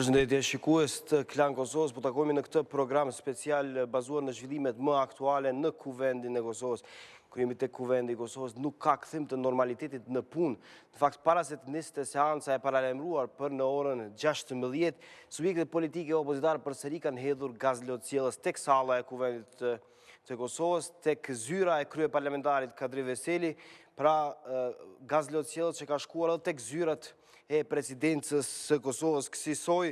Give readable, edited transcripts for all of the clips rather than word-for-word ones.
Përshëndetje shikues të Klan Kosovës, po takohemi në këtë program special bazuar në zhvillimet më aktuale në Kuvendin e Kosovës. Kur jemi tek Kuvendi i Kosovës, nuk ka kthim të normalitetit në punë. Në fakt, para se të niste seanca e paralajmëruar për në orën 16, subjektet politike opozitare përsëri kanë hedhur gaz lotësielës tek salla e Kuvendit të Kosovës, tek zyra e kryeparlamentarit Kadri Veseli, pra gaz lotësielës që ka shkuar edhe tek zyrat e presidencës së Kosovës. Kësaj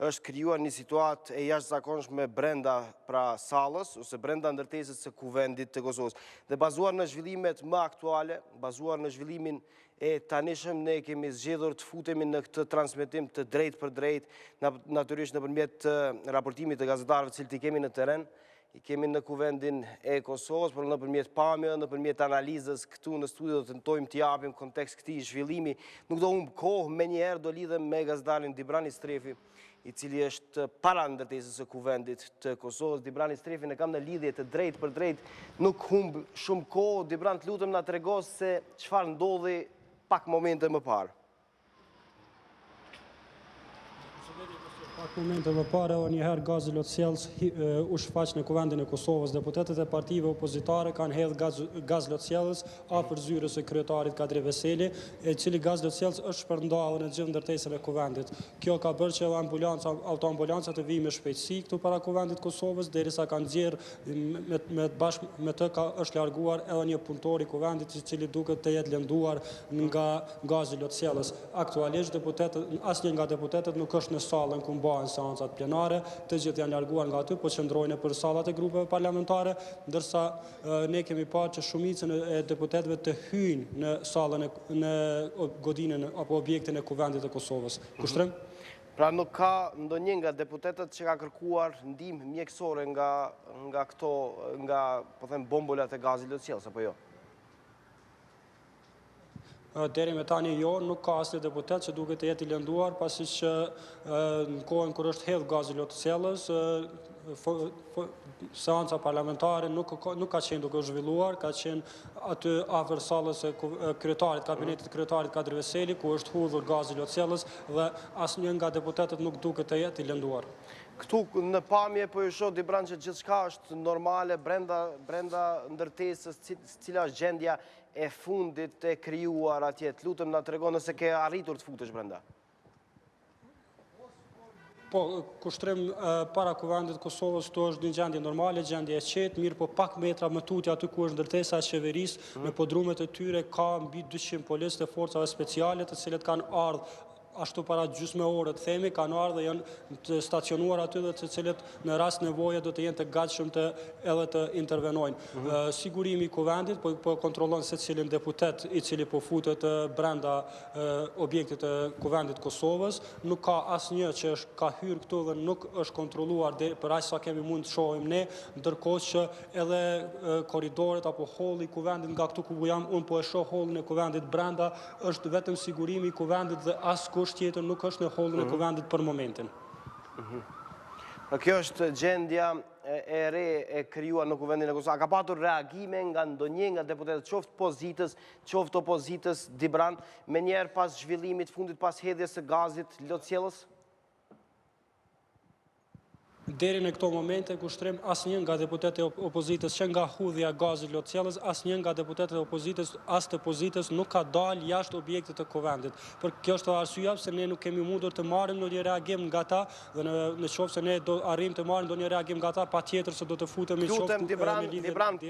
është krijuar një situatë e jashtëzakonshme brenda pra sallës ose brenda ndërtesës së Kuvendit të Kosovës. Dhe bazuar në zhvillimet më aktuale, bazuar në zhvillimin e tanishëm, ne kemi zgjedhur të futemi në këtë transmetim të drejtë për drejtë, natyrisht nëpërmjet raportimit të gazetarëve të cilët i kemi në terren. I kemi në Kuvendin e Kosovës, por nëpërmjet pamjeve, nëpërmjet analizës këtu në studio do të tentojmë të japim kontekst këtij zhvillimi. Nuk do humb kohë, menjëherë do lidhem me gazetarin Dibrani Strefi, i cili është para ndërtesës së Kuvendit të Kosovës. Dibrani Strefin e kam në lidhje të drejtë për drejtë, nuk humb shumë kohë. Dibran, të lutem na trego se çfarë ndodhi pak momente më parë. Pak momente më parë, njëherë gazi lotësielës u shfaq në Kuvendin e Kosovës. Deputetët e partive opozitare kanë hedhë gaz lotësielës afër zyrës së kryetarit Kadri Veseli, e cili gaz lotësielës është shpërndarë në gjithë ndërtesën e Kuvendit. Kjo ka bërë që autoambulanca të vijë me shpejtësi këtu para Kuvendit Kosovës, derisa kanë nxjerrë bashkë me të është larguar edhe një punëtor i Kuvendit, i cili duket të jetë lënduar nga gazi lotësielës. Aktualisht asnjë nga deputetët nuk është në sallën ku bëhen seancat plenare, të gjithë janë larguar nga aty, po qëndrojnë për sallat e grupeve parlamentare, ndërsa ne kemi parë që shumicën e deputetëve të hyjnë në sallën në godinën apo objektin e Kuvendit të Kosovës. Kushtrim? Pra nuk ka ndonjë nga deputetët që ka kërkuar ndihmë mjekësore nga këto, po them, bombolat e gazit lotësielës, apo jo? Deri me tani jo, nuk ka asnjë deputet që duket të jetë i lënduar, pasi që në kohën kur është hedhur gazi lotësielës, seanca parlamentare nuk ka qenë duke u zhvilluar, ka qenë aty afër sallës së kabinetit kryetarit Kadri Veseli, ku është hudhur gazi lotësielës dhe asnjë nga deputetët nuk duket të jetë i lënduar. Këtu në pamje po ju shoh Dibran që gjithçka është normale brenda ndërtesës, cila është gjendja e fundit e krijuar atje. Lutem na tregon nëse ke arritur të futesh brenda. Po, kushtrim para Kuvendit Kosovës, to është një gjendje normale, gjendje e qetë, mirë po pak metra më tutje aty ku është ndërtesa e qeverisë, në podrumet e tyre ka mbi 200 policë të forcave speciale, të cilët kanë ardhur ashtu para gjysmë ore të themi, kanë ardhur dhe janë të stacionuar aty dhe të cilët në rast nevoje do të jenë të gatshëm edhe të intervenojnë. Sigurimi i Kuvendit po kontrollon secilin deputet i cili po futet brenda objektit të Kuvendit Kosovës. Nuk ka asnjë që ka hyrë këtu dhe nuk është kontrolluar për aq sa kemi mund të shohim ne, ndërkohë që edhe korridoret apo holli i Kuvendit nga këtu ku jam unë po e shoh hollin e Kuvendit brenda, është vetëm sigurimi i Kuvendit dhe askush tjetër nuk është në hollin e Kuvendit për momentin. Kjo është gjendja e re e krijuar në Kuvendin e Kosovës. A ka patur reagime nga ndonjë nga deputetët, qoftë pozitës, qoftë opozitës, Dibran, menjëherë pas zhvillimit fundit, pas hedhjes së gazit lotësielës? Deri në këto momente, kushtrim, asnjë nga deputetët e opozitës që nga hudhja gazit lotësielës, asnjë nga deputetët e opozitës, as të pozitës nuk ka dalë jashtë objektit të Kuvendit. Për kjo është arsyeja pse ne nuk kemi mundur të marrim ndonjë reagim nga ata dhe në qoftë se ne do arrijmë të marrim ndonjë reagim nga ata, patjetër se do të futemi qoftë me lidhje direkte,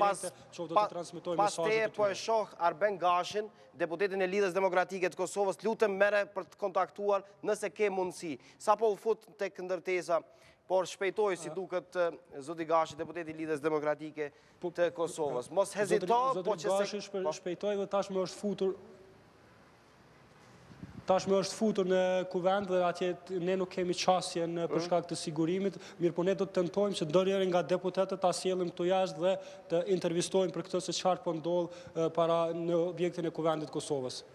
qoftë do të transmetojmë mesazhet. Po e shoh Arben Gashin, deputetin e Lidhjes Demokratike të Kosovës, lutem merre për të kontaktuar nëse ke mundësi. Sapo u fut tek ndërtesa, por shpejtoj si duket zoti Gashi, deputeti i Lidhjes Demokratike të Kosovës. Mos hezito, po që se shpejtoj dhe tashmë është futur në Kuvend dhe atje ne nuk kemi qasje për shkak të sigurimit, mirë po ne do të tentojmë që ndonjëri nga deputetët ta sjellim këtu jashtë dhe të intervistojmë për këtë se çfarë po ndodh para në objektin e Kuvendit Kosovës.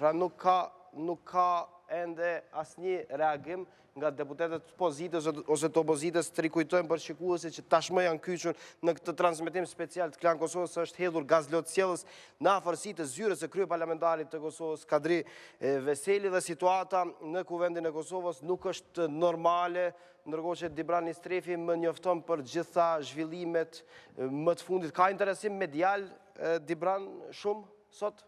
Pra nuk ka ende asnjë reagim nga deputetët të pozitës ose të opozitës. Të rikujtojmë për shikuesit që tashmë janë kyçur në këtë transmetim special të Klan Kosovës është hedhur gaz lotësjellës në afërsi të zyrës së kryeparlamentarit të Kosovës Kadri Veseli, dhe situata në Kuvendin e Kosovës nuk është normale, ndërkohë që Dibran Istrefi më njofton për gjitha zhvillimet më të fundit. Ka interesim medial Dibran shumë sot?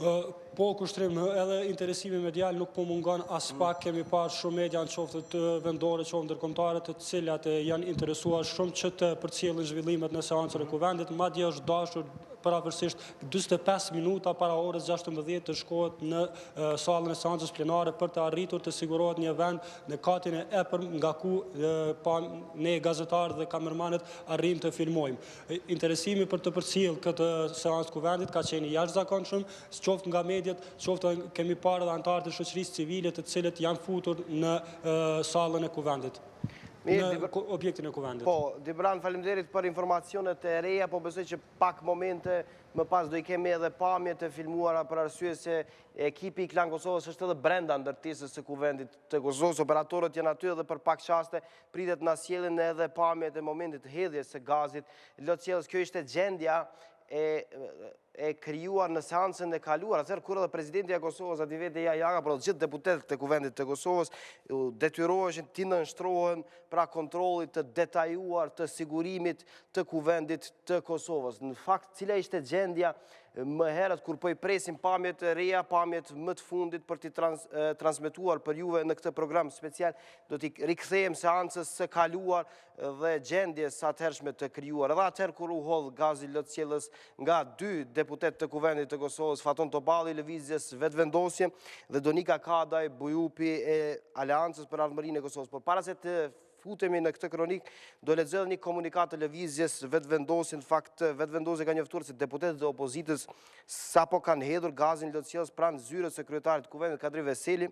Po, kushtrim, edhe interesimi medial nuk po mungon as pak. Kemi parë shumë media në qoftë të vendore, qoftë ndërkombëtare, të cilat janë interesuar shumë që të përcjellin zhvillimet në seancën e Kuvendit. Madje është dashur paraversisht 45 minuta para orës 16 të shkohet në sallën e seancës plenare për të arritur të sigurohet një vend në katin e epër nga ku ne gazetarët dhe kamermanët arrim të filmojmë. Interesimi për të përcjell këtë seancë Kuvendit ka qenë jashtëzakonshëm, qoftë nga mediat, qoftë kemi parë dhe anëtarët e shoqërisë civile të cilët janë futur në sallën e Kuvendit. Në objektin e Kuvendit. Po, Dibran, faleminderit për informacionet e reja, po besoj që pak momente më pas do i kemi edhe pamje të filmuara për arsye se ekipi i Klan Kosovës është edhe brenda ndërtesës së Kuvendit të Kosovës. Operatorët janë aty dhe për pak qaste pritet na sjellin edhe pamjet e momentit të hedhjes së gazit lotësjellës. Kjo ishte gjendja e krijuar në seancën e kaluar, atëherë kur edhe presidenti i Kosovës aty vete Jaga, por gjithë deputetët e Kuvendit të Kosovës detyroheshin të nënshtrohen pra kontrollit të detajuar të sigurimit të Kuvendit të Kosovës. Në fakt, cila ishte gjendja më herët kur po i presim pamjet e reja, pamjet më të fundit për t'i transmetuar për juve në këtë program special, do t'i rikthejmë seancës së kaluar dhe gjendjes së atëhershme të krijuar. Edhe atëherë kur u hodh gazi lotësjellës nga dy deputet të Kuvendit të Kosovës, Faton Topalli, lëvizjes Vetvendosje, dhe Donika Kadaj, bujupi e Aleancës për Ardhmërinë e Kosovës. Por para se të futemi në këtë kronik, do lexoj një komunikat të lëvizjes Vetvendosje. Në fakt, Vetvendosje ka njoftuar se deputetët e opozitës sapo kanë hedhur gazin lotësjellës pranë zyrës së kryetarit të Kuvendit Kadri Veseli.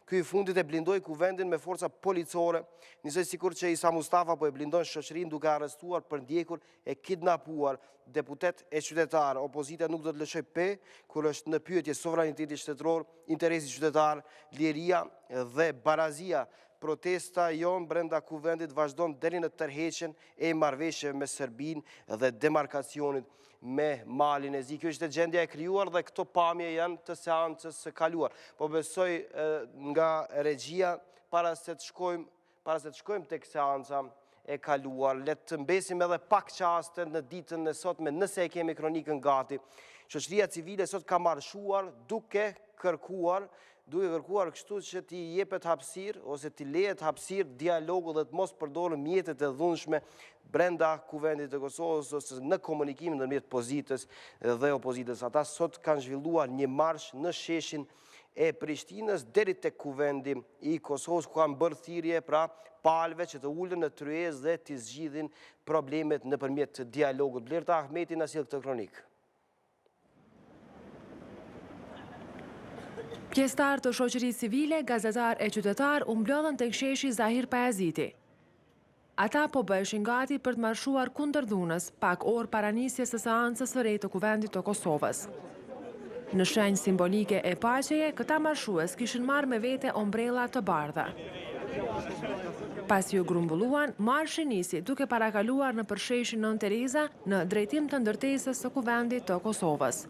Ky i fundit e blindoi Kuvendin me forca policore, njësoj sikur që Isa Mustafa po e blindon shoqërinë duke arrestuar, përndjekur e kidnapuar deputet e qytetar. Opozita nuk do të lëshoj pe kur është në pyetje sovraniteti shtetëror, interesi qytetar, liria dhe barazia. Protesta jonë brenda Kuvendit vazhdon deri në tërheqjen e marrëveshjeve me Serbinë dhe demarkacionit me Malin e Zi. Kjo ishte gjendja e krijuar dhe këto pamje janë të seancës së kaluar. Po besoj nga regjia para se të shkojmë tek seanca e kaluar, le të mbesim edhe pak qaste në ditën e sotme, nëse e kemi kronikën gati. Shoqëria civile sot ka marshuar duke kërkuar kështu që t'i jepet hapësirë ose t'i lejet hapësirë dialogu dhe të mos përdorën mjetet e dhunshme brenda Kuvendit të Kosovës ose në komunikim ndërmjet pozitës dhe opozitës. Ata sot kanë zhvilluar një marsh në sheshin e Prishtinës deri tek Kuvendi i Kosovës, ku kanë bërë thirrje pra palëve që të ulën në tryezë dhe t'i zgjidhin problemet nëpërmjet dialogut. Blerta Ahmeti na sjell këtë kronik. Pjesëtar të shoqërisë civile, gazetar e qytetar u mblodhën tek sheshi Zahir Pajaziti. Ata po bëheshin gati për të marshuar kundër dhunës pak orë para nisjes së seancës së re të Kuvendit të Kosovës. Në shenjë simbolike e paqeje, këta marshues kishin marrë me vete ombrella të bardha. Pasi u grumbulluan, marshi nisi duke parakaluar në përsheshin Nën Tereza në drejtim të ndërtesës së Kuvendit të Kosovës.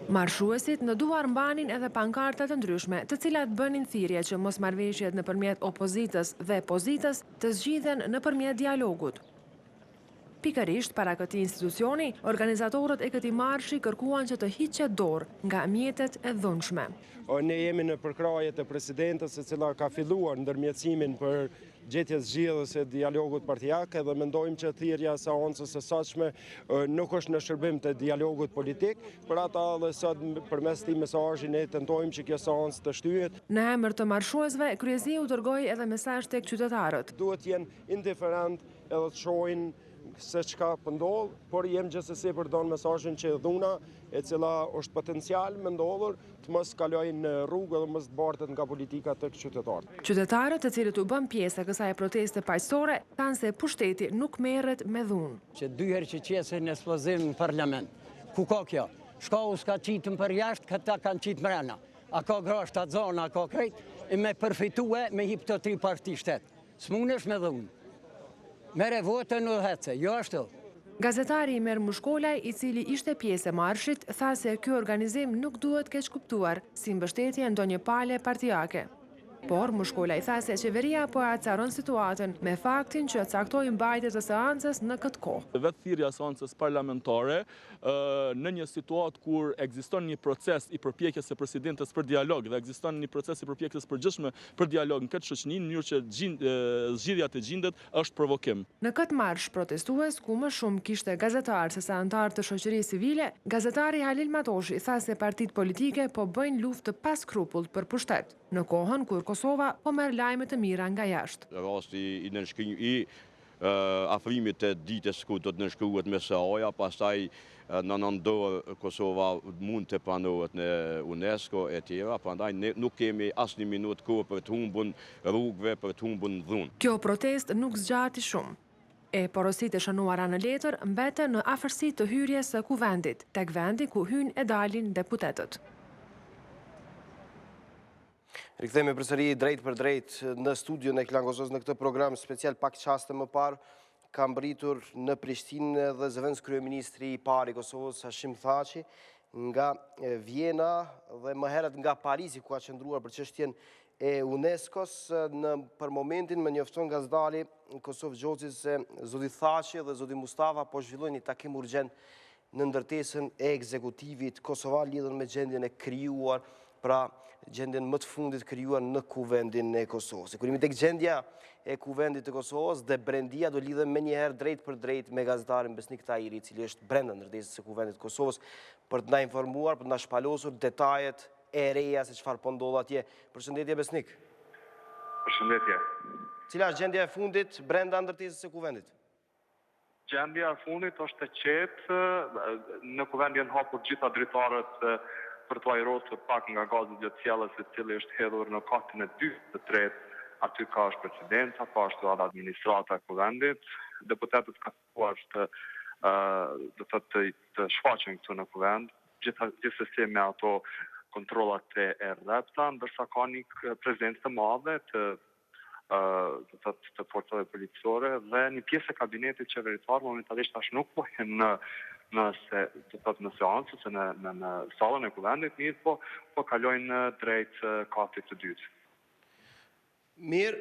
Marshuesit në duar mbanin edhe pankarta të ndryshme, të cilat bënin thirrje që mosmarrëveshjet nëpërmjet opozitës dhe pozitës të zgjidhen nëpërmjet dialogut. Pikërisht para këtij institucioni, organizatorët e këtij marshi kërkuan që të hiqet dorë nga mjetet e dhunshme. Ne jemi në përkraje të presidentës, e cila ka filluar ndërmjetësimin për gjetjes zgjidhjes e dialogut partijak, dhe mendojmë që thirrja e seancës së sotshme nuk është në shërbim të dialogut politik, për ata dhe sot përmes këtij mesazhi ne tentojmë që kjo seancë të shtyhet. Në emër të marshuesve, kryesi u dërgoi edhe mesazh tek qytetarët. Duhet jenë indiferent edhe të shohin se çka po ndodh, por jem gjithsesi për don mesazhin që dhuna e cila është potencial me ndodhur të mos kalojë në rrugë dhe mos të bartet nga politika tek qytetarët. Qytetarët, të cilët u bën pjesë kësaj proteste paqësore, thanë se pushteti nuk merret me dhunë. Që dy herë që qesin eksplozim në parlament. Ku ka kjo? Shkau s'ka qitën për jashtë, këta kanë qitë mrena. a ka grashta zona, a ka krejt, e me përfitue me hip të 3 parti shtet. S'munesh me dhunë. Mere votën në hece, jo ashtu. Gazetari Imer Mushkolaj, i cili ishte pjesë e marshit, tha se ky organizim nuk duhet keq kuptuar si mbështetje ndonjë pale partijake. Por Mushkolaj tha se qeveria po acaron situatën me faktin që caktoi mbajtje të seancës në këtë kohë. Vetë thirrja e seancës parlamentare në një situatë kur ekziston një proces i përpjekjes së presidentes për dialog dhe ekziston një proces i përpjekjes përgjithshme për dialog në këtë shoqëni, në mënyrë që zgjidhja të gjendet është provokim. Në këtë marsh protestues, ku më shumë kishte gazetar se sa antar të shoqërisë civile, gazetari Halil Matoshi tha se partitë politike po bëjnë luftë të paskrupull për pushtet, në kohën kur Kosova po merr lajme të mira nga jashtë. Rasti i afrimit të ditës ku do të nënshkruhet me SAO-ja, pastaj në nëndorë Kosova mund të pranohet në UNESCO e tjera, prandaj nuk kemi asnjë minutë kohë për të humbur rrugëve, për të humbur dhunë. Kjo protest nuk zgjati shumë. E porositë e shënuara në letër mbeten në afërsi të hyrjes së Kuvendit, tek vendi ku hyjnë e dalin deputetët. Rikthehemi përsëri drejt për drejt në studion e KlanKosovës në këtë program special. Pak qaste më parë ka mbritur në Prishtinë dhe zëvendës kryeministri i parë i Kosovës Hashim Thaçi nga Vjena dhe më herët nga Parisi, ku ka qëndruar për çështjen e UNESCO-s. Për momentin më njofton gazetari Kosovë Gjoxhi se zoti Thaçi dhe zoti Mustafa po zhvillojnë një takim urgjent në ndërtesën e ekzekutivit kosovar lidhur me gjendjen e krijuar, pra gjendjen më të fundit krijuar në Kuvendin e Kosovës. Kur jemi tek gjendja e Kuvendit të Kosovës dhe brendia, do lidhem menjëherë drejt për drejt me gazetarin Besnik Tahiri, i cili është brenda ndërtesës së Kuvendit të Kosovës, për të na informuar, për të na shpalosur detajet e reja se çfarë po ndodh atje. Përshëndetje Besnik. Përshëndetje. Cila është gjendja e fundit brenda ndërtesës së Kuvendit? Gjendja e fundit është e qetë, në Kuvend janë hapur gjitha dritarët për të ajrosur pak nga gazi gjatësjellës, i cili është hedhur në katin e 2 të tretë. Aty ka është presidenca, ka është edhe administrata e Kuvendit. Deputetët ka është të shfaqen këtu në Kuvend, gjithsesi me ato kontrollat e rrepta, ndërsa ka një prezencë të madhe të forcave policore dhe një pjesë e kabinetit qeveritar momentalisht tash nuk po në seancë ose në sallën e Kuvendit, mirë po kalojnë drejt katit të dytë. Mirë,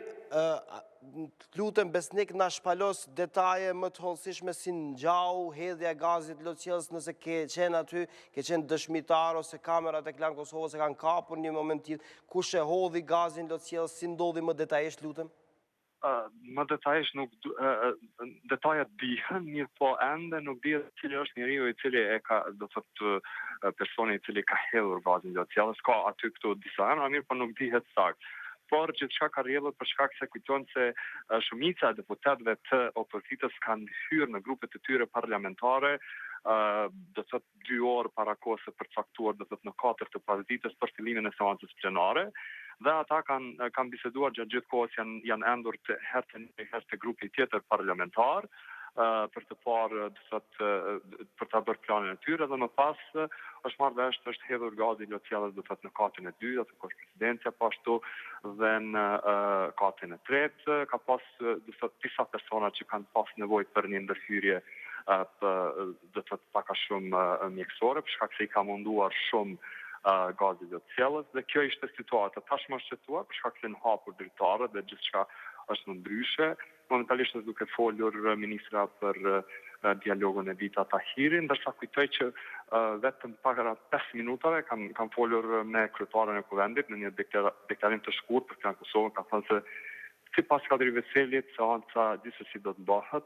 lutem Besnik na shpalos detaje më të hollësishme si ngjau hedhja e gazit lotësjellës, nëse ke qenë aty, ke qenë dëshmitar ose kamerat e Klan Kosovës e kanë kapur një moment tillë, kush e hodhi gazin lotësjellës, si ndodhi më detajisht, lutem? Më detajisht nuk detajet dihen, mirë po ende nuk dihet cili është njeriu i cili e ka, do thotë, personi i cili ka hedhur gazin lotësjellës. Ka aty këtu disa emra, mirë po nuk dihet saktë. Por gjithçka ka rrjedhur për shkak se kujton se shumica e deputetëve të opozitës kanë hyrë në grupet e tyre parlamentare, do të thotë 2 orë para kohës së përcaktuar, do të thotë në 4 të pasdites për fillimin e seancës plenare, dhe ata kanë biseduar gjatë gjithë kohës, janë endur të herë të grupi tjetër parlamentar për të parë, për të bërë planin e tyre, dhe më pas është marrë vesh të është hedhur gazi lotësjellës, do të thotë në katin e 2, atë ku është presidencia, po ashtu dhe në katin e 3, ka pas, do të thotë, disa persona që kanë pas nevojë për një ndërhyrje do të thotë pak a shumë mjekësore, për shkak se i ka munduar shumë gazi lotësjellës, dhe kjo ishte situata tashmë është shqetësuar për shkak se në hapur dritarët dhe gjithçka është më ndryshe. Momentalisht është duke folur ministra për dialogun e Dita Tahiri, ndërsa kujtoj që vetëm para 5 minutave kanë folur me kryetaren e Kuvendit në një deklarim të shkurtër për Klan Kosovën, ka thënë se sipas Kadri Veselit seanca gjithsesi do të bëhet,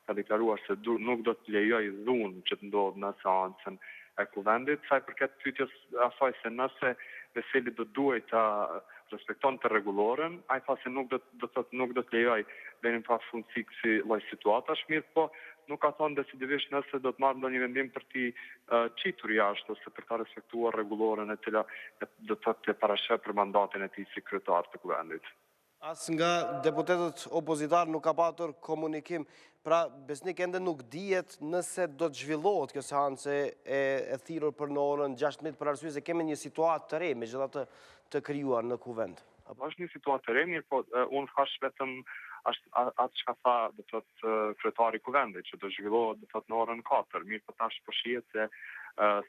ka deklaruar se nuk do të lejoj dhunë që të ndodhë në seancën e Kuvendit, sa i përket pyetjes asaj se nëse Veseli do duhet ta respekton të rregulloren, ai tha se nuk do të lejoj deri në pafundësi si lloj situatash, mirë po nuk ka thënë decidivisht nëse do të marrë ndonjë vendim për t'i qitur jashtë ose për ta respektuar rregulloren e cila do të parashë për mandatin e tij si kryetar të Kuvendit. As nga deputetët opozitar nuk ka patur komunikim, pra besnik ende nuk dihet nëse do të zhvillohet kjo seancë e thirrur për në orën 16 për arsye se kemi një situatë të re megjithatë të krijuar në kuvend. Është një situatë të re, mirë, po unë thash vetëm atë çka tha do thotë kryetari i kuvendit që do zhvillohet do thotë në orën 4, mirë, po tash po shihet se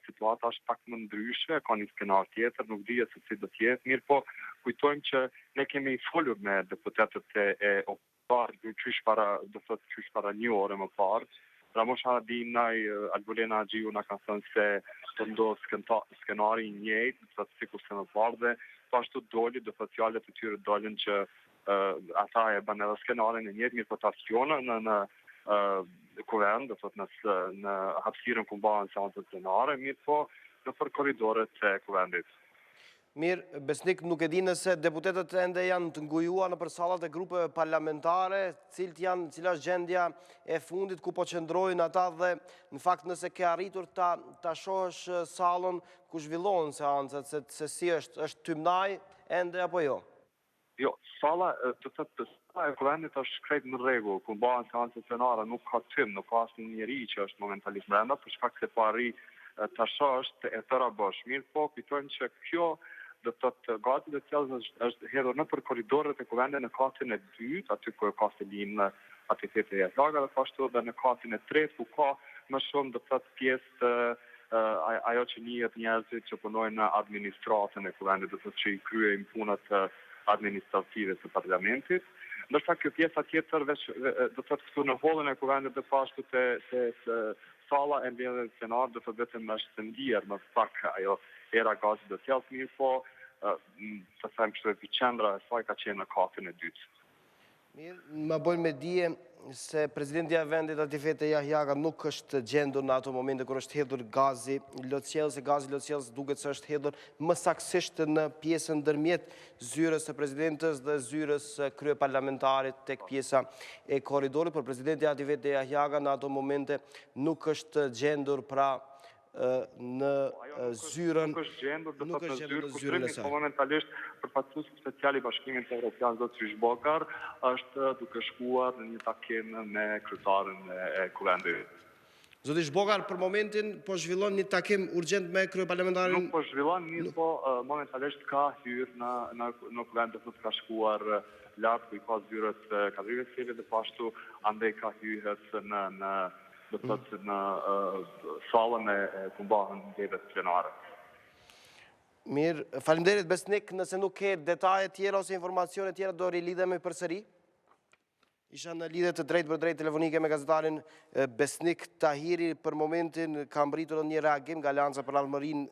situata është pak më ndryshe, ka një skenar tjetër, nuk dihet se si do të jetë, mirë, po kujtojmë që ne kemi folur me deputetët e opozitar qysh para një ore më parë. Ramosha Haradinaj, Albulena Gjiu na kanë thënë se të ndodhë skenari i njëjtë, do të sikur se më parë dhe ashtu doli, do thotë fjalët e tyre dolën që ata e bën edhe skenarin e njëjtë, mirë po taciona në kuvend, do thotë në hapësirën ku bëhen seancët plenare, mirë po në për korridoret e kuvendit. Mirë, besnik nuk e di nëse deputetët ende janë të ngujuar në për sallat e grupeve parlamentare, cila është gjendja e fundit ku po qëndrojnë ata dhe në fakt nëse ke arritur ta shohësh sallën ku zhvillohen seancat, se si është tymnaj ende apo jo? Jo, salla të thotë e kuvendit është krejt në rregull, ku bëhen seancët plenare, nuk ka tym, nuk ka asnjë njerëz që është momentalisht brenda, për shkak se po arri ta shohësh e tëra bosh. Mirë po, kujtojmë që kjo do të thotë gati dhe cellës është hedhur në për korridoret e kuvendit në katin e dytë, aty ku ka selin aktivitete e jashtë, dhe ashtu edhe në katin e tretë ku ka më shumë do të thotë pjesë ajo që njihet njerëzit që punojnë në administratën e kuvendit, do të thotë që i kryejnë punët administrative të parlamentit. Ndërsa kjo pjesa tjetër do të thotë këtu në hollën e kuvendit dhe pashtu te salla e mbledhjes plenare do të thotë vetëm është ndier më pak ajo era gazit do të jelë mirë, po të them kështu epicendra e saj ka qenë në katin e dytë. Mirë, më bojnë me dije se presidenti i vendit Atifete Jahjaga nuk është gjendur në ato momente kur është hedhur gazi lotësjellës, gazi lotësjellës duket se është hedhur më saktësisht në pjesën ndërmjet zyrës së presidentës dhe zyrës së kryeparlamentarit tek pjesa e korridorit, por presidenti Atifete Jahjaga në ato momente nuk është gjendur pra në zyrën, nuk është gjendur në zyrën e saj. Momentalisht përfaqësuesi special i Bashkimit Evropian zot Zhvillimet është duke shkuar në një takim me kryetarin e kuvendit. Zoti Zhbogar për momentin po zhvillon një takim urgjent me kryeparlamentarin. Nuk po zhvillon, mirë po momentalisht ka hyrë në kuvend, do të ka shkuar lart ku i ka zyrët kadrive të dhe pashtu andaj ka hyrë në do të thotë në sallën e ku bëhen mbledhjet plenare. Mirë, faleminderit besnik, nëse nuk ke detaje tjera ose informacione tjera do rilidhemi përsëri. Isha në lidhje të drejtë për drejtë telefonike me gazetarin Besnik Tahiri. Për momentin ka mbritur një reagim nga Alianca për Armërinë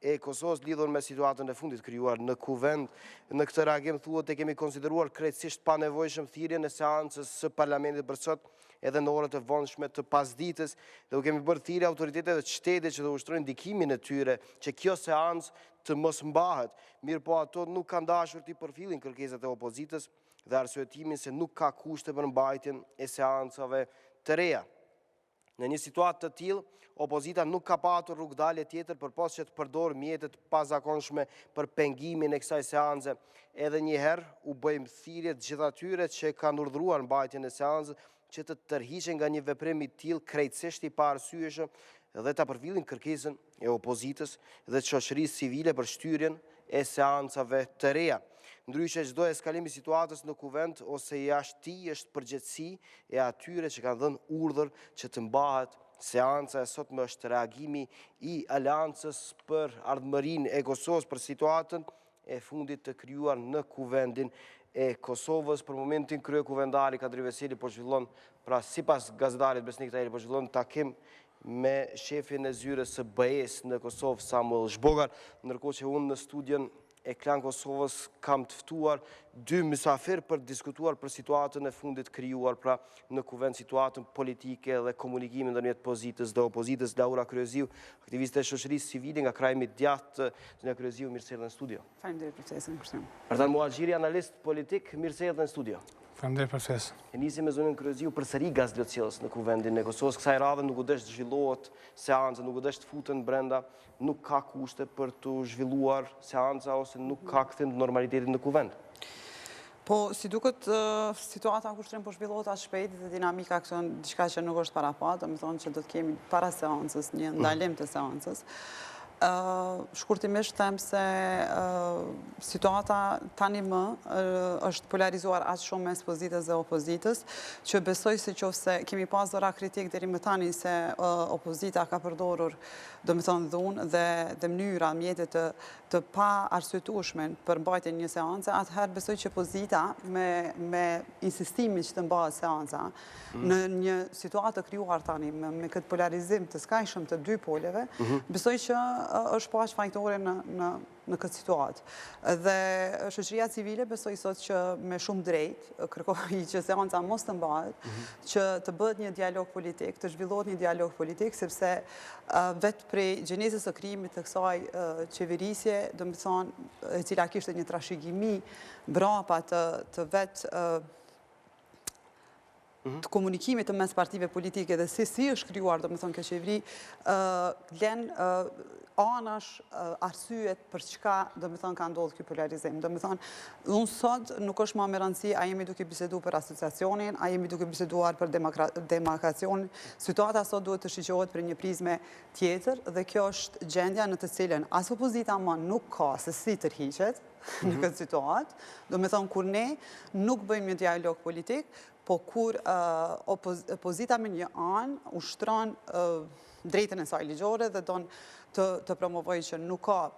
e Kosovës lidhur me situatën e fundit krijuar në kuvend. Në këtë reagim thuhet e kemi konsideruar krejtësisht pa nevojshëm thirrjen e seancës së parlamentit për sot edhe në orët e vonshme të pasdites, dhe u kemi bërë thirrje autoriteteve të shtetit që të ushtrojnë ndikimin e tyre që kjo seancë të mos mbahet. Mirë po ato nuk kanë dashur të përfillin kërkesat e opozitës dhe arsyetimin se nuk ka kushte për mbajtjen e seancave të reja. Në një situatë të tillë, opozita nuk ka patur rrugdalje tjetër përpos që të përdorë mjetet pazakonshme për pengimin e kësaj seance. Edhe një herë u bëjmë thirrje të gjithë atyre që kanë urdhëruar mbajtjen e seancës që të tërhiqen nga një veprim i tillë krejtësisht i paarsyeshëm dhe ta përfillin kërkesën e opozitës dhe të shoqërisë civile për shtyrjen e seancave të reja. Ndryshe çdo eskalim i situatës në kuvend ose jashtë tij është përgjegjësi e atyre që kanë dhënë urdhër që të mbahet seanca. E sotme është reagimi i Aleancës për Ardhmërinë e Kosovës për situatën e fundit të krijuar në Kuvendin e Kosovës. Për momentin kryekuvendari Kadri Veseli po zhvillon, pra sipas gazetarit Besnik Tahiri, po zhvillon takim me shefin e zyrës së BE-s në Kosovë Samuel Zhbogar, ndërkohë që unë në studion e Klan Kosovës kam të ftuar dy mysafir për diskutuar për situatën e fundit krijuar pra në kuvend, situatën politike dhe komunikimin ndërmjet pozitës dhe opozitës. Laura Kryeziu, aktiviste e shoqërisë civile nga kraji djathtë. Zonja Kryeziu, mirë se erdhën në studio. Faleminderit për ftesën. Artan Muhaxhiri, analist politik, mirë se erdhën në studio. Faleminderit për ftesën. E nisim me zonën Kryeziu përsëri gazlotësjellës në Kuvendin e Kosovës. Kësaj radhe nuk u desh të zhvillohet seanca, nuk u desh të futen brenda, nuk ka kushte për të zhvilluar seanca ose nuk ka kthim të normalitetit në kuvend. Po, si duket situata ku shtrim po zhvillohet aq shpejt dhe dinamika këtu diçka që nuk është para pa, domethënë që do të kemi para seancës një ndalim të seancës. Shkurtimisht them se situata tani më është polarizuar aq shumë mes pozitës dhe opozitës, që besoj se qofse kemi pas dhëra kritik deri më tani se opozita ka përdorur domethënë dhunë dhe mënyra mjete të pa arsyetueshme për mbajtjen e një seance, atëherë besoj që pozita me insistimin që të mbahet seanca në një situatë të krijuar tani me këtë polarizim të skajshëm të dy poleve, besoj që është po aq fajtore në këtë situatë. Dhe shoqëria civile besoj sot që me shumë drejt kërkoi që seanca mos të mbahet, që të bëhet një dialog politik, të zhvillohet një dialog politik, sepse vetë prej gjenezës së krijimit të kësaj qeverisje, domethënë, e cila kishte një trashëgimi brapa të vetë të komunikimit të mes partive politike dhe si është krijuar domethënë kjo qeveri, glen anash arsyet për çka domethënë ka ndodhur ky polarizim. Domethënë, unë sot nuk është më me rëndësi a jemi duke biseduar për asociacionin, a jemi duke biseduar për demarkacionin. Situata sot duhet të shiqohet për një prizme tjetër dhe kjo është gjendja në të cilën as opozita më nuk ka se si tërhiqet në këtë situatë. Domethënë, kur ne nuk bëjmë një dialog politik, po kur opozita me një anë ushtron drejtën e saj ligjore dhe don të promovoj që nuk ka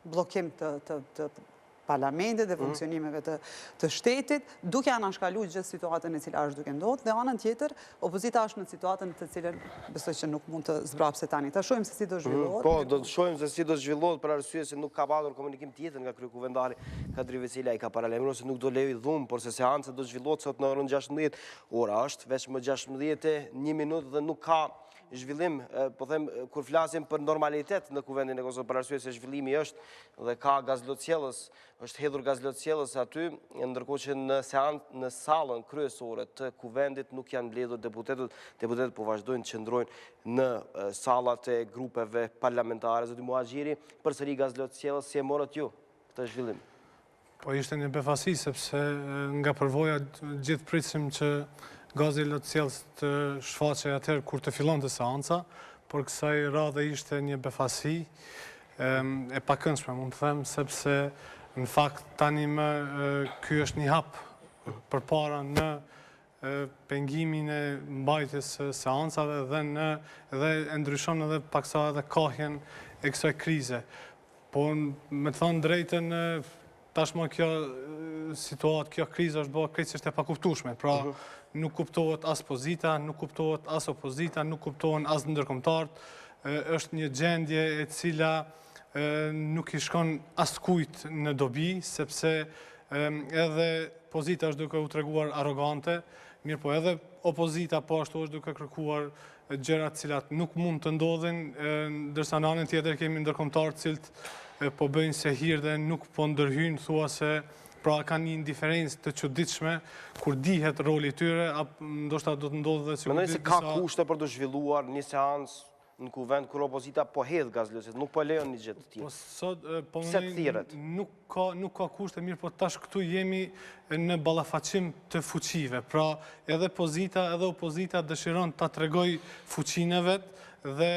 blokim të parlamentit dhe funksionimeve të shtetit, duke anashkaluar gjithë situatën e cila është duke ndodhur, dhe anën tjetër, opozita është në situatën të cilën besoj që nuk mund të zbrapse tani. Ta shohim se si do zhvillohet. Po, do të shohim se si do zhvillohet për arsye se nuk ka pasur komunikim tjetër nga kryekuvendari Kadri Vesela, i ka paralajmëruar se nuk do lejë dhunë, por se seanca do zhvillohet sot në orën 16. Ora është veç më 16:01 minutë dhe nuk ka zhvillim, po them, kur flasim për normalitet në Kuvendin e Kosovës, për arsye se zhvillimi është dhe ka gazlotësjellës, është hedhur gazlotësjellës aty, ndërkohë që në sallën kryesore të Kuvendit nuk janë mbledhur deputetët po vazhdojnë të qëndrojnë në sallat e grupeve parlamentare. Zoti Muhaxhiri, përsëri gazlotësjellës, si e morët ju këtë zhvillim? Po ishte një befasi, sepse nga përvoja gjithë prisim që gazi lotësjellës të shfaqej atëherë kur të fillon të seanca, por kësaj radhe ishte një befasi e pakëndshme, mund të them, sepse në fakt tani më ky është një hap përpara në pengimin e mbajtjes së seancave dhe e ndryshon edhe paksa edhe kahjen e kësaj krize. Po me të thënë drejtën, tashmë kjo situatë, kjo krizë është bërë krejtësisht e pakuptueshme. Pra nuk kuptohet as pozita, nuk kuptohet as opozita, nuk kuptohen as ndërkombëtarët. Është një gjendje e cila nuk i shkon askujt në dobi, sepse edhe pozita është duke u treguar arrogante, mirë po edhe opozita po ashtu është duke kërkuar gjërat cilat nuk mund të ndodhin, ndërsa në anën tjetër kemi ndërkombëtarë cilët po bëjnë se hir dhe nuk po ndërhyjnë, thuase, pra kanë një indiferencë të çuditshme kur dihet roli i tyre, ndoshta do të ndodhë dhe mendoj se ka kushte për të zhvilluar një seancë në kuvend kur opozita po hedh gazlotësit, nuk po lejon një gjë të tillë. Po sot po nuk ka kushte, mirë, po tash këtu jemi në ballafaqim të fuqive. Pra edhe pozita edhe opozita dëshiron ta tregoj fuqinë e vet dhe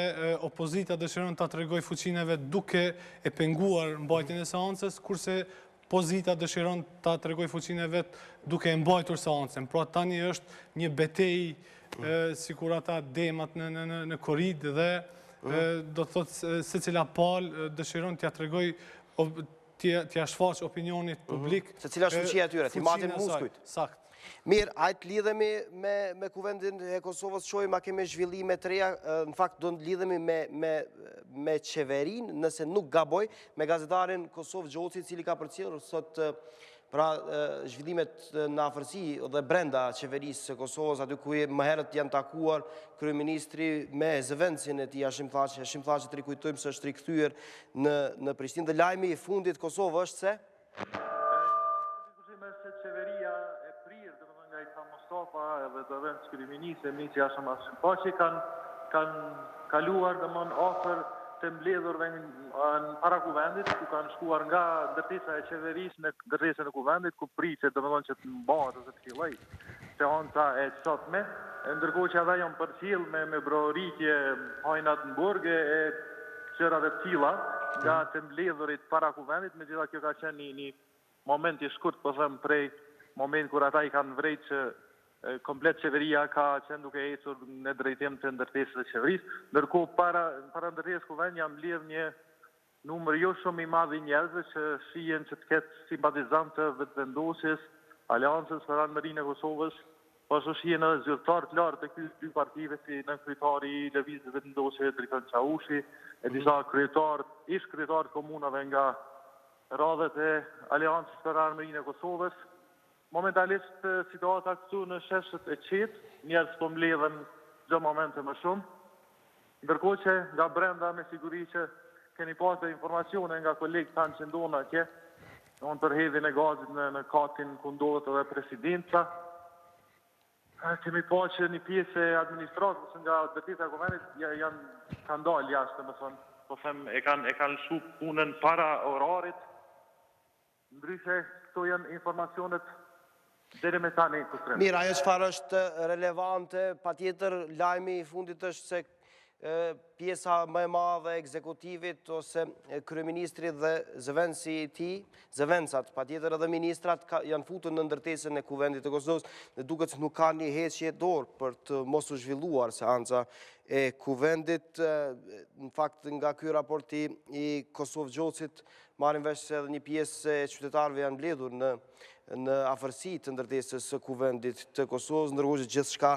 opozita dëshiron ta tregoj fuqinë e vet duke e penguar mbajtjen e seancës, kurse pozita dëshiron ta tregoj fuqinë e vet duke e mbajtur seancën. Pra tani është një betejë sikur ata demat në korrid dhe do të thotë secila palë dëshiron t'ia tregoj, t'ia shfaq opinionit publik. Secila është fuqia e tyre, t'i matin muskujt. Sakt. Mirë, hajtë lidhemi me Kuvendin e Kosovës, shohim a kemi zhvillime të reja, në fakt do të lidhemi me qeverin, nëse nuk gaboj, me gazetarin Kosovë Gjoci, cili ka përcjellur sot pra zhvillimet në afërsi dhe brenda qeverisë së Kosovës, aty ku më herët janë takuar kryeministri me zëvendësin e tij Hashim Thaçi, të rikujtojmë se është rikthyer në Prishtinë, dhe lajmi i fundit Kosovë është se Mustafa edhe zëvendës kryeministri Hashim Thaçi kanë kaluar domon ofër të mbledhurve në para Kuvendit, ku kanë shkuar nga ndërtesa e qeverisë në ndërtesën e Kuvendit, ku pritet domethënë që të mbahet ose të filloj seanca e sotme, ndërkohë që ata janë përcjell me broritje hajnat në burge e gjëra të tilla nga të mbledhurit para Kuvendit, megjithatë kjo ka qenë një moment i shkurt, po them, prej moment kur ata i kanë vrejtë që komplet qeveria ka qenë duke ecur në drejtim të ndërtesës së qeverisë, ndërkohë para ndërtesës Kuvend janë mbledh një numër jo shumë i madh i njerëzve që shihen që të ketë simpatizantë të vetëvendosjes, Aleancës për Anëmërinë e Kosovës, po ashtu shihen edhe zyrtar të lartë të këtyre dy partive si kryetari i Lëvizjes Vetëvendosje Dritan Çaushi, e disa ish kryetar komunave nga radhët e Aleancës për Anëmërinë e Kosovës. Momentalisht situata këtu në sheshët e qetë, njerëz po mbledhen çdo momente më shumë, ndërkohë që nga brenda me siguri që keni pasur informacione nga kolegët tanë që ndonë atje, në përhedhjen e gazit në katin ku ndodhet edhe presidenca. Kemi pasur që një pjesë e administratës nga ndërtesa e Kuvendit kanë dalë jashtë, domethënë, po them, e kanë lëshu punën para orarit. Ndryshe, këto janë informacionet deri me tani kustrem. Mirë, ajo çfarë është relevante, patjetër lajmi i fundit është se pjesa më e madhe e ekzekutivit ose kryeministri dhe zëvendësi i tij, zëvendësat, patjetër edhe ministrat janë futur në ndërtesën e Kuvendit të Kosovës dhe duket se nuk ka një heqje dorë për të mos u zhvilluar seanca e Kuvendit. Në fakt, nga ky raport i Kosovë Gjocit marrin vesh se edhe një pjesë e qytetarëve janë mbledhur në afërsi të ndërtesës së Kuvendit të Kosovës, ndërkohë që gjithçka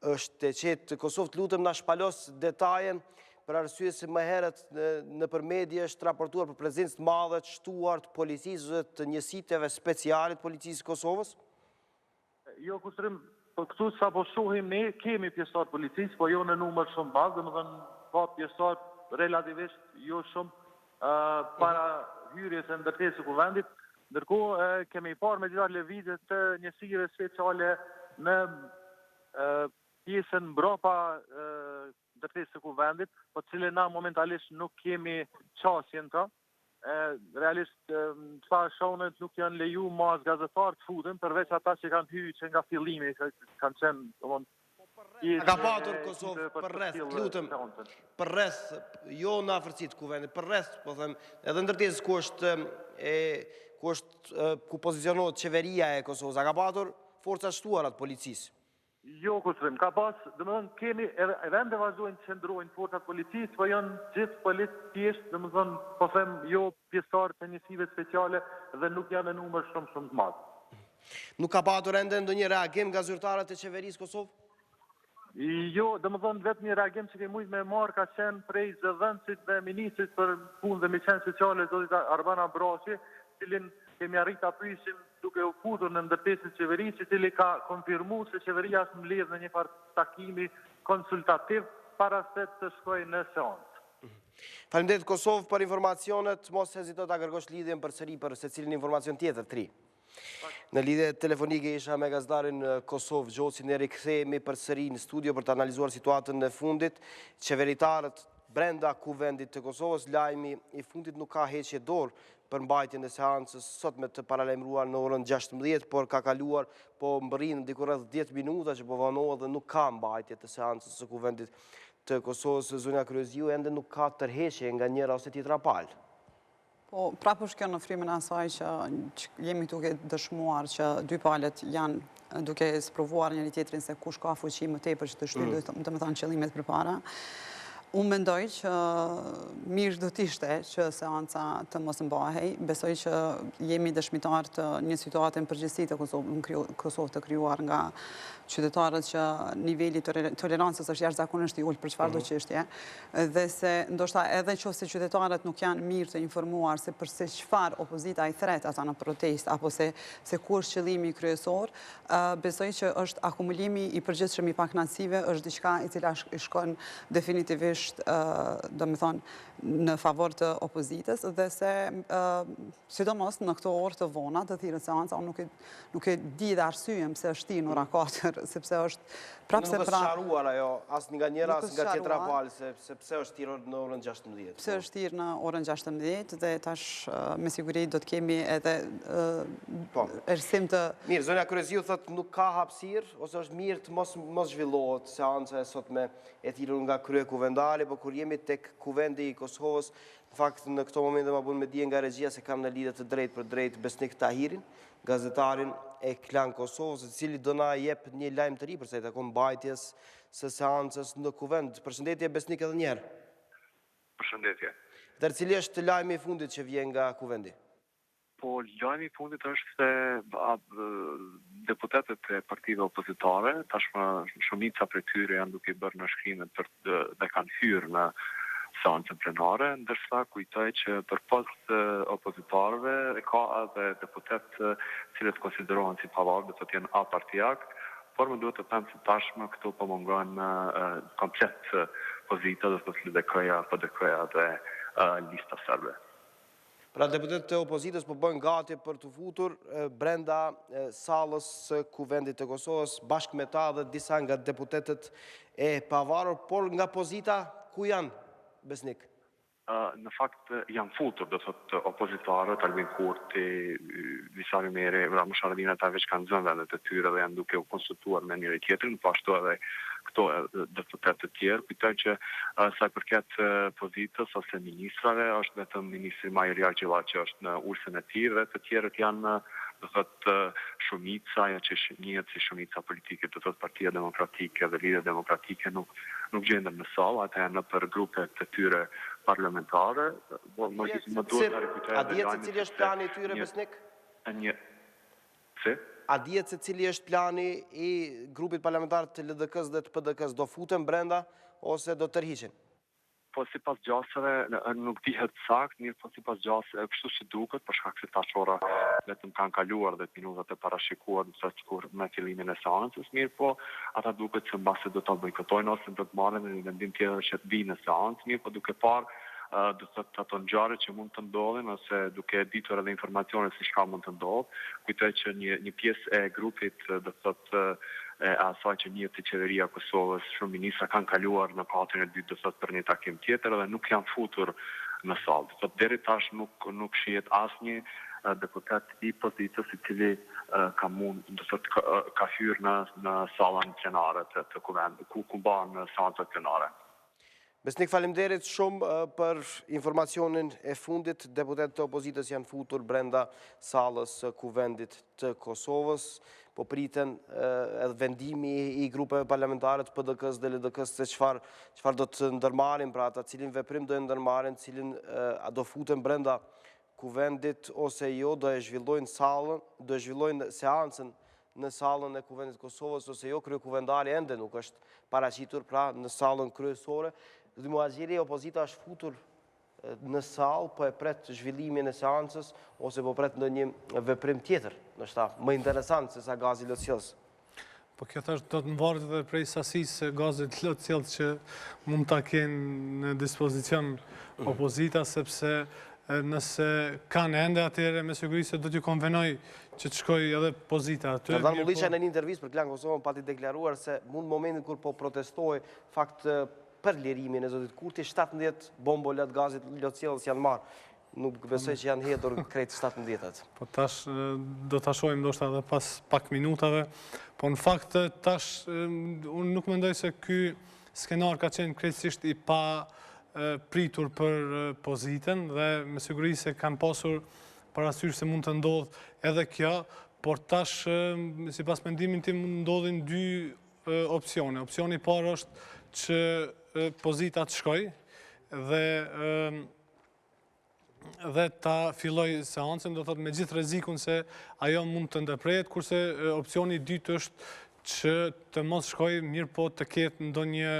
është e qetë. Kosovë, të lutem na shpalos detajen për arsye se më herët nëpër media është raportuar për prezencë të madhe të shtuar të policisë dhe të njësiteve speciale të policisë Kosovës? Jo, kustrim, për këtu sa po shohim ne, kemi pjesëtar policisë, po jo në numër shumë madh, domethënë ka pjesëtar relativisht jo shumë para hyrjes së ndërtesës së Kuvendit. Ndërkohë kemi parë megjithatë lëvizje të njësive speciale në pjesën mbrapa ndërtesës së Kuvendit, po cilën na momentalisht nuk kemi qasjen ta. Realisht, sa shonet nuk janë leju mas gazetar të futen, përveç ata që kanë hyrë që nga fillimi, kanë qenë, ka patur Kosovë për rreth, lutem, për rreth, jo në afërsi të Kuvendit, për rreth, po them, edhe ndërtesës ku pozicionohet qeveria e Kosovës, a ka patur forca shtuara të policisë? Jo, kustrim, ka pas, domethënë kemi vende vazhdojnë të qëndrojnë forcat policisë, po janë gjithë policisë, domethënë, po them, jo pjesëtar të njësive speciale dhe nuk janë në numër shumë të madh. Nuk ka patur ende ndonjë reagim nga zyrtarët e qeverisë Kosovë? Jo, domethënë vetëm një reagim që kemi mujtë me marrë ka qenë prej zëvendësit dhe ministrit për punë dhe miqenë sociale zotit Arbana Brashi, cilin kemi arrit ta pyesim duke u futur në ndërtesën e qeverisë, i cili ka konfirmuar se qeveria është mbledh në një farë takimi konsultativ para se të shkojë në seancë. Faleminderit Kosovë për informacionet, mos hezito ta kërkosh lidhjen përsëri për secilin informacion tjetër të ri. Në lidhje telefonike isha me gazdarin Kosovë Gjocin, ne rikthehemi përsëri në studio për të analizuar situatën e fundit. Qeveritarët brenda Kuvendit të Kosovës, lajmi i fundit nuk ka heqje dorë për mbajtjen e seancës sot me të paralajmëruar në orën 16, por ka kaluar, po mbërrin diku rreth 10 minuta që po vonohet dhe nuk ka mbajtje të seancës së Kuvendit të Kosovës. Zonja Kryeziu ende nuk ka tërheqje nga njëra ose tjetra palë. Po, prapësh kjo në frymën e asaj që jemi duke dëshmuar që dy palët janë duke sprovuar njëri tjetrin se kush ka fuqi më tepër që të shtyjë, domethënë qëllimet përpara. Unë mendoj që mirë do t'ishte që seanca të mos mbahej. Besoj që jemi dëshmitar të një situate në përgjithësi të Kosovë të krijuar nga qytetarët që niveli të tolerancës është jashtëzakonisht i ulët për çfarëdo çështje, dhe se ndoshta edhe nëse qytetarët nuk janë mirë të informuar se përse çfarë opozita i thret ata në protestë apo se ku është qëllimi kryesor, besoj që është akumulimi i përgjithshëm i pakënaqësive, është diçka e cila shkon definitivisht është, do me thonë, në favor të opozitës dhe se, sidomos në këto orë të vona të thirrën seanca, unë nuk e di dhe arsyem se është ti në ora 4, sepse është prapse Nuk është sharuar ajo, asë nga njëra, asë nga tjetra palë, se pse është tirë në orën 16. Pse është tirë në orën 16 dhe tash me siguri do të kemi edhe erësim të... Mirë, zonja Kryeziu thëtë nuk ka hapësirë, ose është mirë të mos zhvillohet seanca e sot me e tirur nga krye kuvendali, po kur jemi tek kuvendi i Kosovës, në fakt në këto momente ma bun me dije nga regjia se kam në lidhje të drejt për drejt Besnik Tahirin, gazetarin e Klan Kosovës, i cili do na jep një lajm të ri për sa i takon mbajtjes së seancës në kuvend. Përshëndetje Besnik edhe njerë. Përshëndetje. Tërë cili është lajmi i fundit që vjen nga kuvendi? Po, lajmi i fundit është se deputetët e partive opozitare, tashmë shumica për tyre janë duke bërë në shkrimet dhe kanë hyrë në seancën plenare, ndërsa kujtoj që përpost opozitarëve ka edhe deputetë cilët konsiderohen si pavarë, do të jenë apartijak, por më duhet të them se tashmë këtu po mungon komplet pozita, do të thotë LDK-ja dhe lista serbe. Pra deputetët e opozitës po bëjnë gati për të futur brenda sallës së kuvendit të Kosovës, bashkë me ta dhe disa nga deputetët e pavarur, por nga pozita ku janë, Besnik? Në fakt janë futur, do thotë opozitarët, Albin Kurti, Visari Mere, Ramush Haradina, ta veç kanë zënë vendet e tyre dhe janë duke u konsultuar me njëri tjetrin, po ashtu edhe këto deputetë të tjerë. Kujtoj që sa i përket pozitës ose ministrave, është vetëm ministri Majri Argjilla që është në ursën e tij dhe të tjerët janë do thotë shumica, ajo që njihet si shumica politike, do thotë Partia Demokratike dhe Lidhja Demokratike nuk gjenden në sallë, ata janë për grupet të tyre parlamentare. A dihet se cili është plani i tyre, Besnik? A dihet se cili është plani i grupit parlamentar të LDK-s dhe të PDK-s? Do futen brenda ose do tërhiqen? Po sipas gjasave nuk dihet sakt, mirë po sipas gjasave kështu si duket, për shkak se tash ora vetëm kanë kaluar 10 minutat e parashikuar me fillimin e seancës, mirë po ata duket se mbase do ta bojkotojnë ose do të marrin një vendim tjetër që të vinë në seancë, mirë po duke parë do të thotë ato ngjarje që mund të ndodhin ose duke ditur edhe informacione se çka mund të ndodhë. Kujtoj që një pjesë e grupit do të thotë asaj që njihet si qeveria e Kosovës, shumë ministra kanë kaluar në katrin e dytë do thotë për një takim tjetër dhe nuk janë futur në sallë. Do thotë deri tash nuk shihet asnjë deputet i pozitës i cili ka hyrë në sallën plenare të kuvendit, ku mbahen seancat plenare. Besnik, faleminderit shumë për informacionin e fundit. Deputetët e opozitës janë futur brenda sallës së kuvendit të Kosovës. Po priten edhe vendimi i grupeve parlamentare të PDK-s dhe LDK-s se çfarë do të ndërmarrin, pra ata cilin veprim do e ndërmarrin, cilin do futen brenda kuvendit ose jo, do e zhvillojnë sallën, do e zhvillojnë seancën në sallën e kuvendit të Kosovës ose jo. Kryekuvendali ende nuk është paraqitur pra në sallën kryesore. Dhe muazhiri opozita është futur në sallë, po e pret zhvillimin e seancës ose po pret ndonjë veprim tjetër, ndoshta më interesant se sa gazi lotësjellës. Po kjo tash do të mvaret edhe prej sasisë gazit lotësjellës që mund ta kenë në dispozicion opozita, sepse nëse kanë ende atëherë me siguri se do t'ju konvenoj që të shkojë edhe pozita aty. Jordan Mulliça në një intervistë për Klan Kosova pati deklaruar se mund momentin kur po protestoi fakt për lirimin e zotit Kurti, 17 bombolat gazit lotësjellës janë marrë. Nuk besoj që janë hedhur krejt 17-at. Po tash do ta shohim ndoshta edhe pas pak minutave, po në fakt tash unë nuk mendoj se ky skenar ka qenë krejtësisht i pa pritur për pozitën dhe me siguri se kanë pasur parasysh se mund të ndodhë edhe kjo, por tash sipas mendimin tim ndodhin dy opsione. Opsioni i parë është që pozita të shkoj dhe ta filloj seancën, do thotë me gjithë rrezikun se ajo mund të ndërprehet, kurse opsioni i dytë është që të mos shkoj, mirë po të ketë ndonjë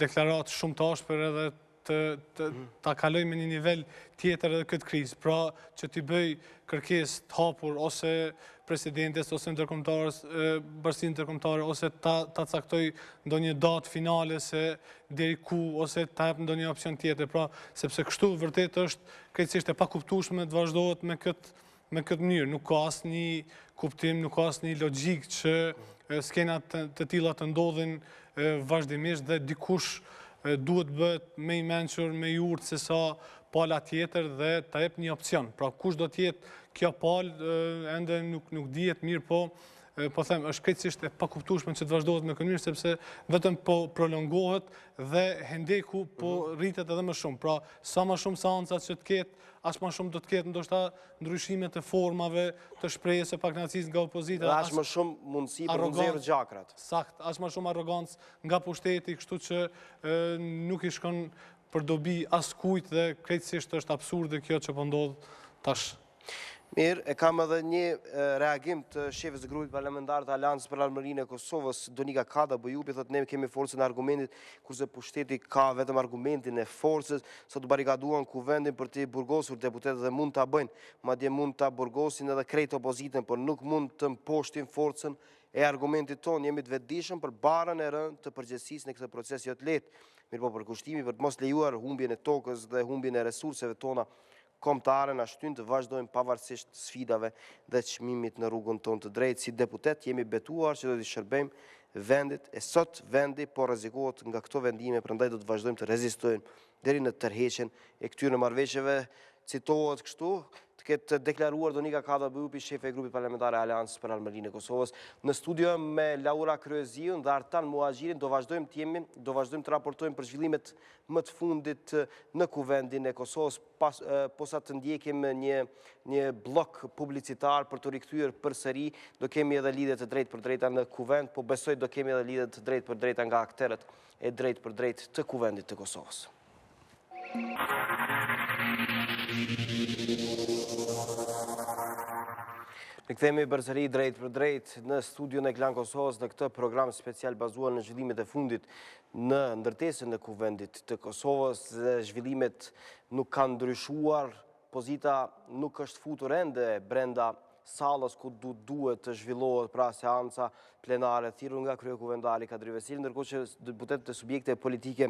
deklaratë shumë të ashpër edhe ta kaloj me një nivel tjetër edhe këtë krizë. Pra që t'i bëj kërkesë të hapur ose presidentes ose bërësi ndërkombëtare ose ta caktoj ndonjë datë finale se deri ku ose ta jep ndonjë opsion tjetër. Pra sepse kështu vërtet është krejtësisht e pakuptueshme të vazhdohet me këtë mënyrë. Nuk ka asnjë kuptim, nuk ka asnjë logjik që skenat të tilla të ndodhin vazhdimisht dhe dikush duhet bëhet me i mençur, me i urtë se sa pala tjetër dhe ta jep një opcion. Pra kush do t'jetë kjo palë ende nuk dihet mirë, po them, është krejtësisht e pakuptueshme që të vazhdohet me këtë mënyrë sepse vetëm po prolongohet dhe hendeku po rritet edhe më shumë. Pra sa më shumë seanca që të ketë, aq më shumë do të ketë ndoshta ndryshime të formave të shprehjes së pakënaqësisë nga opozita. Dhe aq më shumë mundësi për të nxjerrë gjakrat. Sakt, aq më shumë arrogancë nga pushteti, kështu që nuk i shkon për dobi askujt dhe krejtësisht është absurde kjo që po ndodh tash. Mirë, e kam edhe një reagim të shefës të grupit parlamentar të Aleancës për Armërinë e Kosovës, Donika Kada Bojupi, thotë ne kemi forcën e argumentit, kurse pushteti ka vetëm argumentin e forcës, sa të barikaduan Kuvendin për të burgosur deputetët dhe mund ta bëjnë, madje mund ta burgosin edhe krejt opozitën, por nuk mund të mposhtin forcën e argumentit tonë. Jemi të vetëdijshëm për barën e rënë të përgjegjësisë në këtë proces jo të lehtë. Mirë po për kushtimi për të mos lejuar humbjen e tokës dhe humbjen e resurseve tona kombëtare na shtyn të vazhdojmë pavarësisht sfidave dhe çmimit në rrugën tonë të drejtë. Si deputet jemi betuar që do të shërbejmë vendit e sot vendi po rrezikohet nga këto vendime, prandaj do të vazhdojmë të rezistojmë deri në tërheqjen e këtyre marrëveshjeve. Citohet kështu, të ketë deklaruar Donika Kada Bojupi, shefe e grupit parlamentare Aleancës për Armërinë e Kosovës. Në studio me Laura Kryeziun dhe Artan Muhaxhirin do vazhdojmë të raportojmë për zhvillimet më të fundit në Kuvendin e Kosovës, posa të ndjekim një blok publicitar për të rikthyer përsëri. Do kemi edhe lidhje të drejtë për drejta në Kuvend, po besoj do kemi edhe lidhje të drejtë për drejta nga akterët e drejtë për drejtë të Kuvendit të Kosovës. Ne kthehemi përsëri drejt për drejt në studion e Klan Kosovës në këtë program special bazuar në zhvillimet e fundit në ndërtesën e Kuvendit të Kosovës. Zhvillimet nuk kanë ndryshuar, pozita nuk është futur ende brenda sallës ku duhet të zhvillohet pra seanca plenare thirrur nga kryekuvendali Kadri Veseli, ndërkohë që deputetët e subjekte politike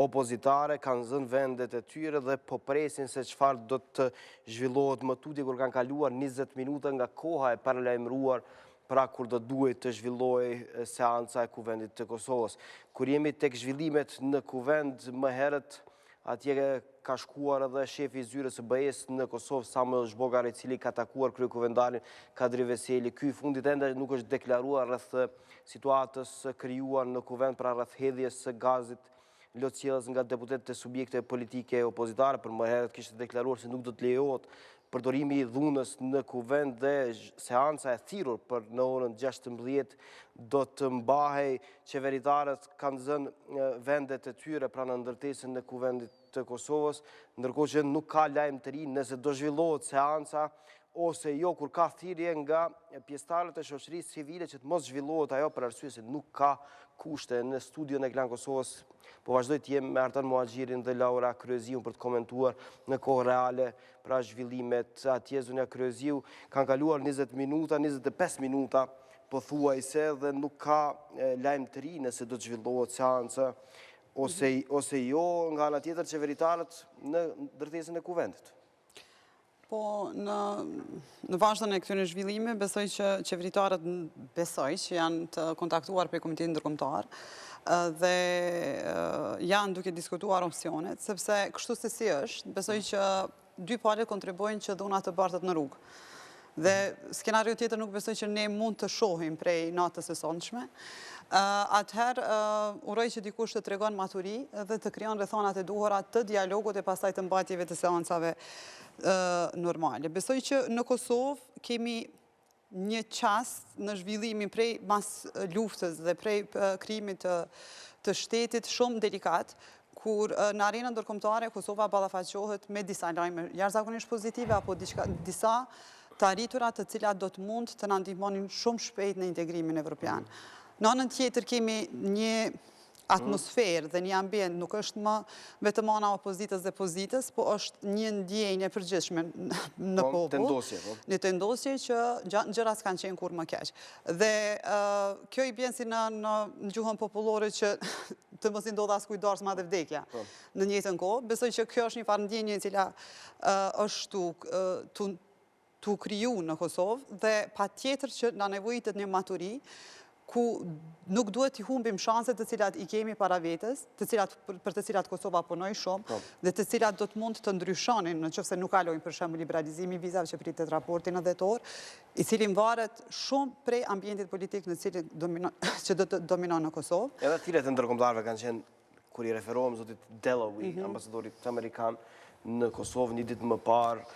opozitare kanë zënë vendet e tyre dhe po presin se çfarë do të zhvillohet më tutje kur kanë kaluar 20 minuta nga koha e paralajmëruar pra kur do duhet të zhvillohej seanca e Kuvendit të Kosovës. Kur jemi tek zhvillimet në Kuvend më herët, atje ka shkuar edhe shefi i zyrës së BE-s në Kosovë, Samuel Zhbogar, i cili ka takuar kryekuvendalin Kadri Veseli. Ky fundit ende nuk është deklaruar rreth situatës krijuar në Kuvend pra rreth hedhjes së gazit lotësjellës nga deputetët e subjekte politike opozitare. Për më herët kishte deklaruar se nuk do të lejohet përdorimi i dhunës në Kuvend dhe seanca e thirrur për në orën 16 do të mbahej. Qeveritarët kanë zënë vendet e tyre pra në ndërtesën e Kuvendit të Kosovës, ndërkohë që nuk ka lajm të ri nëse do zhvillohet seanca ose jo, kur ka thirrje nga pjesëtarët e shoqërisë civile që të mos zhvillohet ajo për arsye se nuk ka kushte. Në studion e Klan Kosovës po vazhdoj të jem me Artan Muhaxhirin dhe Laura Kryeziun për të komentuar në kohë reale pra zhvillimet atje. Zonja Kryeziu, kanë kaluar 20 minuta, 25 minuta pothuajse dhe nuk ka lajm të ri nëse do të zhvillohet seanca ose jo. Nga ana tjetër qeveritarët në ndërtesën e Kuvendit. Po, në vazhdon e këtyre zhvillime, besoj që qeveritarët që janë të kontaktuar për Komitetin Ndërkombëtar dhe janë duke diskutuar opsionet, sepse kështu se si është, besoj që dy palët kontribuojnë që dhunat të bartët në rrugë. Dhe skenario tjetër nuk besoj që ne mund të shohim prej natës së sonshme. Atëherë, uroj që dikush të tregon maturi dhe të krijon rrethonat e duhura të dialogut e pastaj të mbajtjeve të seancave normale. Besoj që në Kosovë kemi një qast në zhvillimin prej mas luftës dhe prej krijimit të shtetit shumë delikat, kur në arenën ndërkombëtare Kosova ballafaqohet me disa lajme jashtëzakonisht pozitive apo disa të arritura të cilat do të mund të na ndihmonin shumë shpejt në integrimin evropian. Në anën tjetër kemi një atmosferë dhe një ambient nuk është më vetëm ana opozitës dhe pozitës, po është një ndjenjë e përgjithshme në popull. Një tendosje që gjërat s'kanë qenë kur më keq. Dhe kjo i bjen si në gjuhën popullore që të mos i ndodh as kujt dars madhe vdekja në njëjtën kohë. Besoj që kjo është një farë ndjenje e cila është tu kriju në Kosovë dhe patjetër që na nevojitet një maturi ku nuk duhet t'i humbim shanset të cilat i kemi para vetes, për të cilat Kosova punoi shumë, dhe të cilat do të mund të ndryshonin nëse nuk kalojnë për shembull liberalizimi i vizave që pritet raportin dhjetor, i cili varet shumë prej ambientit politik në cilin që do të dominon në Kosovë. Edhe tire të ndërkombëtarëve kanë qenë, kur i referohem zotit Delawi, ambasadorit amerikan në Kosovë një ditë më parë,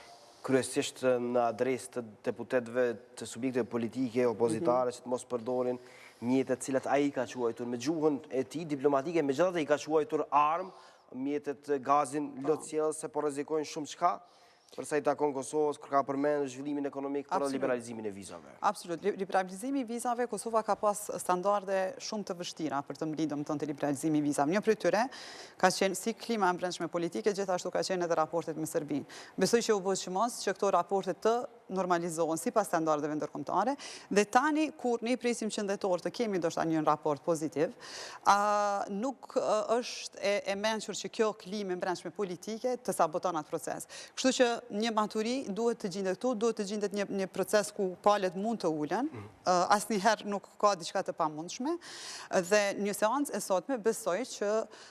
kryesisht në adresë të deputetëve të subjekteve politike, opozitare, që të mos përdorin mjetet cilat ai ka quajtur me gjuhën e tij diplomatike, megjithatë i ka quajtur armë, mjetet gazin lotësjellëse po rrezikojnë shumë çka, përsa i takon Kosovës, kur ka përmendur zhvillimin ekonomik për liberalizimin e vizave. Absolut. Liberalizimi i vizave, Kosova ka pas standarde shumë të vështira për të mbledhur domethënë të liberalizimi i vizave. Një prej tyre ka qenë si klima e brendshme politike, gjithashtu ka qenë edhe raportet me Serbinë. Besoj që u bë çmos që këto raporte të normalizohen sipas standardeve ndërkombëtare dhe tani kur ne presim që dhjetor të kemi ndoshta një raport pozitiv, nuk është e mençur që kjo klimë e brendshme politike të saboton atë proces. Kështu që një maturi duhet të gjendet këtu, duhet të gjendet një proces ku palët mund të ulen, asnjëherë nuk ka diçka të pamundshme, dhe një seancë e sotme besoj që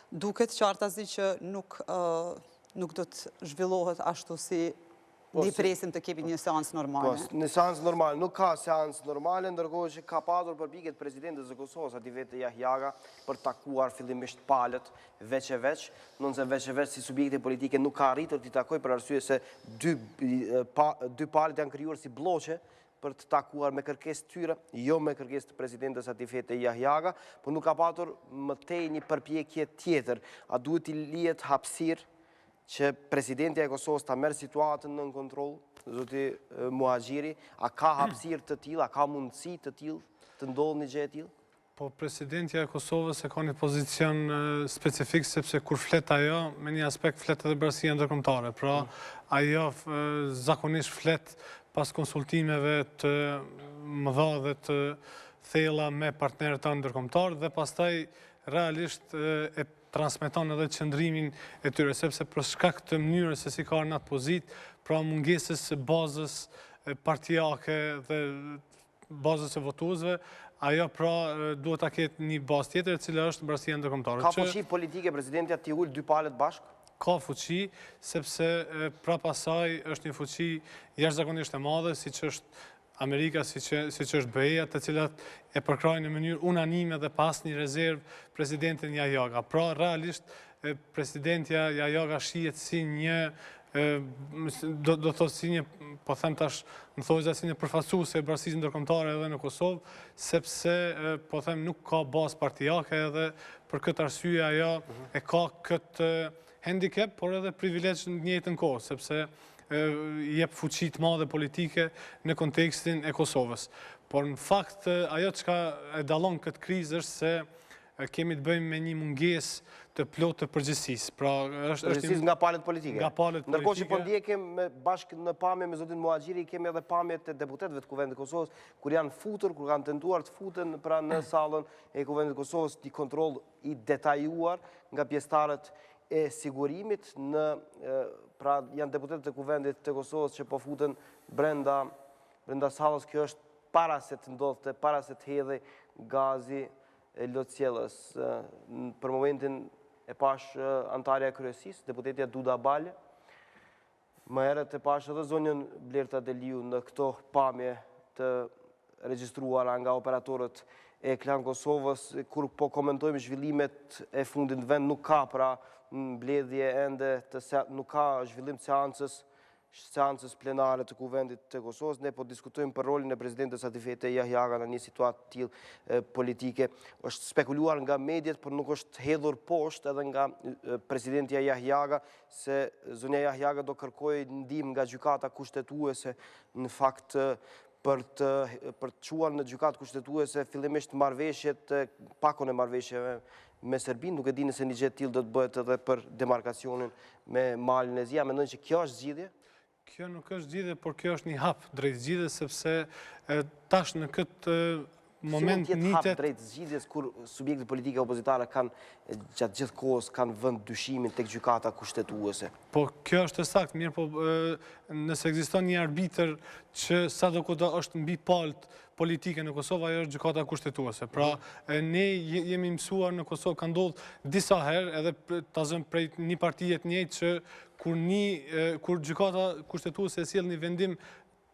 duket qartazi që nuk do të zhvillohet ashtu si ne presim të kemi një seancë normale. Një seancë normale, nuk ka seancë normale, ndërkohë që ka padur përpjekjet presidentës së Kosovës, ati vetë Yahyaga, për takuar fillimisht palët veç e veç, nëse veç e veç si subjekte politike nuk ka arritur t'i takoj për arsye se dy palët janë krijuar si bloqe për të takuar me kërkesë tyre, jo me kërkesë të presidentës ati vetë Yahyaga, por nuk ka patur mëtej një përpjekje tjetër. A duhet t'i lihet hapësirë që presidentja e Kosovës ta merr situatën në kontroll, zoti Muhaxhiri, a ka hapësirë të tillë, a ka mundësi të tillë të ndodhë një gjë e tillë? Po presidentja e Kosovës e ka një pozicion specifik sepse kur flet ajo, me një aspekt flet edhe bërësia ndërkombëtare. Pra ajo zakonisht flet pas konsultimeve të mëdha dhe të thella me partnerët tanë ndërkombëtar dhe pastaj realisht e transmeton edhe qëndrimin e tyre, sepse për shkak të mënyrës se si ka në atë pozitë, pra mungesës së bazës partijake dhe bazës e votuesve, ajo pra duhet ta ketë një bazë tjetër e cila është bërësia ndërkombëtare. Ka fuqi politike presidentja t'i ul dy palët bashkë? Ka fuqi, sepse pra pasaj është një fuqi jashtëzakonisht e madhe, siç është Amerika, siç është BE-ja, të cilat e përkrajnë në mënyrë unanime dhe pas një rezervë presidentin Yahyaga. Pra, realisht, presidentja Yahyaga shihet si një, do të thotë si një, po them tash, më thojza si një përfaqësuese e bërësisë ndërkombëtare edhe në Kosovë, sepse, po them, nuk ka bazë partijake edhe për këtë arsye ajo e ka këtë handicap, por edhe privilegj në njëjtën kohë, sepse jep fuqi të madhe politike në kontekstin e Kosovës. Por në fakt, ajo çka e dallon këtë krizë është se kemi të bëjmë me një mungesë të plotë të përgjegjësisë. Pra përgjegjësisë nga palët politike. Nga palët politike. Ndërkohë që po ndjekim bashkë në pamje me zotin Muhaxhiri, kemi edhe pamjet e deputetëve të Kuvendit të Kosovës, kur janë futur, kur kanë tentuar të futen pra në sallën e Kuvendit të Kosovës, një kontroll i detajuar nga pjesëtarët e sigurimit pra janë deputetët e Kuvendit të Kosovës që po futen brenda sallës. Kjo është para se të ndodhte, para se të hedhej gazi e lotësjellës. Për momentin e pash antarja e kryesisë, deputetja Duda Balje, më herët e pash edhe zonjën Blerta Deliu në këto pamje të regjistruara nga operatorët e Klan Kosovës, kur po komentojmë zhvillimet e fundit në vend, nuk ka pra mbledhje ende, nuk ka zhvillim seancës plenare të Kuvendit të Kosovës. Ne po diskutojmë për rolin e presidentës Atifete Yahyaga në një situatë tillë politike. Është spekuluar nga mediat, por nuk është hedhur poshtë edhe nga presidentja Yahyaga, se zonja Yahyaga do kërkojë ndihmë nga gjykata kushtetuese, në fakt për të çuar në gjykatë kushtetuese fillimisht marrëveshjet, pakon e marrëveshjeve me Serbinë, nuk e di nëse një gjë tillë do të bëhet edhe për demarkacionin me malin e Zi. A mendon që kjo është zgjidhje? Kjo nuk është zgjidhje, por kjo është një hap drejt zgjidhjes, sepse tash në këtë moment si mund të jetë hap nitet drejt zgjidhjes kur subjektet politike opozitare kanë gjatë gjithë kohës kanë vënë dyshimin tek gjykata kushtetuese? Po kjo është e saktë, mirë po nëse ekziston një arbitër që sadokudo është mbi palët politike në Kosovë, ajo është gjykata kushtetuese. Pra ne jemi mësuar në Kosovë, ka ndodhur disa herë, edhe ta zëm prej një partije të njëjtë që kur gjykata kushtetuese e sjell një vendim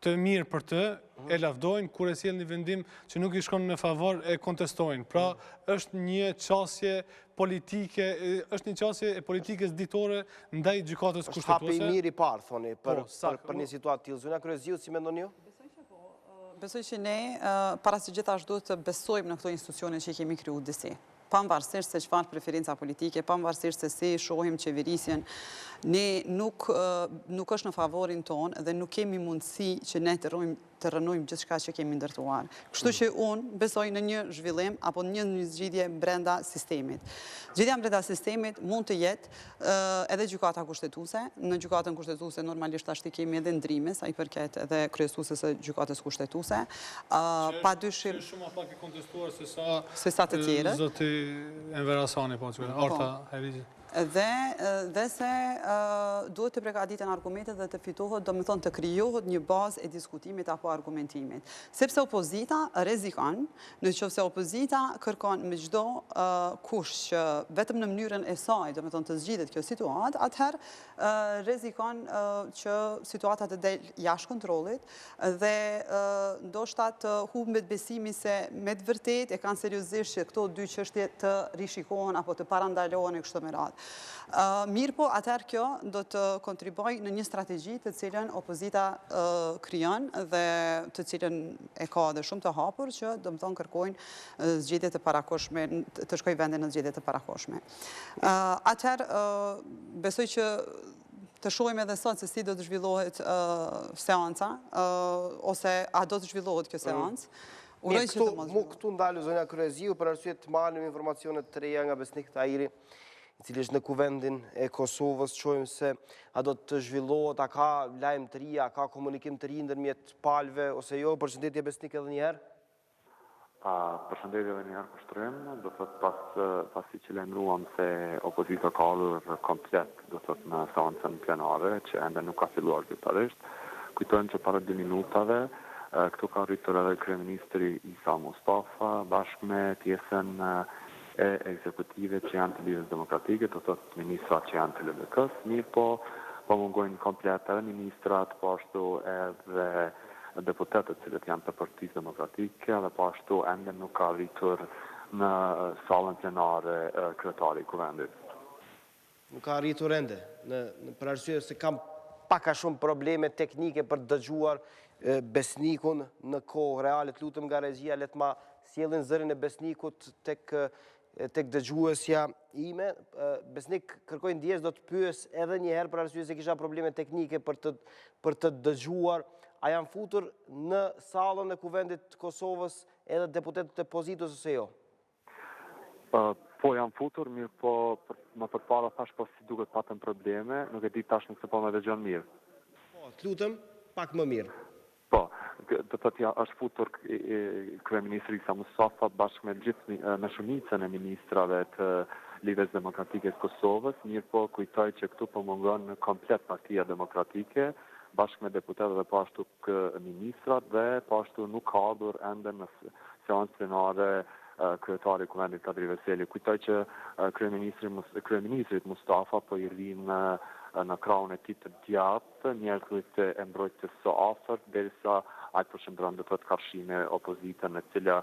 të mirë për të, e lavdojnë, kur e sjell një vendim që nuk i shkon në favor, e kontestojnë. Pra, është një qasje politike, është një qasje e politikës ditore ndaj gjykatës kushtetuese. Është hapi i mirë i parë, thoni, për një situatë tillë. Zona Kryeziut, si mendoni ju? Besoj që ne, para se gjithashtu duhet të besojmë në këto institucione që i kemi kriju disi. Pavarësisht se çfarë preferenca politike, pavarësisht se si shohim qeverisjen, ne nuk është në favorin tonë dhe nuk kemi mundësi që ne të rënojmë gjithçka që kemi ndërtuar. Kështu që unë besoj në një zhvillim apo një zgjidhje brenda sistemit. Zgjidhja brenda sistemit mund të jetë edhe gjykata kushtetuese. Në gjykatën kushtetuese normalisht tash kemi edhe ndrime sa i përket edhe kryesuesës së gjykatës kushtetuese. Padyshim shumë pak e kontestuar se sa të tjerët. Zoti Enver Hasani, po që Arta Herizi. Dhe se duhet të përgatiten argumentet dhe të fitohet, do më thonë të krijohet një bazë e diskutimit apo argumentimit. Sepse opozita rrezikon, në qoftë se opozita kërkon me çdo kush që vetëm në mënyrën e saj, do më thonë të zgjidhet kjo situatë, atëherë rrezikon që situata të del jashtë kontrollit dhe ndoshta të humbet besimi se me të vërtetë e kanë seriozisht që këto dy çështje të rishikohen apo të parandalohen e kështu me radhë. Mirë po, atëherë kjo do të kontribuoj në një strategji të cilën opozita krijon dhe të cilën e ka edhe shumë të hapur që do të thonë kërkojnë zgjedhje të parakoshme, të shkojë vendin në zgjedhje të parakoshme. Atëherë besoj që të shohim edhe sot se si do të zhvillohet seanca ose a do të zhvillohet kjo seancë. Këtu ndalë zonja Kryeziu për arsye të marrim informacione të reja nga Besnik Tahiri, i cili është në Kuvendin e Kosovës. Shohim se a do të zhvillohet, a ka lajm të ri, a ka komunikim të ri ndërmjet palëve ose jo. Përshëndetje Besnik edhe një herë. Përshëndetje edhe një herë kushtrim, do thotë pasi që lajmëruam se opozita ka ardhur komplet, do thotë në seancën plenare, që ende nuk ka filluar zyrtarisht. Kujtojmë që para 2 minutave këtu ka rritur edhe kryeministri Isa Mustafa bashkë me pjesën e ekzekutive që janë të Lidhjes Demokratike, do thotë ministrat që janë të LDK-s, mirë po mungojnë komplet edhe ministrat, po ashtu edhe deputetët cilët janë të Partisë Demokratike dhe po ashtu ende nuk ka rritur në sallën plenare kryetari i Kuvendit. Nuk ka rritur ende, për arsye se kam pak a shumë probleme teknike për dëgjuar Besnikun në kohë reale. Të lutem nga regjia le të ma sjellin zërin e Besnikut tek dëgjuesja ime. Besnik, kërkoj ndjes, do të pyes edhe një herë për arsye se kisha probleme teknike për të dëgjuar. A janë futur në sallën e Kuvendit Kosovës edhe deputetët e opozitës ose jo? Po janë futur, mirë po më përpara thash po si duket patën probleme, nuk e di tash nëse po më dëgjon mirë. Po, të lutem, pak më mirë. Po, do të thotë është futur kryeministri Isa Mustafa bashkë me gjithë me shumicën e ministrave të Lidhjes Demokratike të Kosovës, mirë po kujtoj që këtu po mungon komplet Partia Demokratike bashkë me deputetët dhe po ashtu ministrat dhe po ashtu nuk ka ardhur ende në seancë plenare kryetari i Kuvendit Kadri Veseli. Kujtoj që kryeministrit Mustafa po i rrin në krahun e tij të djathtë, njerëzit e mbrojtjes së afërt, derisa ai përshëndron do të thotë karshime opozitën e cila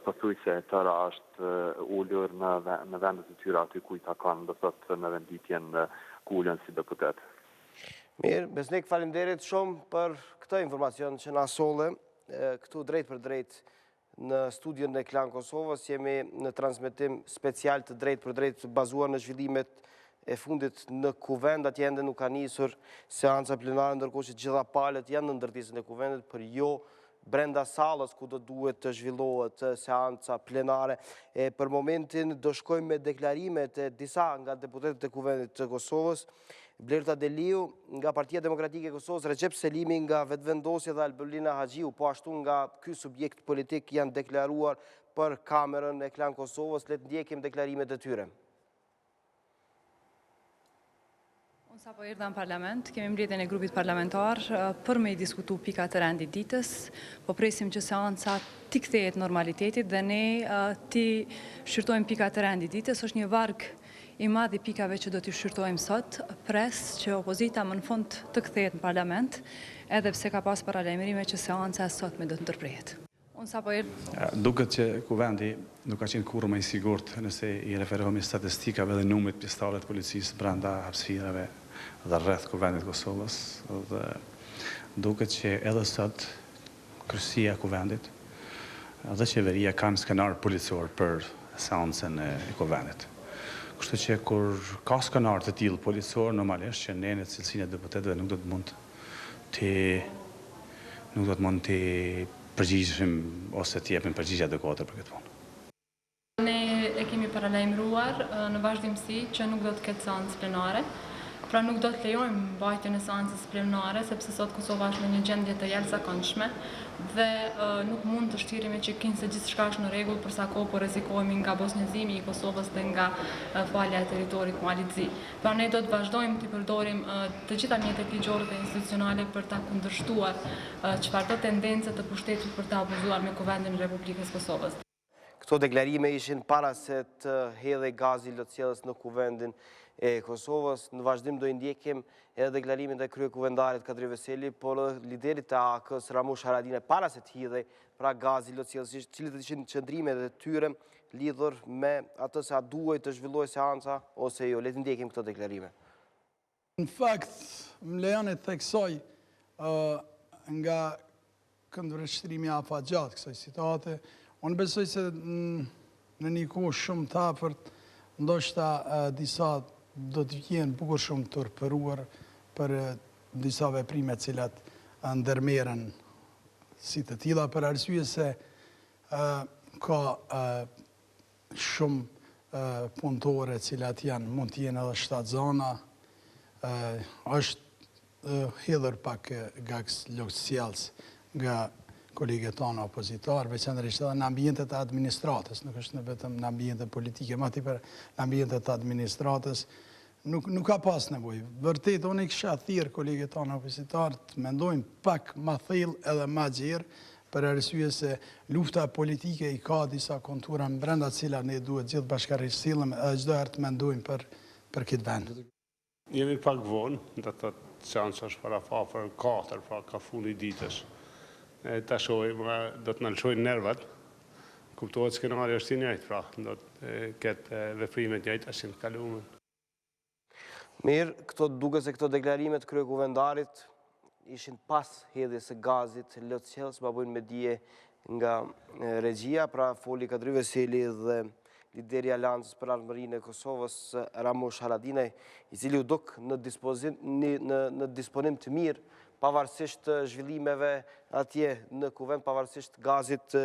pothuajse e tëra është ulur në vendet e tyre aty ku i takon do të thotë në venditjen ku ulen si deputet. Mirë, Besnik, faleminderit shumë për këtë informacion që na solle këtu drejt për drejt në studion e Klan Kosovës. Jemi në transmetim special të drejt për drejt bazuar në zhvillimet e fundit në Kuvend. Atje ende nuk ka nisur seanca plenare, ndërkohë që gjitha palët janë në ndërtisën e Kuvendit, për jo brenda salës ku do duhet të zhvillohet seanca plenare. Për momentin do shkojmë me deklarimet e disa nga deputetët e Kuvendit të Kosovës, Blerta Deliu nga Partia Demokratike e Kosovës, Recep Selimi nga Vetëvendosja dhe Albulina Haxhiu, po ashtu nga ky subjekt politik janë deklaruar për kamerën e Klan Kosovës. Le të ndjekim deklarimet e tyre. Unë sa po erdha në parlament, kemi mbledhjen e grupit parlamentar për me i diskutu pikat të rendit ditës, po presim që seanca ti kthehet normalitetit dhe ne ti shqyrtojmë pikat të rendit ditës. Është një varg i madh i pikave që do t'i shqyrtojmë sot, pres që opozita më në fund të kthehet në parlament, edhe pse ka pas paralajmërime që seanca sot me do të ndërprehet. Unë sa po erdha. Duket që Kuvendi nuk ka qenë kurrë më i sigurt nëse i referohemi statistikave dhe numrit pjesëtarëve të policisë brenda hapësirave dhe rreth Kuvendit Kosovës, dhe duket që edhe sot kryqësia e Kuvendit dhe qeveria kanë skenar policor për seancën e Kuvendit. Kështu që kur ka skenar të tillë policor, normalisht që ne në cilësinë e deputetëve nuk do të mund të përgjigjeshim ose të jepim përgjigje adekuate për këtë punë. Ne e kemi paralajmëruar në vazhdimsi që nuk do të ketë seancë plenare. Pra nuk do të lejojmë mbajtjen e seancës plenare, sepse sot Kosova është në një gjendje të jashtëzakonshme dhe nuk mund të shtiremi që se gjithçka është në rregull për sa kohë po rrezikohemi nga bosnjëzimi i Kosovës dhe nga falja e territorit Mualitzi. Pra ne do të vazhdojmë të përdorim të gjitha mjetet ligjore dhe institucionale për ta kundërshtuar çfarëdo tendence të pushtetit për ta abuzuar me Kuvendin e Republikës Kosovës. Këto deklarime ishin para se të hedhej gazi lotësjellës në Kuvendin e Kosovës. Në vazhdim do i ndjekim edhe deklarimin e kryekuvendarit Kadri Veseli, por liderit të AK-s Ramush Haradinaj para se të hidhej pra gazi lotësjellës, cilët ishin qëndrimet e tyre lidhur me atë se a duhet të zhvillohej seanca ose jo. Le të ndjekim këto deklarime. Në fakt, më lejoni të theksoj nga këndvështrimi afatgjat kësaj citate, unë besoj se në një kohë shumë të afërt, ndoshta disa do të jenë bukur shumë të rëpëruar për disa veprime cilat ndërmeren si të tilla, për arsye se ka shumë punëtore cilat mund të jenë edhe shtatzana, është hedhur pak gaks lotësjellës nga kolegët tonë opozitarë, veçanërisht edhe në ambientet e administratës, nuk është vetëm në ambientet politike, ma tepër në ambientet e administratës, nuk ka pas nevojë. Vërtet, unë i kisha thirrë kolegët tonë opozitarë të mendojnë pak ma thellë edhe ma gjerë, për arsye se lufta politike i ka disa kontura në brenda cila ne duhet gjithë bashkërisht sillim edhe çdo herë të mendojmë për këtë vend. Jemi pak vonë, do të thotë seanca është para për 4, pra ka fundi ditës. Ta shojmë, do të nëlqojnë nervat, kuptohet skenari është i njëjtë, pra, do të ketë veprimet njëjtë ashtë në kalumen. Mirë, duke se këto deklarimet kryekuvendarit ishin pas hedhjes së gazit lotësjellës, ma bujnë me dije nga regjia, pra foli Kadri Veseli dhe lideri Aleancës për Armërinë e Kosovës, Ramush Haradinaj, i cili u duk në disponim të mirë, pavarësisht zhvillimeve atje në Kuvend, pavarësisht gazit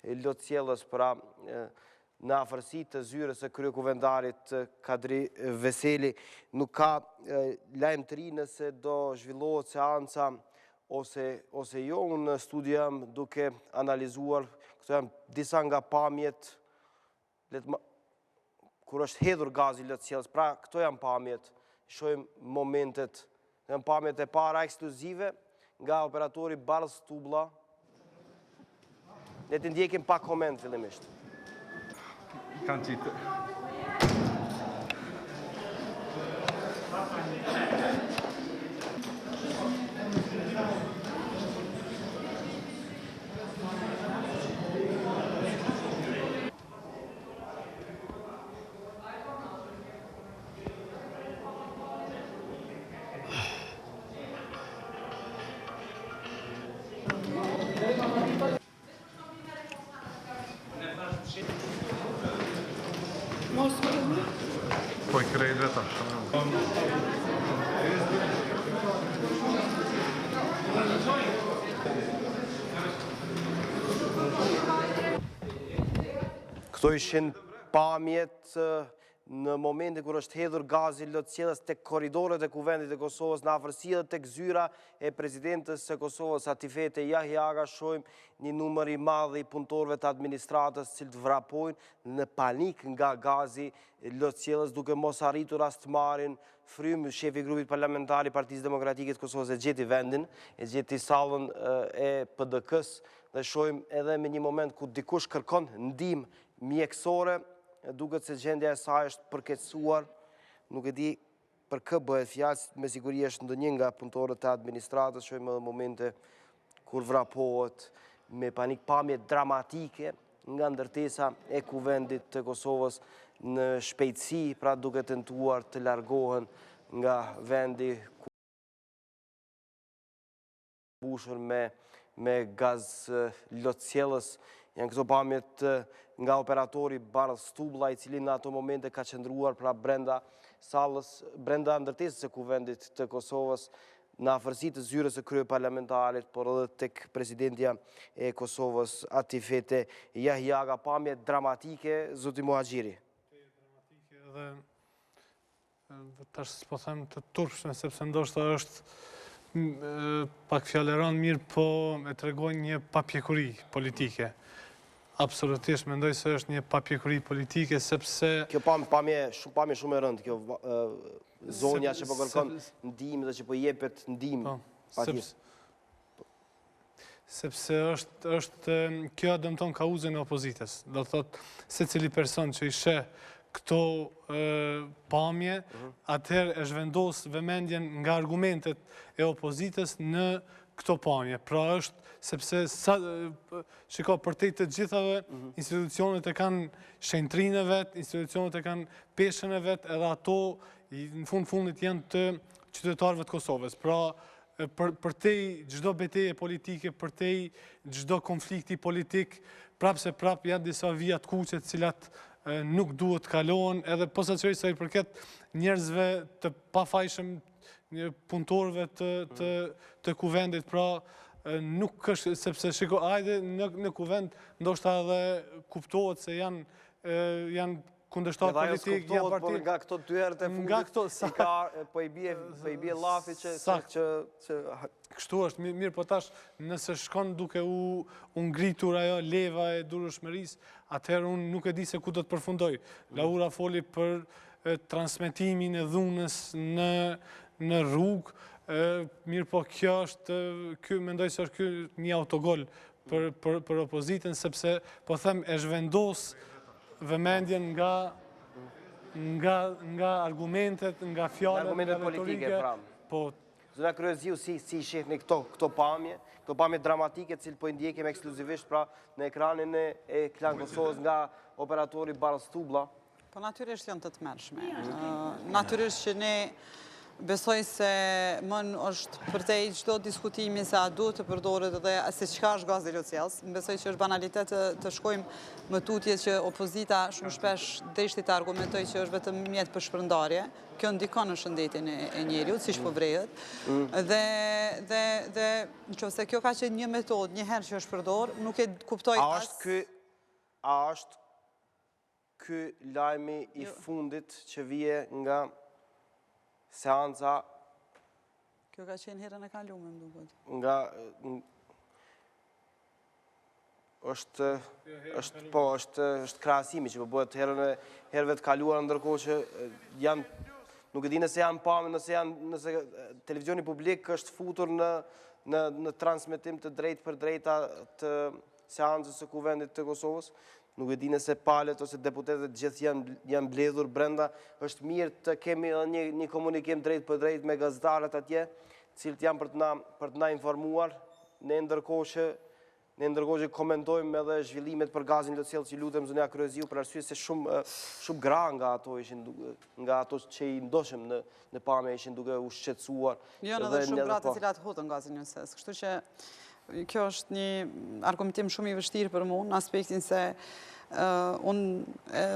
lotësjellës, pra në afërsi të zyrës së kryekuvendarit Kadri Veseli, nuk ka lajmëtëri nëse do zhvillohet seanca ose jo. Unë në studio jam duke analizuar, këto janë disa nga pamjet kur është hedhur gazi lotësjellës, pra këto janë pamjet, shohim momentet, janë pamjet e para ekskluzive nga operatori Barës Tubla. Ne të ndjekim pak koment fillimisht. Kanë qitë. Poi credo Këto ishin pamjet në momente kur është hedhur gazi lotësjelës tek korridoret e Kuvendit e Kosovës, në afërsia tek zyra e presidentës së Kosovës Atifete Jahjaga, shohim një numër i madh i punëtorëve të administratës cilët vrapojnë në panik nga gazi lotësjelës, duke mos arritur as të marrin frymë. Shefi i grupit parlamentar i Partisë Demokratike të Kosovës e gjeti vendin, e gjeti sallën e PDK-s, dhe shohim edhe me një moment ku dikush kërkon ndihmë mjekësore, duket se gjendja e saj është përkeqësuar, nuk e di për kë bëhet fjalë, me siguri është ndonjë nga punëtorët e administratës. Shohim edhe momente kur vrapohet me panik, pamje dramatike nga ndërtesa e Kuvendit të Kosovës në shpejtësi, pra duke tentuar të largohen nga vendi mbushur me gaz lotësjelës. Janë këto pamjet nga operatori Barth Stublla, i cili në ato momente ka qëndruar pra brenda sallës, brenda ndërtesës së Kuvendit të Kosovës, në afërsi të zyrës së kryeparlamentarit, por edhe tek presidentja e Kosovës Atifete Jahjaga. Pamje dramatike, zoti Muhaxhiri. Dhe tash s'po them të turpshme, sepse ndoshta është pak fjaleron mirë, po e tregojnë një papjekuri politike. Absolutisht mendoj se është një papjekuri politike, sepse... Kjo pamje shumë e rëndë, kjo zonja që po kërkon ndihmë dhe që po jepet ndihmë patjetër. Sepse është kjo dëmton kauzën e opozitës. Do thotë secili person që i sheh këto pamje, atëherë e zhvendos vëmendjen nga argumentet e opozitës në këto pamje. Pra është sepse shiko, përtej të gjithave, institucionet e kanë shentrinë e vetë, institucionet e kanë peshën e vetë, edhe ato në fundit janë të qytetarëve të Kosovës. Pra përtej çdo betejë politike, përtej çdo konflikti politik, prapë se prapë janë disa vija të kuqe të cilat nuk duhet kalohen, edhe posaçërisht sa i përket njerëzve të pafajshëm, punëtorëve të Kuvendit, pra nuk është, sepse shiko, ajde në Kuvend ndoshta edhe kuptohet se janë kundërshtar politik, janë parti. Nga këto dyert e fundit, po i bie llafi që... Kështu është, mirë, po tash nëse shkon duke u ngritur ajo leva e durueshmërisë, atëherë unë nuk e di se ku do të përfundoj. Laura foli për transmetimin e dhunës në rrugë, mirë, po kjo është, mendoj se është një autogol për opozitën, sepse, po them, e zhvendos vëmendjen nga argumentet, nga fjalët, nga retorike. Zona Kryeziu, si shihni këto pamje dramatike, cilë po i ndjekim ekskluzivisht pra në ekranin e KlanKosovës nga operatori Barth Stublla? Po natyrisht janë të tmerrshme. Natyrisht që ne besoj se mën është përtej çdo diskutimi se a duhet të përdoret dhe se çka është gazi lotësjelës. Besoj që është banalitet të shkojmë më tutje që opozita shumë shpesh deshti të argumentoj që është vetëm mjet për shpërndarje. Kjo ndikon në shëndetin e njeriut, siç po vrehet. Dhe nëse kjo ka qenë një metodë një herë që është përdor, nuk e kuptoj as. A është ky lajmi i fundit që vije nga seanca... Kjo ka qenë herën e kaluar, më duket. Nga... është krahasimi që po bëhet herëve të kaluara, ndërkohë që janë... Nuk e di nëse janë pamë, nëse televizioni publik është futur në transmetim të drejtë për drejta të seancës së Kuvendit të Kosovës. Nuk e di nëse palët ose deputetët gjithë janë mbledhur brenda. Është mirë të kemi një komunikim drejt për drejt me gazetarët atje, cilët janë për të na informuar, ne ndërkohë që komentojmë edhe zhvillimet për gazin lotësjelës, që lutem zonja Kryeziu, për arsye se shumë gra nga ato që i ndoshëm në pamje ishin duke u shqetësuar. Janë edhe shumë gra të cilat hutën gazin lotësjelës. Kështu që kjo është një argumentim shumë i vështirë për mua, në aspektin se unë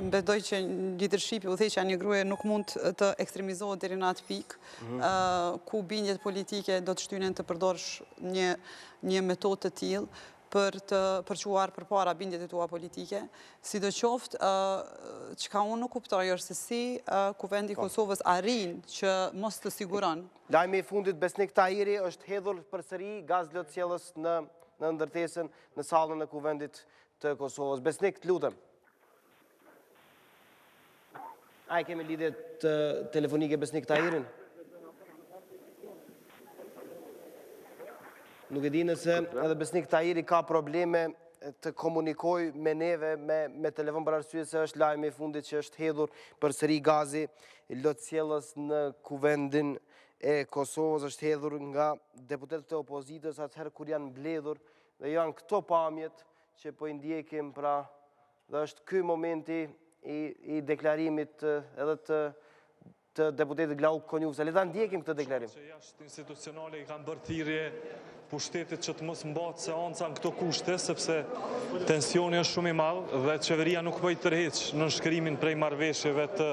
mbedoj që lidership u theqja një gruaje nuk mund të ekstremizohet deri në atë pikë ku bindjet politike do të shtynen të përdorësh një metodë të tillë. për të përquar për para bindjet e tua politike, si do qoftë, që ka unë nuk kuptoj është se si Kuvendi Kosovës arrin që mos të siguron. Lajmi i fundit, Besnik Tahiri është hedhur përsëri gaz lotësjellës në ndërtesën në sallën e Kuvendit të Kosovës. Besnik, të lutem. A i kemi lidhje telefonike Besnik Tahirin? Nuk e di nëse edhe Besnik Tahiri ka probleme të komunikoj me neve me telefon për arsye se është lajmi i fundit që është hedhur përsëri gazi lotësjellës në Kuvendin e Kosovës, është hedhur nga deputetët e opozitës atëherë kur janë mbledhur dhe janë këto pamjet që po i ndjekim, pra dhe është ky momenti i deklarimit edhe të deputetit Glauk Konjuvsa. Le ta ndjekim këtë deklarim. Që jashtë institucionale i kanë bërë thirrje pushtetit që të mos mbahet seanca në këto kushte, sepse tensioni është shumë i madh dhe qeveria nuk po i tërheq në shkrimin prej marrëveshjeve të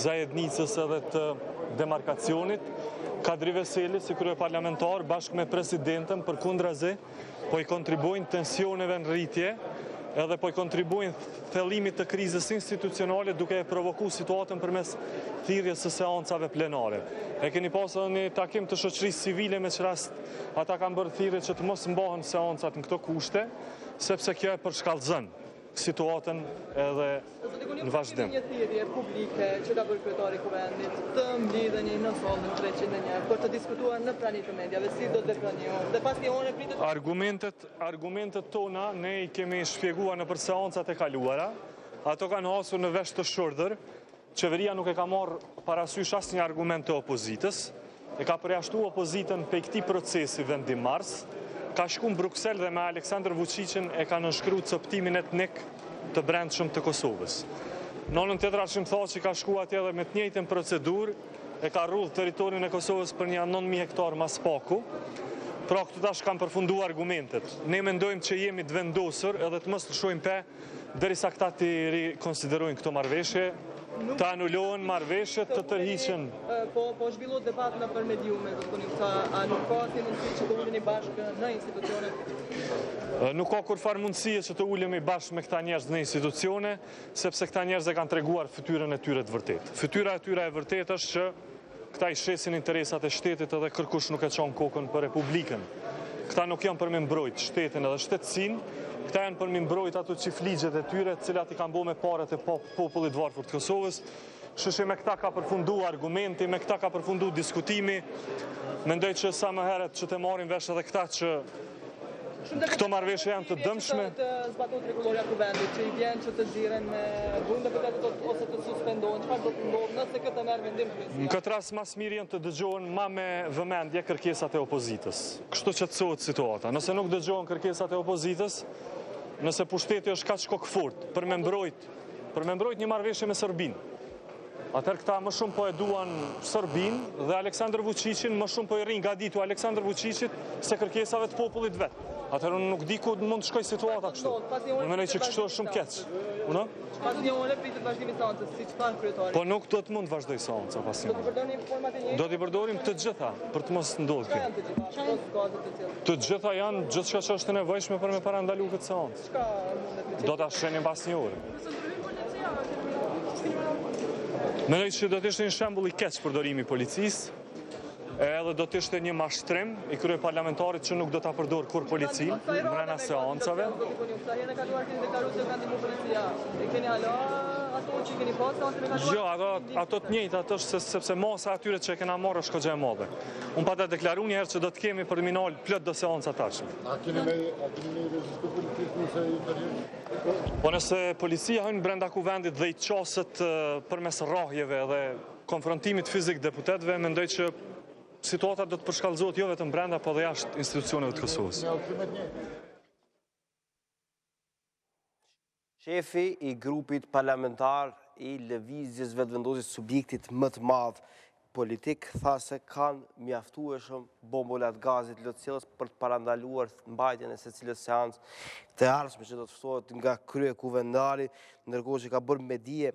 zajednicës edhe të demarkacionit. Kadri Veseli, si kryeparlamentar, bashkë me presidentën, përkundrazi, po i kontribuojnë tensioneve në rritje, edhe po i kontribuojnë thellimit të krizës institucionale duke e provoku situatën përmes thirrjes së seancave plenare. E keni pasur një takim të shoqërisë civile me çrast ata kanë bërë thirrje që të mos mbahen seancat në këto kushte, sepse kjo e përshkallëzon situatën edhe në vazhdim. Një thirrje publike që ka bërë kryetari i Kuvendit të mblidheni në sallën 301 për të diskutuar në prani të mediave, si do të veproni dhe pas një ore pritet. Argumentet tona ne i kemi shpjeguar në për seancat e kaluara. Ato kanë hasur në vesh të shurdhër. Qeveria nuk e ka marrë parasysh asnjë argument të opozitës. E ka përjashtuar opozitën pe këtij procesi vendim mars. Ka shku në Bruksel dhe me Aleksandr Vučićin e ka nënshkruar coptimin etnik të brendshëm të Kosovës. Në anën tjetër ashim tha që ka shku atje dhe me të njëjtën procedurë e ka rrudh territorin e Kosovës për një 9.000 hektar mas paku. Pra këtu tash kanë përfunduar argumentet. Ne mendojmë që jemi të vendosur edhe të mos lëshojmë pe derisa këta të rikonsiderojnë këto marrëveshje, të anulohen marrëveshjet, të tërhiqen. Po zhvillohet debat në për mediume, do të thonim a nuk ka si mundësi që të uleni bashkë në institucionet? Nuk ka kurfar mundësie që të ulemi bashkë me këta njerëz në institucione, sepse këta njerëz e kanë treguar fytyrën e tyre të vërtetë. Fytyra e tyre e vërtetë është që këta i shesin interesat e shtetit edhe kërkush nuk e çon kokën për Republikën. Këta nuk janë për me mbrojt shtetin edhe shtetësinë, këta janë për me mbrojt ato çifligjet e tyre, të cilat i kanë bërë me parat e popullit varfër të Kosovës. Kështu me këta ka përfunduar argumenti, me këta ka përfunduar diskutimi. Mendoj që sa më herët që të marrin vesh edhe këta që këto marrëveshje janë të dëmshme. Të zbatohet rregulloria e Kuvendit, që i vjen që të nxirren me bunde ose të suspendohen, çfarë do të ndodhë nëse këtë merr vendim kryesia? Në këtë rast mas miri janë të dëgjohen ma me vëmendje kërkesat e opozitës. Kështu që të qetësohet situata. Nëse nuk dëgjohen kërkesat e opozitës, nëse pushteti është kaq shkokfurt për me mbrojt një marrëveshje me Serbinë. Atëherë këta më shumë po e duan Serbinë dhe Aleksandr Vučićin më shumë po i rrin gaditu Aleksandr Vučićit se kërkesave të popullit vet. Atëherë unë nuk di ku mund të shkoj situata kështu. Unë mendoj që kështu është shumë keq. Pas një ore pritet vazhdimi i seancës, siç thanë kryetari. Po nuk do të mund vazhdoj seanca pas një. Do të përdorim format e njëjta? Do t'i përdorim të gjitha për të mos ndodhur kjo. Të gjitha janë gjithçka që është e nevojshme për me parandaluar këtë seancë. Çka mundet me Do ta shenim pas një ore. Mendoj që do të ishte një shembull i keq përdorimi i policisë, edhe do të ishte një mashtrim i kryeparlamentarit që nuk do ta përdor kur policinë brenda seancave. Jo, ato të njëjtat është sepse masa atyre që e kena marrë është kogja e madhe. Unë pata deklaruar një herë që do të kemi për minal plot do seanca tashme. A keni me rezistu politikë nëse i tërheq? Po nëse policia hyn brenda Kuvendit dhe i qaset përmes rrahjeve dhe konfrontimit fizik deputetëve, mendoj që situata do të përshkallëzohet jo vetëm brenda, po dhe jashtë institucioneve të Kosovës. Shefi i grupit parlamentar i lëvizjes vetëvendosis subjektit më të madh politik tha se kanë mjaftueshëm bombolat gazit lotësjellës për të parandaluar mbajtjen e secilës seancë të ardhshme që do të ftohet nga kryekuvendari, ndërkohë që ka bërë me dije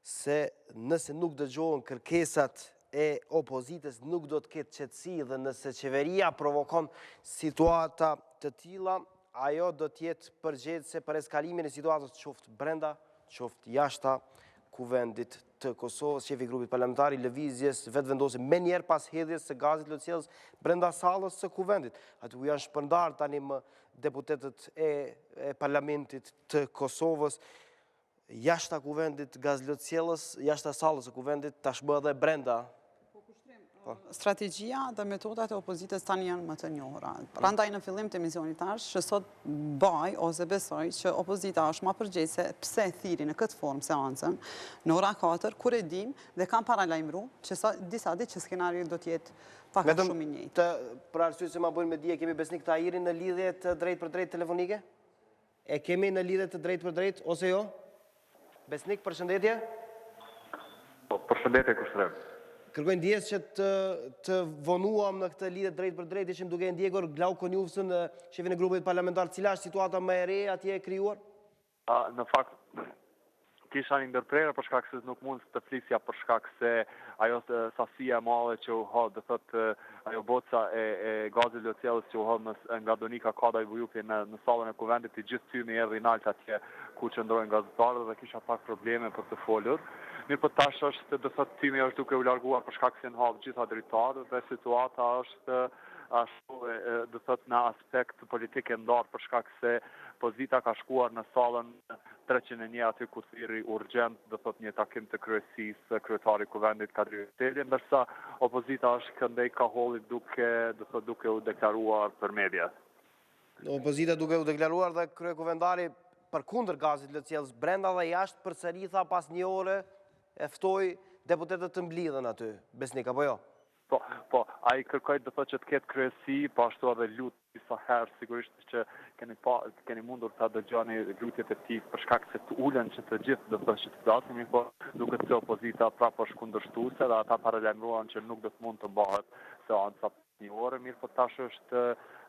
se nëse nuk dëgjohen kërkesat e opozitës nuk do të ketë qetësi dhe nëse qeveria provokon situata të tilla, ajo do t'jetë përgjegjëse për eskalimin e situatës qoftë brenda, qoftë jashta Kuvendit të Kosovës, shefi i grupit parlamentar i lëvizjes vetë vendosi me njerë pas hedhjes së gazit lotësjellës brenda sallës së Kuvendit. Aty ku janë shpërndarë tani më deputetët e parlamentit të Kosovës, jashta Kuvendit gaz lotësjellës, jashta sallës së Kuvendit, tashmë edhe brenda. Strategjia dhe metodat e opozitës tani janë më të njohura. Prandaj në fillim të emisionit tash, që sot baj ose besoj që opozita është më përgjegjëse pse thiri në këtë formë seancën në ora 4, kur e dim dhe kam paralajmëru që disa ditë që skenari do t'jetë pak shumë i njëjtë. Për arsye se ma bëjnë me dije, kemi Besnik Tahirin në lidhje të drejt për drejt telefonike? E kemi në lidhje të drejt për drejt, ose jo? Besnik, përshëndetje? Përshëndetje, kushtërem. Kërkojnë ndjes që të vonuam në këtë lidhje drejt për drejt, ishim duke ndjekur Glauko Njufsën, shefin e grupit parlamentar. Cila është situata më e re atje e krijuar? Në fakt, kisha një ndërprerje për shkak se nuk mund të flisja për shkak se ajo sasia e madhe që u ha, do thotë ajo boca e gazit lotësjellës që u ha nga Donika Kada i Vujupi në sallën e Kuvendit, i gjithë tymi erdhi nalt atje ku qëndrojnë gazetarët dhe kisha pak probleme për të folur. Mirë po tash është, do thotë tymi është duke u larguar për shkak se në hap gjitha dritarët dhe situata është ashtu, do thotë në aspekt politik e ndarë për shkak se pozita ka shkuar në sallën 301 aty ku thirri urgjent, do thotë një takim të kryesisë, kryetari i Kuvendit Kadri Teli, ndërsa opozita është këndej ka holli duke u deklaruar për media. Opozita duke u deklaruar dhe kryekuvendari përkundër gazit lotësjellës brenda dhe jashtë përsëri tha pas një ore e ftoi deputetët të mblidhen aty, Besnik, apo jo? Po, a i kërkoj të thotë që të ketë kryesi, po ashtu edhe lutë disa herë, sigurisht që keni mundur të dëgjoni lutjet e tij për shkak se të ulen që të gjithë do të thotë që të dasim, po duket se opozita prapë është kundërshtuese dhe ata paralajmëruan që nuk do të mund të bëhet seanca një orë, mirë po tash është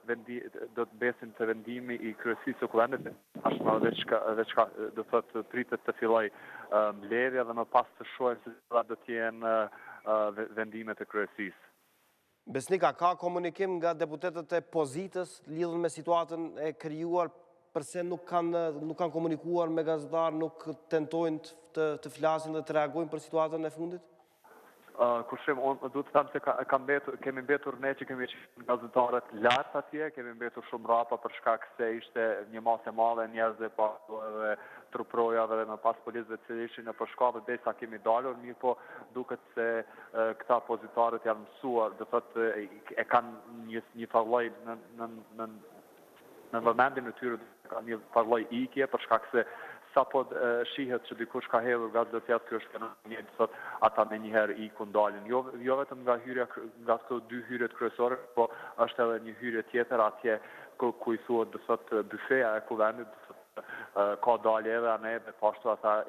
do të besim të vendimi i kryesisë së Kuvendit, ashtu veçka do thotë pritet të filloj mbledhja dhe më pas të shohim se cilat do të jenë vendimet e kryesisë. Besnika, ka komunikim nga deputetët e pozitës lidhur me situatën e krijuar, përse nuk kanë komunikuar me gazetarë, nuk tentojnë të flasin dhe të reagojnë për situatën e fundit? Kushim, unë du të thamë se kemi mbetur ne që kemi qenë gazetarët lartë atje, kemi mbetur shumë rapa për shkak se ishte një masë e madhe njerëzve pa edhe truprojave dhe më pas policëve që ishin në përshkallë dhe sa kemi dalur, mirë po duket se këta pozitarët janë mësuar, do thotë e kanë një farlloj në vëmendjen e tyre një farlloj ikje për shkak se sa po shihet që dikush ka hedhur gaz lotësjellës, kjo është një thot ata me njëherë ikun dalin. Jo vetëm nga këto dy hyrjet kryesore, po është edhe një hyrje tjetër atje ku i thuhet do thot bufeja e Kuvendit, ka dalje edhe anë dhe pashtu ata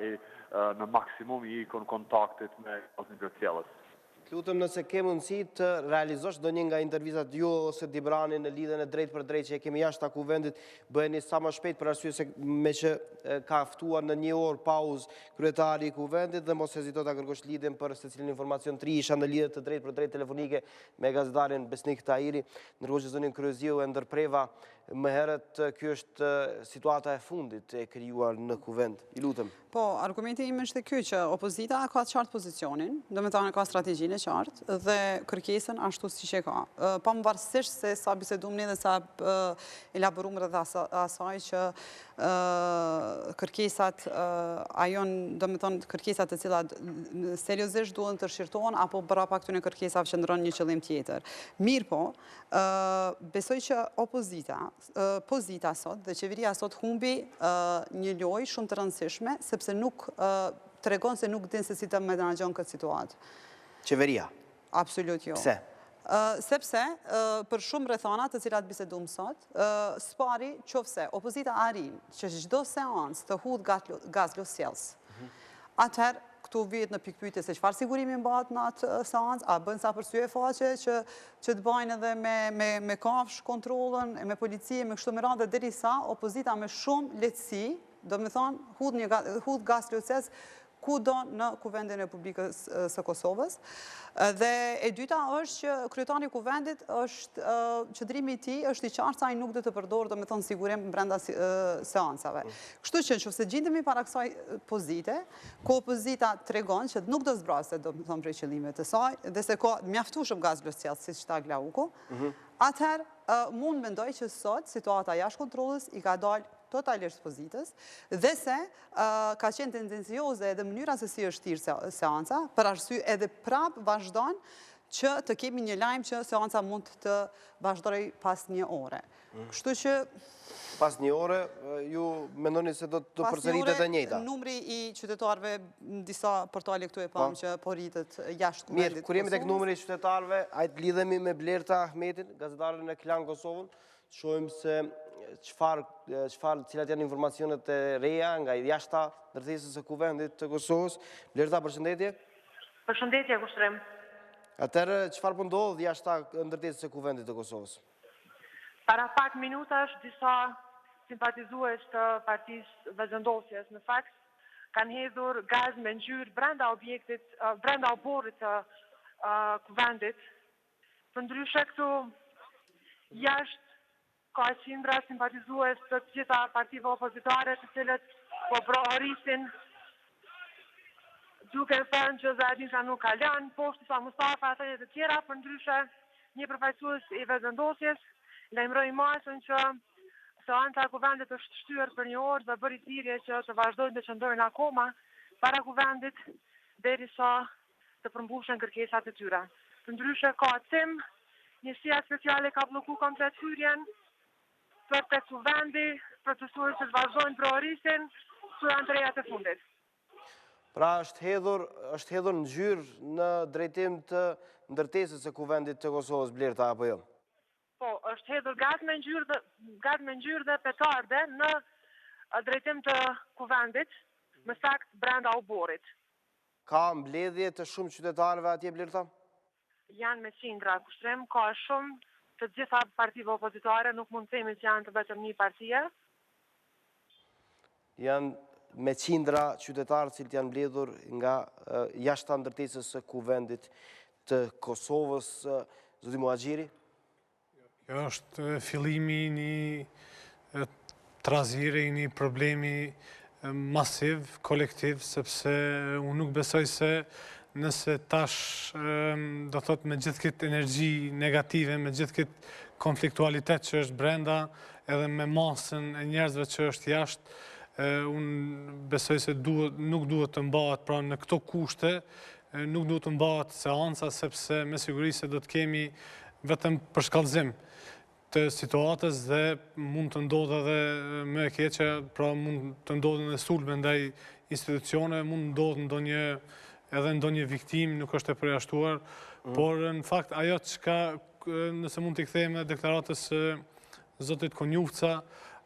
në maksimum i ikun kontaktit me gazin lotësjellës. Lutem nëse ke mundësi të realizosh ndonjë nga intervistat ju ose Dibrani në lidhjen e drejt për drejt që e kemi jashtë Kuvendit, bëheni sa më shpejt për arsye se me që ka ftuar në një orë pauzë kryetari i Kuvendit dhe mos hezito ta kërkosh lidhjen për secilin informacion të ri, isha në lidhje të drejt për drejt telefonike me gazetarin Besnik Tahiri, ndërkohë që zonin Kryeziu e ndërpreva më herët, kjo është situata e fundit e krijuar në Kuvend. I lutem. Po, argumenti im është ky që opozita ka të qartë pozicionin, domethënë ka strategjinë e qartë dhe kërkesën ashtu siç e ka. Pavarësisht se sa bisedum ne dhe sa elaborum rreth asaj që kërkesat domethënë kërkesat të cilat seriozisht duhen të shqirtohen apo brapa këtyre kërkesave që ndron një qëllim tjetër. Mirë po, besoj që pozita sot dhe qeveria sot humbi një lojë shumë të rëndësishme sepse nuk tregon se nuk din se si të menaxhon këtë situatë. Qeveria? Absolut jo. Pse? Sepse për shumë rrethana të cilat bisedum sot, spari qofse opozita arrin që çdo seancë të hudh gaz lotësjellës. Atëherë këtu vihet në pikpyetje se çfarë sigurimi mbahet në atë seancë, a bën sa përsye faqe që të bajnë edhe me kafsh kontrollën, me polici, me kështu me radhë derisa opozita me shumë lehtësi, domethënë hudh gaz lotësjellës kudo në Kuvendin e Republikës së Kosovës. Dhe e dyta është që kryetari i Kuvendit është qëndrimi i tij është i qartë se ai nuk do të përdorë domethënë sigurim brenda seancave. Kështu që nëse gjendemi para kësaj pozite, ku opozita tregon që nuk do zbraset domethënë prej qëllimeve të saj dhe se ka mjaftueshëm gaz loscellës siç tha Glauku, atëherë mund mendoj që sot situata jashtë kontrollit i ka dalë totalisht pozitës dhe se ka qenë tendencioze edhe mënyra se si është thirrë seanca, për arsye edhe prapë vazhdon që të kemi një lajm që seanca mund të vazhdojë pas një ore. Kështu që pas një ore, ju mendoni se do të përsëritet e njëjta? Numri i qytetarëve në disa portale këtu e pam që po rritet jashtë Kuvendit. Mirë, kur jemi tek numri i qytetarëve, hajde lidhemi me Blerta Ahmetin, gazetaren e Klan Kosovën. Shohim se cilat janë informacionet e reja nga jashta ndërtesës së Kuvendit të Kosovës. Blerta, përshëndetje. Përshëndetje, kushtrim. Atëherë, çfarë po ndodh jashta ndërtesës së Kuvendit të Kosovës? Para pak minutash, disa simpatizues të partisë Vazhdosjes në fakt kanë hedhur gaz me ngjyrë brenda objektit, brenda oborrit të Kuvendit. Përndryshe këtu jashtë ka qindra simpatizues të gjitha partive opozitare të cilët po prohorisin duke thënë që Zahedin nuk ka lënë, poshtë sa Mustafa e të tjera, përndryshe një përfaqësues i Vazhdosjes lajmëroi masën që seanca e Kuvendit është shtyr për një orë dhe bëri thirrje që të vazhdojnë të qëndrojnë akoma para Kuvendit derisa të përmbushen kërkesat e tyre. Përndryshe ka tim, njësia speciale ka bllokuar komplet hyrjen për tek Kuvendi, protestuesit vazhdojnë prohorisin, këto janë të rejat e fundit. Pra është hedhur ngjyrë në drejtim të ndërtesës së Kuvendit të Kosovës, Blerta, apo jo? Po, është hedhur gaz me ngjyrë dhe petarde në drejtim të Kuvendit, më saktë brenda oborrit. Ka mbledhje të shumë qytetarëve atje, Blerta? Janë me qindra, kushtrim, ka shumë të gjitha partive opozitare, nuk mund të themi që janë të vetëm një partie. Janë me qindra qytetarë cilët janë mbledhur nga jashta ndërtesës së Kuvendit të Kosovës. Zoti Muhaxhiri? Kjo është fillimi i një trazire, i një problemi masiv, kolektiv, sepse unë nuk besoj se nëse tash do thot me gjithë këtë energji negative, me gjithë këtë konfliktualitet që është brenda, edhe me masën e njerëzve që është jashtë, unë besoj se nuk duhet të mbahet, pra në këto kushte, nuk duhet të mbahet seanca, sepse me siguri se do të kemi vetëm përshkallëzim të situatës dhe mund të ndodhë edhe më e keqe, pra mund të ndodhë në sulme ndaj institucione, mund të ndodhë edhe ndonjë viktim, nuk është e përjashtuar, por në fakt ajo çka, nëse mund t'i kthejmë deklaratës zotit Konjufca,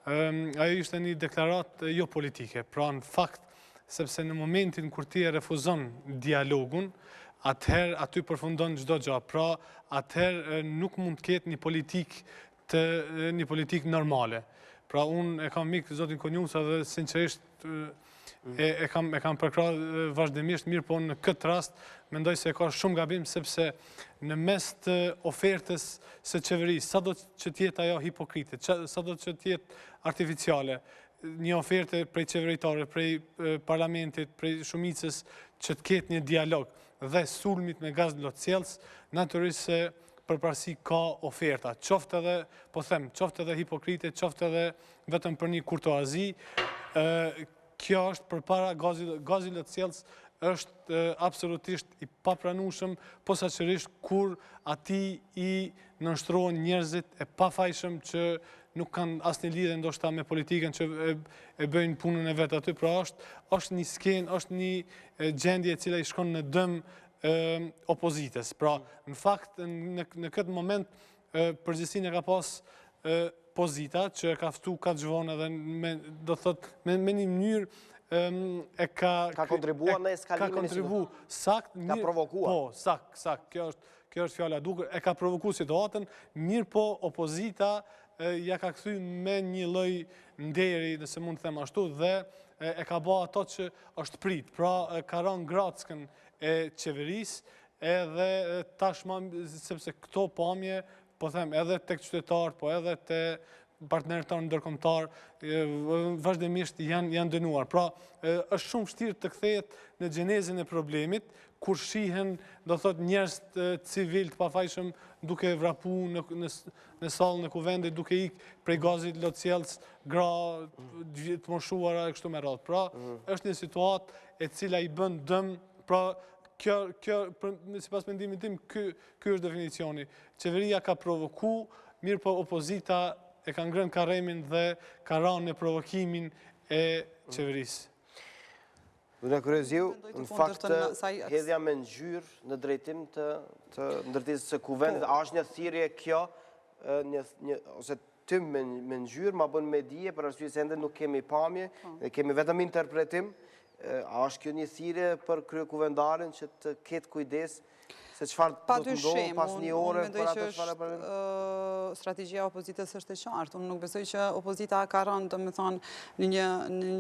ajo ishte një deklaratë jo politike, pra në fakt, sepse në momentin kur ti e refuzon dialogun, atëherë aty përfundon çdo gjë, pra atëherë nuk mund të ketë një politik normale. Pra unë e kam mikë zotin Konjufca dhe sinqerisht e kam përkrahur vazhdimisht, mirë po në këtë rast mendoj se ka shumë gabim sepse në mes të ofertës së qeverisë, sado që t'jetë ajo hipokrite, sado që t'jetë artificiale, një ofertë prej qeveritare, prej parlamentit, prej shumicës që t'ketë një dialog dhe sulmit me gaz lotcellës, natyrisht se përparësi ka oferta, qoftë edhe, po them, qoftë edhe hipokrite, qoftë edhe vetëm për një kurtoazi. Kjo është përpara gazi lotcellës është absolutisht i papranueshëm, posaçërisht kur ati i nënshtrohen njerëzit e pafajshëm që nuk kanë asnjë lidhje ndoshta me politikën që e bëjnë punën e vet aty, pra është një skenë, është një gjendje e cila i shkon në dëm opozitës. Pra, në fakt, në këtë moment, përgjithësinë e ka pas pozita, që e ka ftu ka gjvonë edhe do thot, me një mënyrë e ka kontribua në eskalimin. Ka kontribu, sakt. Ka provokua. Po, sakt. Kjo është fjala dukur. E ka provoku situatën, mirë po opozita ja ka kthy me një lloj nderi, nëse mund të them ashtu, dhe e ka ba ato që është prit, pra ka rënë grackën e qeverisë, edhe tashma, sepse këto pamje, po them, edhe tek qytetarët, po edhe te partnerët tonë ndërkombëtar, vazhdimisht janë dënuar. Pra, është shumë vështirë të kthehet në gjenezën e problemit, kur shihen, do thot, njerëz civil të pafajshëm duke vrapu në sallën e Kuvendit, duke ikë prej gazit lotësjellës, gra të moshuara e kështu me radhë. Pra, është një situatë e cila i bën dëm, pra, kjo, sipas mendimit tim, ky është definicioni. Qeveria ka provoku, mirë po opozita e ka ngrënë karremin dhe ka rënë në provokimin e qeverisë. Duna Kryeziu, në fakt, hedhja me ngjyrë në drejtim të ndërtesës së Kuvendit, a është një thirrje kjo, ose tym me ngjyrë, ma bën me dije, për arsye se ende nuk kemi pamje, kemi vetëm interpretim, a është kjo një thirrje për kryekuvendarin që të ketë kujdes se çfarë do të ndodhë pas një ore për atë çfarë bëjmë? Strategjia e opozitës është e qartë. Unë nuk besoj që opozita ka rënë, domethënë, në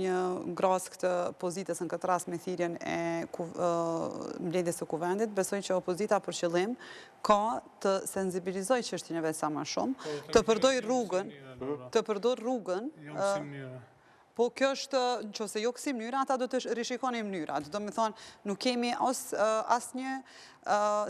një grazë të pozitës, në këtë rast me thirrjen e mbledhjes së Kuvendit. Besoj që opozita për qëllim ka të sensibilizojë çështjen e vet sa më shumë, të përdor rrugën. Po kjo është, nëse jo kësi mënyra, ata do të rishikoni mënyrat. Do me thonë, nuk kemi asnjë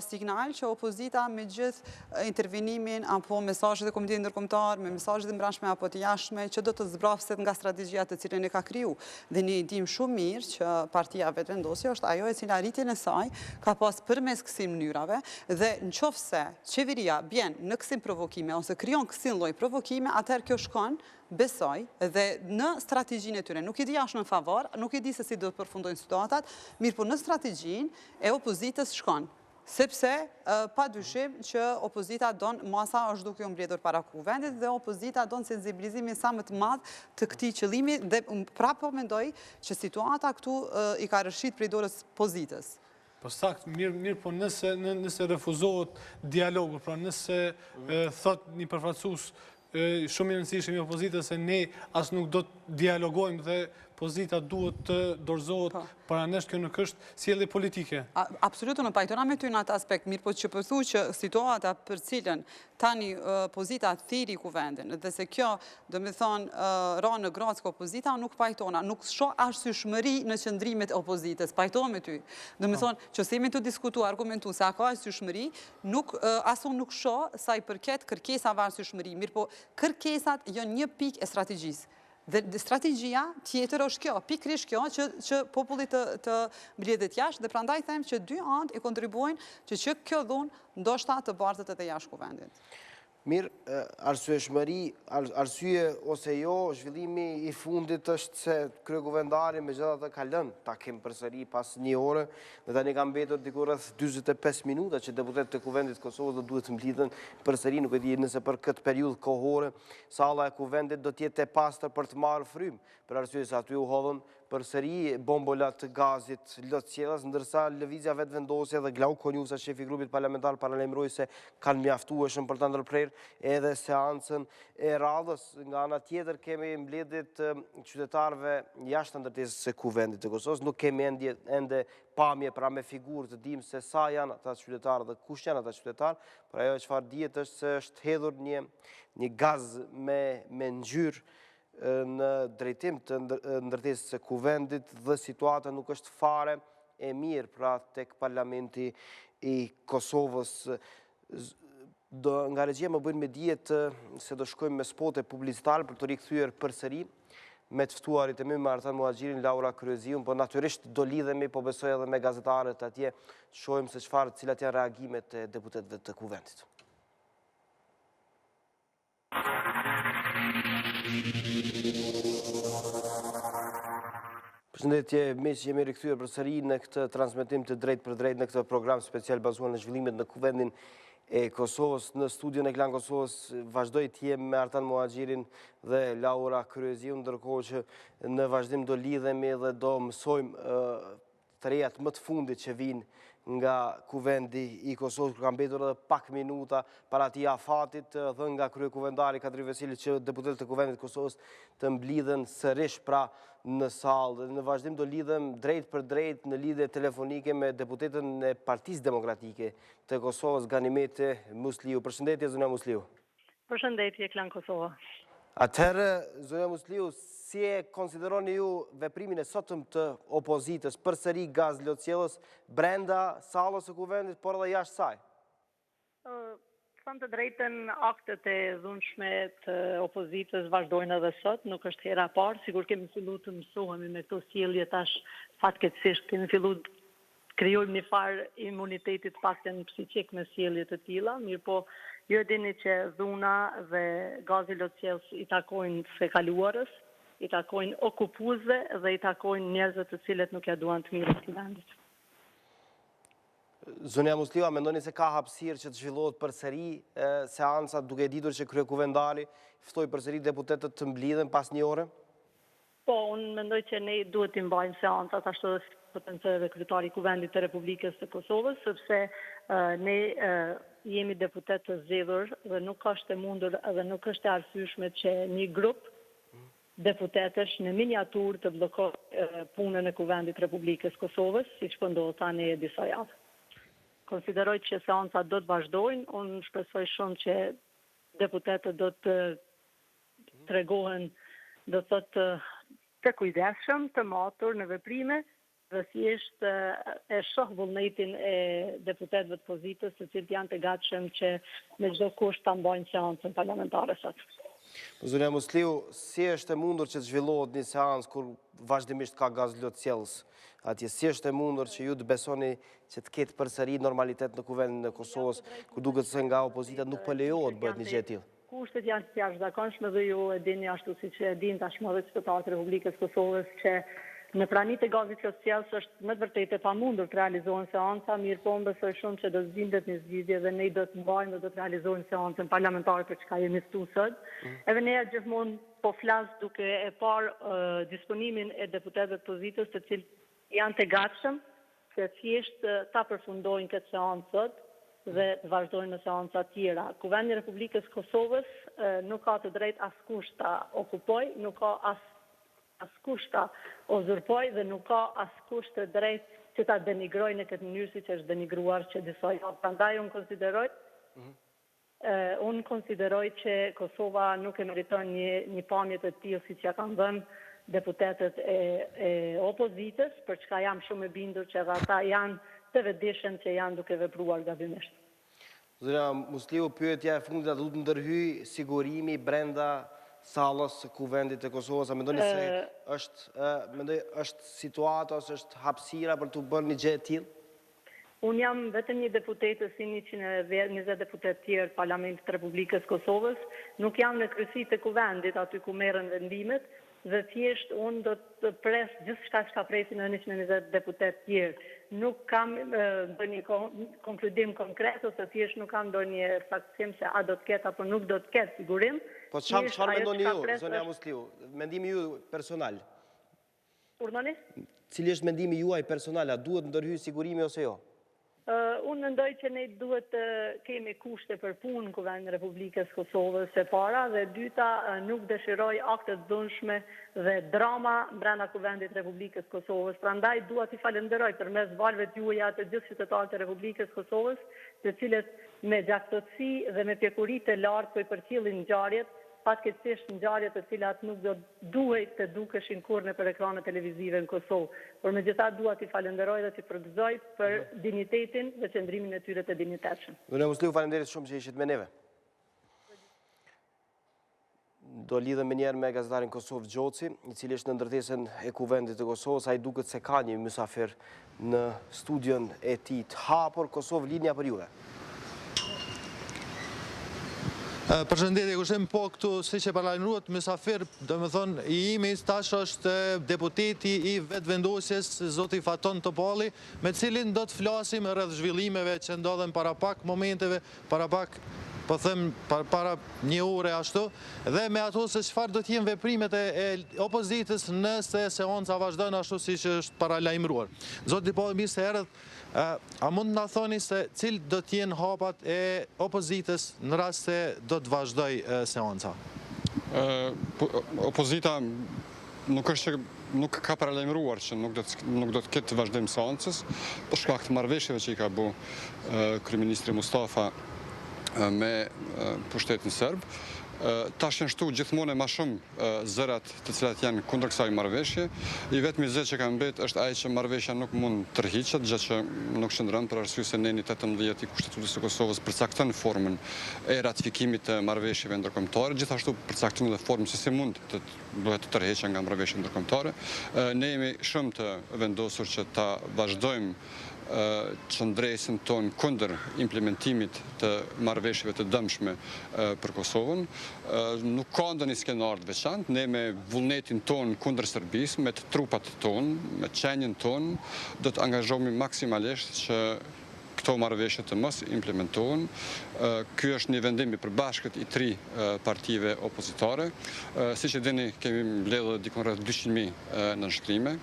signal që opozita me gjithë intervenimin apo mesazhet e Komitetit Ndërkombëtar, me mesazhet e mbrëmshme apo të jashtme, që do të zbrafset nga strategjia të cilën e ka kriju. Dhe ne i dim shumë mirë që partia vetëvendosje është ajo e cila rritjen e saj ka pas përmes kësi mënyrave, dhe nëse qeveria bjen në kësim provokime ose krijon kësin lloj provokime, atëherë kjo shkon, besoj, dhe në strategjinë e tyre. Nuk i di ashtë në favor, nuk i di se si do të përfundojnë situatat, mirë po në strategjinë e opozitës shkon. Sepse, pa dyshim që opozita donë, masa është duke u mbledhur para Kuvendit, dhe opozita donë sensibilizimin sa më të madh të këtij qëllimi, dhe prapë mendoj që situata këtu i ka rrëshit prej dorës pozitës. Po sakt, mirë po nëse refuzohet dialogu, pra nëse thot një përfaqësues shumë i rëndësishëm i opozitës se ne as nuk do të dialogojmë dhe pozita duhet të dorëzohet para nesh, kjo nuk është sjellje politike. Absolutisht në pajtona me ty në atë aspekt, mirë po që përthu që situata për cilën tani pozita thiri Kuvendin, dhe se kjo, do me thonë, ra në gradë opozita, nuk pajtona, nuk shoh arsyeshmëri në qëndrimet e opozitës, pajtona me ty. Do me thonë, që se jemi të diskutu, argumentu, se a ka arsyeshmëri, aso nuk shoh sa i përket kërkesave arsyeshmëri, mirë po kërkesat janë një pikë e strategjisë. Dhe strategjia tjetër është kjo, pikërisht kjo që popullit të mbledhet jashtë, dhe prandaj them që dy anë i kontribuojnë që kjo dhunë ndoshta të bartët edhe jashtë Kuvendit. Mirë, arsye ose jo, zhvillimi i fundit është se kryekuvendari me gjitha të kalën takim përsëri pas një ore, dhe tani kam mbetur diku rreth 45 minuta që deputetët e Kuvendit Kosovës do duhet të mblidhen përsëri, nuk e di nëse për këtë periudhë kohore salla e Kuvendit do të jetë e pastër për të marrë frymë, për arsye se aty u hodhën përsëri bombola të gazit lotësjellës, ndërsa lëvizja vetëvendosje dhe Glau Konjusa, shefi i grupit parlamentar, paralajmëroi se kanë mjaftueshëm për ta ndërprerë edhe seancën e radhës. Nga ana tjetër kemi mbledhjet qytetarëve jashtë ndërtesës së Kuvendit të Kosovës, nuk kemi ende pamje pra me figurë të dimë se sa janë ata qytetarë dhe kush janë ata qytetarë, por ajo çfarë dihet është se është hedhur një gaz me ngjyrë në drejtim të ndërtesës së Kuvendit, dhe situata nuk është fare e mirë pra tek parlamenti i Kosovës. Nga regjia më bëjnë me dijet se do shkojmë me spote publicitare për të rikthyer përsëri me të ftuarit e mi me Artan Muhaxhirin, Laura Kryeziun, po natyrisht do lidhemi, po besoj edhe me gazetarët atje, shohim se cilat janë reagimet e deputetëve të Kuvendit. Përshëndetje, miq, jemi rikthyer përsëri në këtë transmetim të drejtë për drejtë në këtë program special bazuar në zhvillimet në Kuvendin e Kosovës. Në studion e Klan Kosovës vazhdoj të jem me Artan Muhaxhirin dhe Laura Kryeziun, ndërkohë që në vazhdim do lidhemi dhe do mësojmë të rejat më të fundit që vinë nga Kuvendi i Kosovës, ka mbetur edhe pak minuta para atij afatit, dhe nga kryekuvendari Kadri Vesili që deputetët e Kuvendit Kosovës të mblidhen sërish pra në sallë. Në vazhdim do lidhem drejt për drejt në lidhje telefonike me deputetën e Partisë Demokratike të Kosovës, Zhvillimete Musliu. Përshëndetje, zonja Musliu. Përshëndetje, Klan Kosova. Atëherë, zonja Musliu, si e konsideroni ju veprimin e sotëm të opozitës përsëri gaz lotësjellës brenda sallës së Kuvendit, por edhe jashtë saj? Thënë të drejtën, aktet e dhunshme të opozitës vazhdojnë edhe sot, nuk është hera parë, sigur kemi fillu të mësohemi me këto sjellje tash fatkeqësisht, kemi fillu të krijojmë një farë imunitetit paktën psiqik me sjellje të tilla, mirë po ju e dini që dhuna dhe gazi lotësjellës i takojnë së kaluarës, i takojnë okupuesve dhe i takojnë njerëzve të cilët nuk ja duan të mirën të vendit. Zonja Musliu, a mendoni se ka hapësirë që të zhvillohet përsëri seanca, duke ditur që kryekuvendari ftoi përsëri deputetët të mblidhen pas një ore? Po, unë mendoj që ne duhet të mbajmë seancat ashtu dhe kryetari i Kuvendit të Republikës së Kosovës, sepse ne jemi deputet të zgjedhur dhe nuk është e mundur dhe nuk është e arsyeshme që një grup deputetësh në miniatur të bllokojë punën e Kuvendit Republikës Kosovës, siç po ndodh tani e disa javë. Konsideroj që seancat do të vazhdojnë, unë shpresoj shumë që deputetët do të tregohen, do të thotë, të kujdesshëm, të matur në veprime, dhe thjesht e shoh vullnetin e deputetëve të pozitës, të cilët janë të gatshëm që me çdo kusht ta mbajnë seancën parlamentare sot. Zonja Musliu, si është e mundur që të zhvillohet një seancë kur vazhdimisht ka gaz lotësjellës atje? Si është e mundur që ju të besoni që të ketë përsëri normalitet në Kuvendin e Kosovës, ku duket se nga opozita nuk po lejohet bëhet një gjë e tillë? Kushtet janë të jashtëzakonshme dhe ju e dini ashtu siç e din tashmë edhe qytetarët e Republikës Kosovës që në pranitë e gazit lotësjellës është me të vërtetë e pamundur të realizohen seanca, mirë po besoj shumë që do të zindet një zgjidhje dhe ne do të mbajmë dhe do të realizojmë seancën parlamentare për çka jemi ftuar sot. Edhe ne gjithmonë po flas duke e parë disponimin e deputetëve të pozitës, të cilët janë të gatshëm se thjesht ta përfundojnë këtë seancë sot dhe të vazhdojnë në seanca të tjera. Kuvendi i Republikës Kosovës nuk ka të drejtë askush ta okupojë, nuk ka askush ta uzurpoj dhe nuk ka askush të drejtë që ta denigroj në këtë mënyrë siç është denigruar që disa javë. Prandaj unë konsideroj që Kosova nuk e meriton një pamje të tillë siç ja kanë dhënë deputetët e opozitës, për çka jam shumë e bindur që edhe ata janë të vetëdijshëm që janë duke vepruar gabimisht. Zonja Musliu, pyetja e fundit, a do të ndërhyjë sigurimi brenda sallës së Kuvendit të Kosovës? A mendoni se është situata ose është hapësira për të bërë një gjë e tillë? Unë jam vetëm një deputete si 120 deputet tjerë Parlamentit të Republikës Kosovës, nuk jam në kryesi të Kuvendit aty ku merren vendimet dhe thjesht unë do të pres gjithçka që presin në 120 deputet tjerë. Nuk kam ndonjë konkludim konkret ose thjesht nuk kam ndonjë faktim se a do të ketë apo nuk do të ketë sigurim. Po çfarë mendoni ju, zonja Musliu? Mendimi ju personal? Urdhoni? Cili është mendimi juaj personal? A duhet ndërhyjë sigurimi ose jo? Unë mendoj që ne duhet të kemi kushte për punë në Kuvendin e Republikës Kosovës e para, dhe dyta nuk dëshiroj akte të dhunshme dhe drama brenda Kuvendit të Republikës Kosovës. Prandaj dua t'i falenderoj përmes valëve t'juaja të gjithë qytetarët e Republikës Kosovës, të cilët me gjaktësi dhe me pjekuri të lartë po i përcjellin ngjarjet, fatkeqësisht ngjarje të cilat nuk do duhej të dukeshin kurrë nëpër ekranet televizive në Kosovë. Por megjithatë dua t'i falenderoj dhe t'i përgëzoj për dinjitetin dhe qëndrimin e tyre të dinjitetshëm. Zonja Musliu, faleminderit shumë që ishit me neve. Do lidhem menjëherë me gazetarin Kosovë Gjoci, i cili është në ndërtesën e Kuvendit të Kosovës. Ai duket se ka një mysafir në studion e tij të hapur. Kosovë, linja për juve. Përshëndetje, kushtem po këtu si që paralajmëruat mysafir, do me thonë, i imi tash është deputeti i vetëvendosjes, zoti Faton Topalli, me cilin do të flasim rreth zhvillimeve që ndodhen para pak momenteve, para pak po them para një ore ashtu, dhe me ato se çfarë do të jenë veprimet e opozitës nëse seanca vazhdon ashtu siç është paralajmëruar. Zoti po mirë se erdhët, a mund na thoni se cilë do të jenë hapat e opozitës në rast se do të vazhdoj seanca? Opozita nuk ka paralajmëruar që nuk do të ketë vazhdim seancës, për shkak të marrëveshjeve që i ka bu kryeministri Mustafa me pushtetin serb. Tash janë shtu gjithmonë ma shumë zërat të cilat janë kundër kësaj marrëveshje. I vetmi zë që ka mbet është ai që marrëveshja nuk mund tërhiqet, gjë që nuk shndron për arsye se neni 18 i Kushtetutës së Kosovës përcakton formën e ratifikimit të marrëveshjeve ndërkombëtare, gjithashtu përcakton edhe formën se si mund të bëhet të tërheqja nga marrëveshja ndërkombëtare. Ne jemi shumë të vendosur që ta vazhdojmë qëndresën tonë kundër implementimit të marrëveshjeve të dëmshme për Kosovën. Nuk ka ndonjë skenar të veçantë, ne me vullnetin tonë kundër Serbisë, me të trupat tonë, me qenjen tonë, do të angazhohemi maksimalisht që këto marrëveshje të mos implementohen. Ky është një vendim i përbashkët i 3 partive opozitare. Siç e dini, kemi mbledhur dikon rreth 200.000 nënshkrime.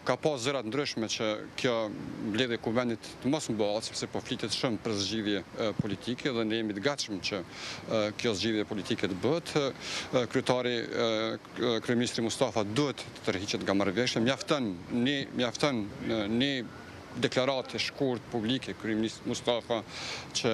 Ka pas zëra të ndryshme që kjo mbledhje e Kuvendit të mos mbahet, sepse po flitet shumë për zgjidhje politike dhe ne jemi të gatshëm që kjo zgjidhje politike të bëhet. Kryeministri Mustafa duhet të tërhiqet nga marrëveshja. Mjafton një deklaratë e shkurt publike kryeministit Mustafa që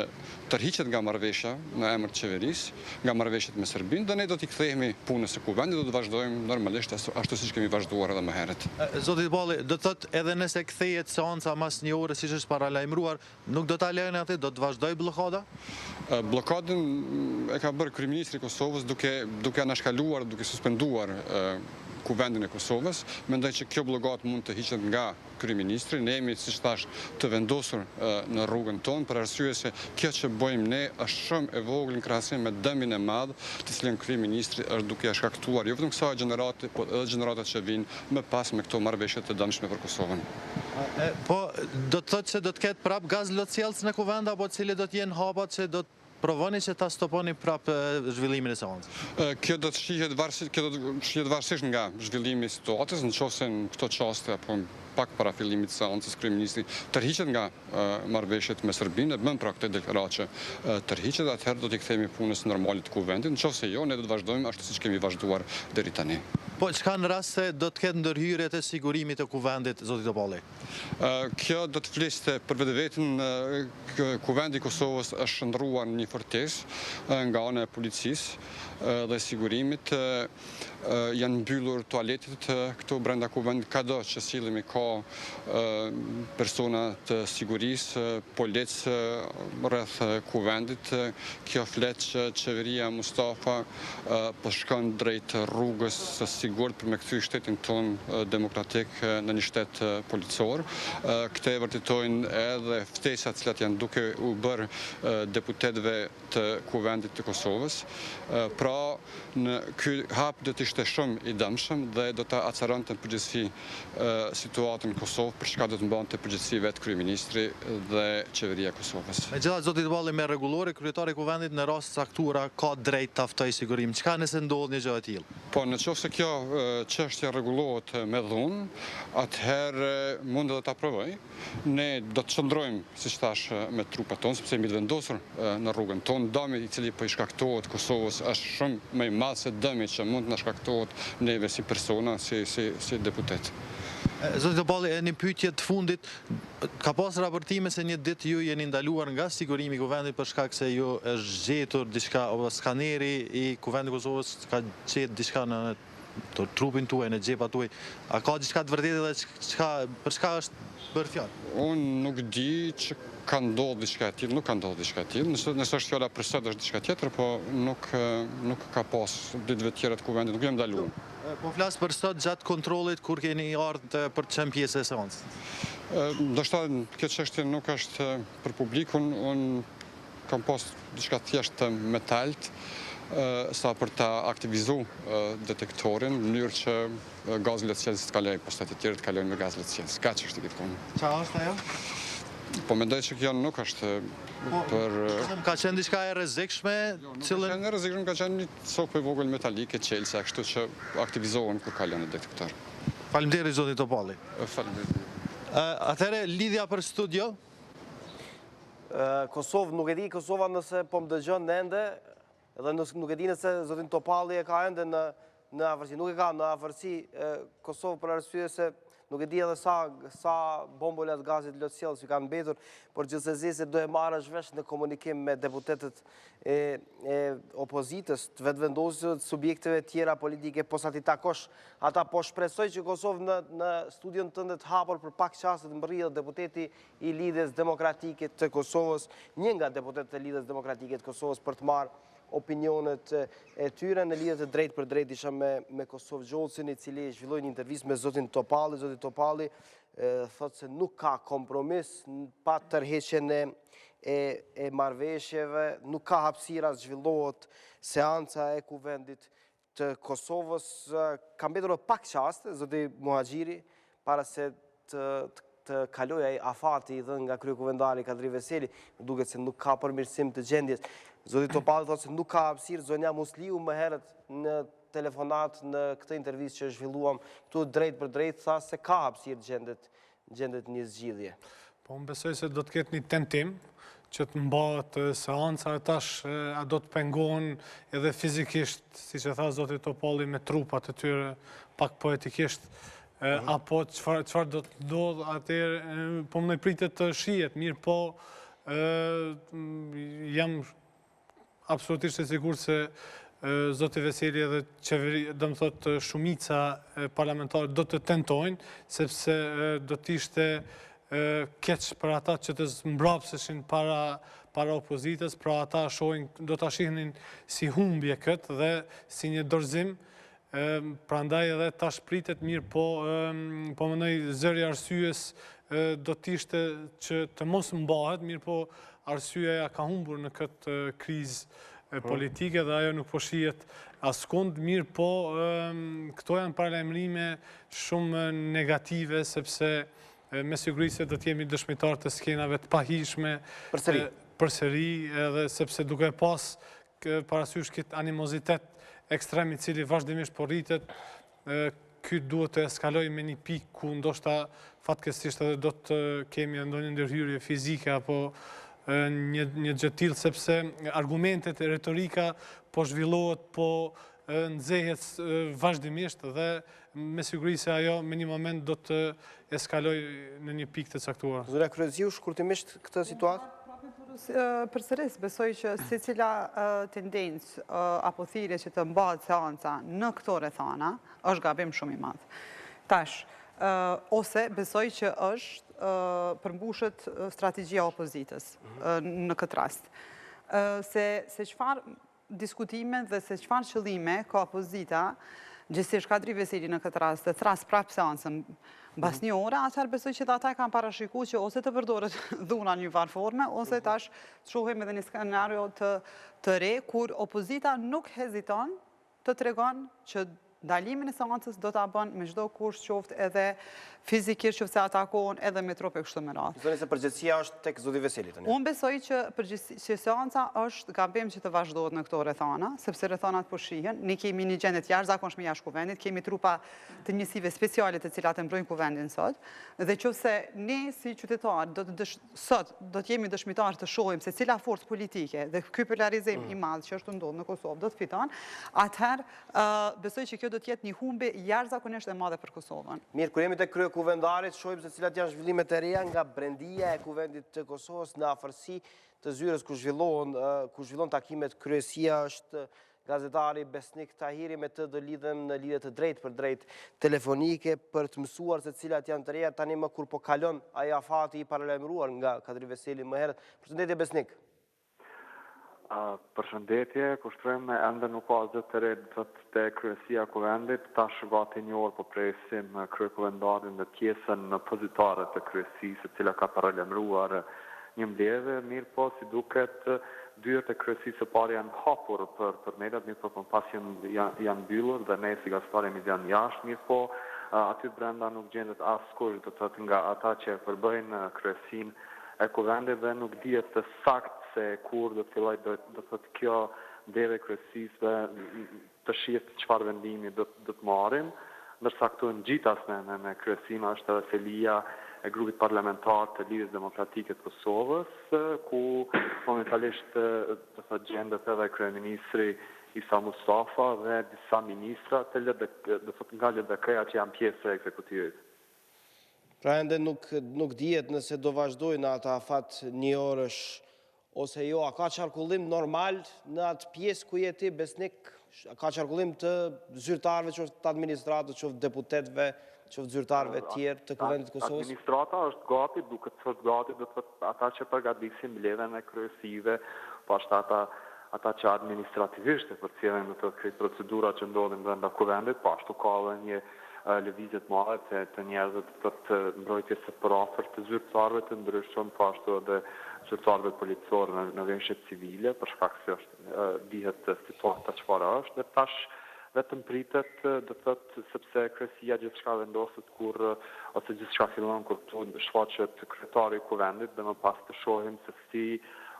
tërhiqet nga marrëveshja në emër të qeverisë, nga marrëveshjet me Serbinë, dhe ne do t'i kthehemi punës së Kuvendit, do të vazhdojmë normalisht ashtu siç kemi vazhduar edhe më herët. Zoti Balli, do të thotë edhe nëse kthehet seanca mas një ore siç është paralajmëruar, nuk do ta lejoni atë, do të vazhdoj bllokada? Bllokadën e ka bërë kryeministri i Kosovës duke anashkaluar, duke suspenduar Kuvendin e Kosovës. Mendoj që kjo blokadë mund të hiqet nga kryeministri. Ne jemi, siç thash, të vendosur në rrugën tonë për arsye se kjo që bëjmë ne është shumë e vogël në krahasim me dëmin e madh të cilin kryeministri është duke ia shkaktuar jo vetëm kësaj gjenerate, por edhe gjeneratat që vinë më pas me këto marrëveshje të dëmshme për Kosovën. Po do të thotë se do të ketë prap gaz lotësielës në Kuvend apo cili do të jenë hapat që do të provoni që ta stoponi prapë zhvillimin e seancës? Kjo do të shihet varësisht nga zhvillimi i situatës, nëse në këto çaste apo pak para fillimit të seancës kryeministri tërhiqet nga marrëveshjet me Serbinë, bën pra këtë deklaratë që tërhiqet, atëherë do t'i kthehemi punës normale të Kuvendit. Nëse jo, ne do të vazhdojmë ashtu siç kemi vazhduar deri tani. Po çka në rast se do të ketë ndërhyrje të sigurimit të Kuvendit, zoti Topalli? Kjo do të fliste për vetveten. Kuvendi i Kosovës është shndruar në një fortesë nga ana e policisë dhe sigurimit. Janë mbyllur toaletet këtu brenda Kuvendit, kado që sillemi ka persona të sigurisë, policë rreth Kuvendit. Kjo flet që qeveria Mustafa po shkon drejt rrugës së sigurt për me kthy shtetin ton demokratik në një shtet policor. Këtë e vërtetojnë edhe ftesat të cilat janë duke u bërë deputetëve të Kuvendit të Kosovës. Pra, në ky hap do të ishte shumë i dëmshëm dhe do të acaronte në përgjithësi situatën në Kosovë, për çka do të mbante përgjithësi vetë kryeministri dhe qeveria e Kosovës. Megjithatë, zoti Topalli, me rregullore kryetari i Kuvendit në rast caktuara ka drejt ta ftoj sigurim. Çka nëse ndodh një gjë e tillë? Po, nëse kjo çështje rregullohet me dhunë, atëherë mund edhe ta provoj. Ne do të çndrojmë, siç thash, me trupat tonë, sepse jemi të vendosur në rrugën tonë. Dëmi i cili po i shkaktohet Kosovës është shumë më i madh se dëmi që mund të na shkaktohet neve si persona, si deputet. Zoti Topalli, një pyetje të fundit, ka pas raportime se një ditë ju jeni ndaluar nga sigurimi i Kuvendit për shkak se ju është gjetur diçka, apo skaneri i Kuvendit Kosovës ka gjetur diçka në trupin tuaj, në xhepat tuaj. A ka diçka të vërtetë dhe për çka është bërë fjalë? Unë nuk di që ka ndodhur diçka e tillë, nuk ka ndodhur diçka e tillë. Nëse është fjala për sot është diçka tjetër, po nuk ka pas ditëve të tjera të Kuvendit, nuk jam ndaluar. Po flas për sot gjatë kontrollit kur keni ardhur për të qenë pjesë e seancës. Ndoshta kjo çështje nuk është për publikun, unë kam pas diçka thjesht metalt sa për ta aktivizu detektorin në mënyrë që gazi lehtësjelës të kalojë, pastaj të tjerë të kalojnë me gaz lehtësjelës. Ka çështje këtë punë. Çfarë është ajo? Po mendoj që kjo nuk është për... Ka qenë diçka e rrezikshme? Cilën... Ka qenë e rrezikshme, ka qenë një copë e vogël metalike, qelsa, kështu që aktivizohen kur kalon në detektor. Faleminderit zoti Topalli. Faleminderit. Atëherë, lidhja për studio? Kosovë, nuk e di Kosova nëse po më dëgjon ende, edhe nuk e di nëse zotin Topalli e ka ende në afërsi. Nuk e ka në afërsi Kosovë për arsye se nuk e di edhe sa bombolat gazit lotësjellës që kanë mbetur, por gjithsesi se do e marrësh vesh në komunikim me deputetët e opozitës, të vetëvendosur të subjekteve tjera politike, po sa ti takosh ata, po shpresoj që Kosovë në studion tënde të hapur për pak çaste të mbërrihet deputeti i Lidhjes Demokratike të Kosovës, një nga deputetët e Lidhjes Demokratike të Kosovës për të marrë opinionet e tyre në lidhje të drejtë për drejtë isha me Kosovë Gjollësin, i cili zhvilloi një intervistë me zotin Topalli. Zoti Topalli thotë se nuk ka kompromis pa tërheqjen e marrëveshjeve, nuk ka hapësira zhvillohet seanca e Kuvendit të Kosovës. Ka mbetur pak çaste zoti Muhaxhiri para se të kalojë ai afati i dhënë nga kryekuvendari Kadri Veseli, duket se nuk ka përmirësim të gjendjes. Zoti Topalli thotë se nuk ka hapësirë. Zonja Musliu më herët në telefonat në këtë intervistë që zhvilluam këtu drejt për drejt tha se ka hapësirë gjendet një zgjidhje. Po unë besoj se do të ketë një tentim që të mbahet seanca e tash, a do të pengohen edhe fizikisht, siç e tha zoti Topalli, me trupat e tyre pak poetikisht, apo çfarë do të ndodh atëherë, po më pritet të shihet, mirë po jam absolutisht e sigurt se zoti Veseli edhe qeveri, do të thotë shumica parlamentare do të tentojnë, sepse do të ishte keq për ata që të mbrapseshin para opozitës, pra ata do ta shihnin si humbje këtë dhe si një dorëzim. Prandaj edhe tash pritet, mirë po mendoj zëri i arsyes do të ishte që të mos mbahet, mirë po arsyeja ka humbur në këtë krizë politike dhe ajo nuk po shihet askund, mirë po këto janë paralajmërime shumë negative, sepse me siguri se do të jemi dëshmitar të skenave të pahishme përsëri, edhe sepse duke pas parasysh këtë animozitet ekstrem i cili vazhdimisht po rritet, ky duhet të eskalojë me një pikë ku ndoshta fatkeqësisht edhe do të kemi ndonjë ndërhyrje fizike apo një gjë tillë, sepse argumentet e retorika po zhvillohet, po nxehet vazhdimisht dhe me siguri se ajo me një moment do të eskalojë në një pikë të caktuar. Zonja Kryeziu, shkurtimisht këtë situatë? Përsëris, besoj që secila tendencë apo thirrje që të mbahet seanca në këto rrethana është gabim shumë i madh. Tash, ose besoj që është përmbushet strategjia opozitës në këtë rast. Se çfarë diskutime dhe se çfarë qëllime ka opozita, gjithsesi Kadri Veseli në këtë rast, të thras prapë seancën mbas një ore, atëherë besoj që ata kanë parashikuar që ose të përdoret dhuna në një farë forme, ose tash të shohim edhe një skenario të re, kur opozita nuk heziton të tregon që ndalimin e seancës do ta bën me çdo kusht, qoftë edhe fizikisht, qoftë se atakohen edhe me trupe kështu me radhë. Besoj se përgjegjësia është tek zoti Veseli tani. Unë besoj që seanca është gabim që të vazhdohet në këto rrethana, sepse rrethanat po shihen. Ne kemi një gjendje të jashtëzakonshme jashtë Kuvendit, kemi trupa të njësive speciale të cilat e mbrojnë Kuvendin sot, dhe qoftë ne si qytetarë sot do të jemi dëshmitarë të shohim se cila forcë politike dhe ky polarizim i madh që është ndodhur në Kosovë do të fiton, atëherë besoj që kjo do të jetë një humbje jashtëzakonisht e madhe për Kosovën. Mirë, kur jemi tek kryekuvendarit, shohim se cilat janë zhvillimet e reja nga brendia e Kuvendit të Kosovës në afërsi të zyrës ku zhvillon takimet. Kryesia është gazetari Besnik Tahiri, me të do lidhem në lidhje të drejtë për drejtë telefonike për të mësuar se cilat janë të reja tani më kur po kalon ai afati i paralajmëruar nga Kadri Veseli më herët. Përshëndetje Besnik. Përshëndetje, kushtojmë ende nuk ka asgjë të re te kryesia e Kuvendit, tash gati një orë po presim kryekuvendarin në pjesën pozitare të kryesisë, e cila ka paralajmëruar një mbledhje, mirë po si duket dyert e kryesisë së parë janë hapur për mediat, mirë po pas janë mbyllur dhe ne si gazetari janë jashtë, mirë po aty brenda nuk gjendet askush, do të thotë nga ata që përbëjnë kryesinë e Kuvendit dhe nuk dihet të sakt se kur do të filloj do thotë kjo mbledhje kryesisë të shihet çfarë vendimi do të marrin, ndërsa këtu në gjithas në kryesinë është edhe selia e grupit parlamentar të Lidhjes Demokratike të Kosovës, ku momentalisht do thotë gjendet edhe kryeministri Isa Mustafa dhe disa ministra të nga LDK-ja që janë pjesë e ekzekutivit. Pra ende nuk dihet nëse do vazhdojnë ata afat një orësh ose jo, a ka qarkullim normal në atë pjesë ku je ti besnik, ka qarkullim të zyrtarëve, qoftë të administratës, qoftë deputetëve, qoftë zyrtarëve tjerë të Kuvendit të Kosovës? Administrata është gati, duke të thotë gati, do të thotë ata që përgatisin mbledhjen e kryesive, po ashtu ata që administrativisht e përcjellin në të procedura që ndodhin brenda Kuvendit, po ashtu ka edhe një lëvizje të madhe të njerëzve të mbrojtjes së përafërt të zyrtarëve të ndryshëm, po ashtu edhe zyrtarëve policorë në veshje civile, për shkak se dihet situata çfarë është, dhe tash vetëm pritet, do të thotë, sepse kryesia gjithçka vendoset ose gjithçka fillon kur të shfaqet kryetari i Kuvendit, dhe më pas të shohim se si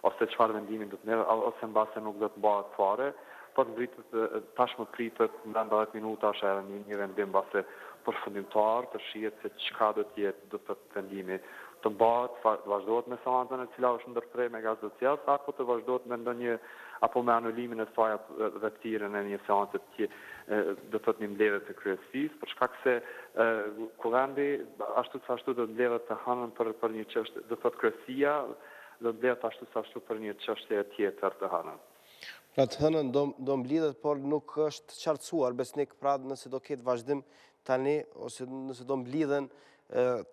ose çfarë vendimi do të merret, ose mbase nuk do të bëhet fare, po tash më pritet brenda 10 minutash edhe një vendim mbase përfundimtar të shihet se çka do të jetë do të thotë vendimi. Të bëhet, vazhdohet me seancën e cila është ndërprer me gaz do të thjellë, apo të vazhdohet me ndonjë apo me anulimin e saj dhe thirrjen e një seance që do të thotë një mbledhje të kryesisë, për shkak se Kuvendi ashtu sa ashtu do të mbledhet të hënën për një çështje, do të thotë kryesia do të mbledhet ashtu sa ashtu për një çështje tjetër të hënën. Pra të hënën do mblidhet, por nuk është qartësuar besnik, pra nëse do ketë vazhdim tani, ose nëse do mblidhen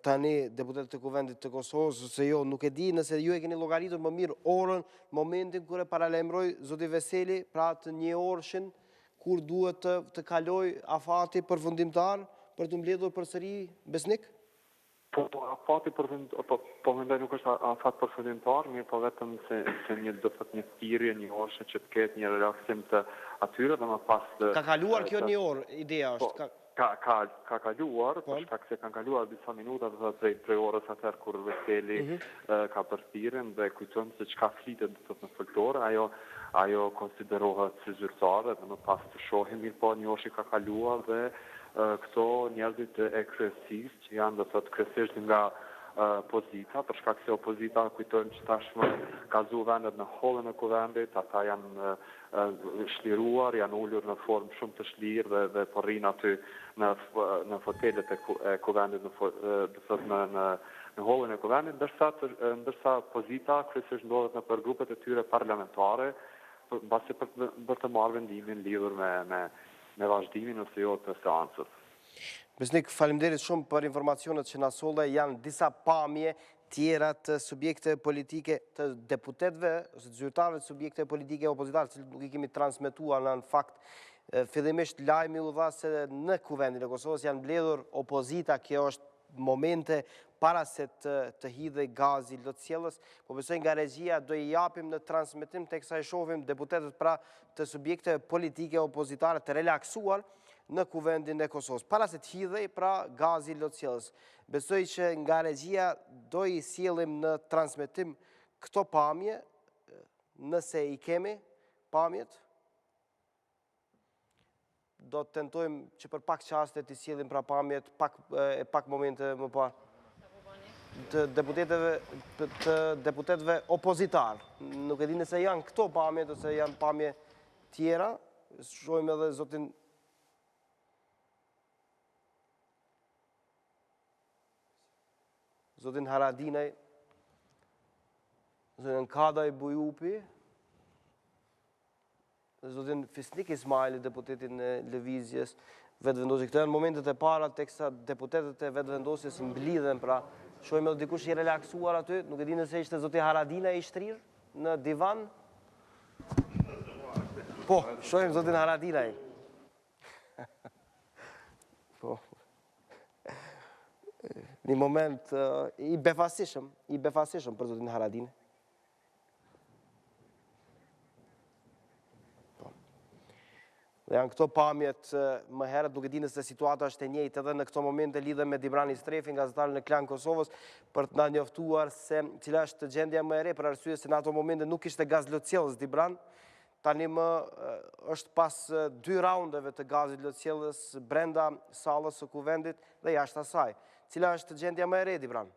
tani deputetët të Kuvendit të Kosovës, ose jo, nuk e di nëse ju e keni llogaritur më mirë orën, momentin kur e paralajmëroi zoti Veseli, pra të një orëshin, kur duhet të kaloj afati përfundimtar për të mbledhur përsëri besnik? Po, afati po mendoj nuk është afat përfundimtar, mirë po vetëm se një do të thotë një thirrje, një orëshe që të ketë një relaksim të atyre dhe më pas Ka kaluar kjo një orë, ideja është. Ka kaluar, për shkak se kanë kaluar disa minuta, do të thotë prej orës atëherë kur Veseli ka përthirrjen dhe kujton se çka flitet do të thotë në folklor, ajo konsiderohet si zyrtare dhe më pas të shohim mirë po një orë ka kaluar dhe këto njerëzit e kryesisë që janë do të thotë kryesisht nga pozita, për shkak se opozita kujtojmë që tashmë ka zu vendet në hollën e Kuvendit, ata janë shliruar, janë ulur në formë shumë të shlirë dhe po rrinë aty në fotelet e Kuvendit, në hollën e Kuvendit, ndërsa pozita kryesisht ndodhet në për grupet e tyre parlamentare, mbasi për të marrë vendimin lidhur me vazhdimin ose jo të seancës. Besnik, faleminderit shumë për informacionet që na solle, janë disa pamje tjera të subjekte politike të deputetëve ose të zyrtarëve të subjekte politike opozitare, që nuk i kemi transmetuar në fakt. Fillimisht lajmi u dha se në Kuvendin e Kosovës janë mbledhur opozita, kjo është momente para se të hidhej gazi lotësjellës, po besoj nga regjia do i japim në transmetim teksa i shohim deputetët pra të subjekte politike opozitare të relaksuar në Kuvendin e Kosovës, para se të hidhej pra gazi lotësjellës. Besoj që nga regjia do i sjellim në transmetim këto pamje, nëse i kemi pamjet, do të tentojmë që për pak qaste të sjellim pra pamjet pak momente më parë të deputetëve opozitar. Nuk e di nëse janë këto pamje ose janë pamje tjera. Shohim edhe zotin Haradinaj, zotin Kadaj Bujupi, zotin Fisnik Ismaili, deputetin e Lëvizjes vetëvendosjes. Këto janë momentet e para teksa deputetët e vetëvendosjes mblidhen, pra shohim edhe dikush i relaksuar aty, nuk e di nëse ishte zoti Haradinaj i shtrirë në divan. Po, shohim zotin Haradinaj. Po. Një moment i befasishëm për zotin Haradinaj. Dhe janë këto pamjet më herët, duke di nëse situata është e njëjtë edhe në këto momente lidhe me Dibrani Strefin, gazetar në Klan Kosovës, për të na njoftuar se cila është gjendja më e re, për arsye se në ato momente nuk ishte gaz lotësjellës Dibran, tani më është pas 2 raundeve të gazit lotësjellës brenda sallës së Kuvendit dhe jashtë asaj. Cila është gjendja më e re, Dibran?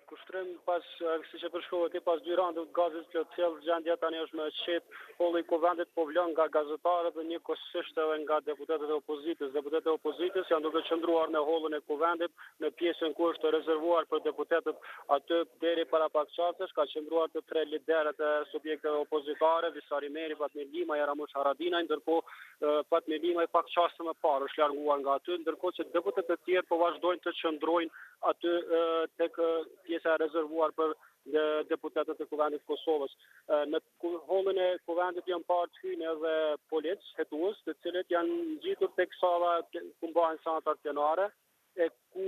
Kushtrim pas, si që përshkohet, pas 2 raundeve të gazit lotësjellës, gjendja tani është më e qetë, holli i Kuvendit po vlen nga gazetarët dhe njëkohësisht edhe nga deputetët e opozitës. Deputetët e opozitës janë duke qëndruar në hollin e Kuvendit, në pjesën ku është rezervuar për deputetët aty deri para pak çastesh, ka qëndruar të 3 liderët e subjekteve opozitare, Visari Meri, Fatmir Limaj, Ramush Haradinaj, ndërkohë Fatmir Limaj pak çaste më parë është larguar nga aty, ndërkohë që deputetët e tjerë po vazhdojnë të qëndrojnë aty tek pjesa e rezervuar për deputetët e Kuvendit Kosovës. Në hollin e Kuvendit janë parë të hyjnë edhe policë, hetues, të cilët janë ngjitur tek salla ku mbahen seancat plenare, e ku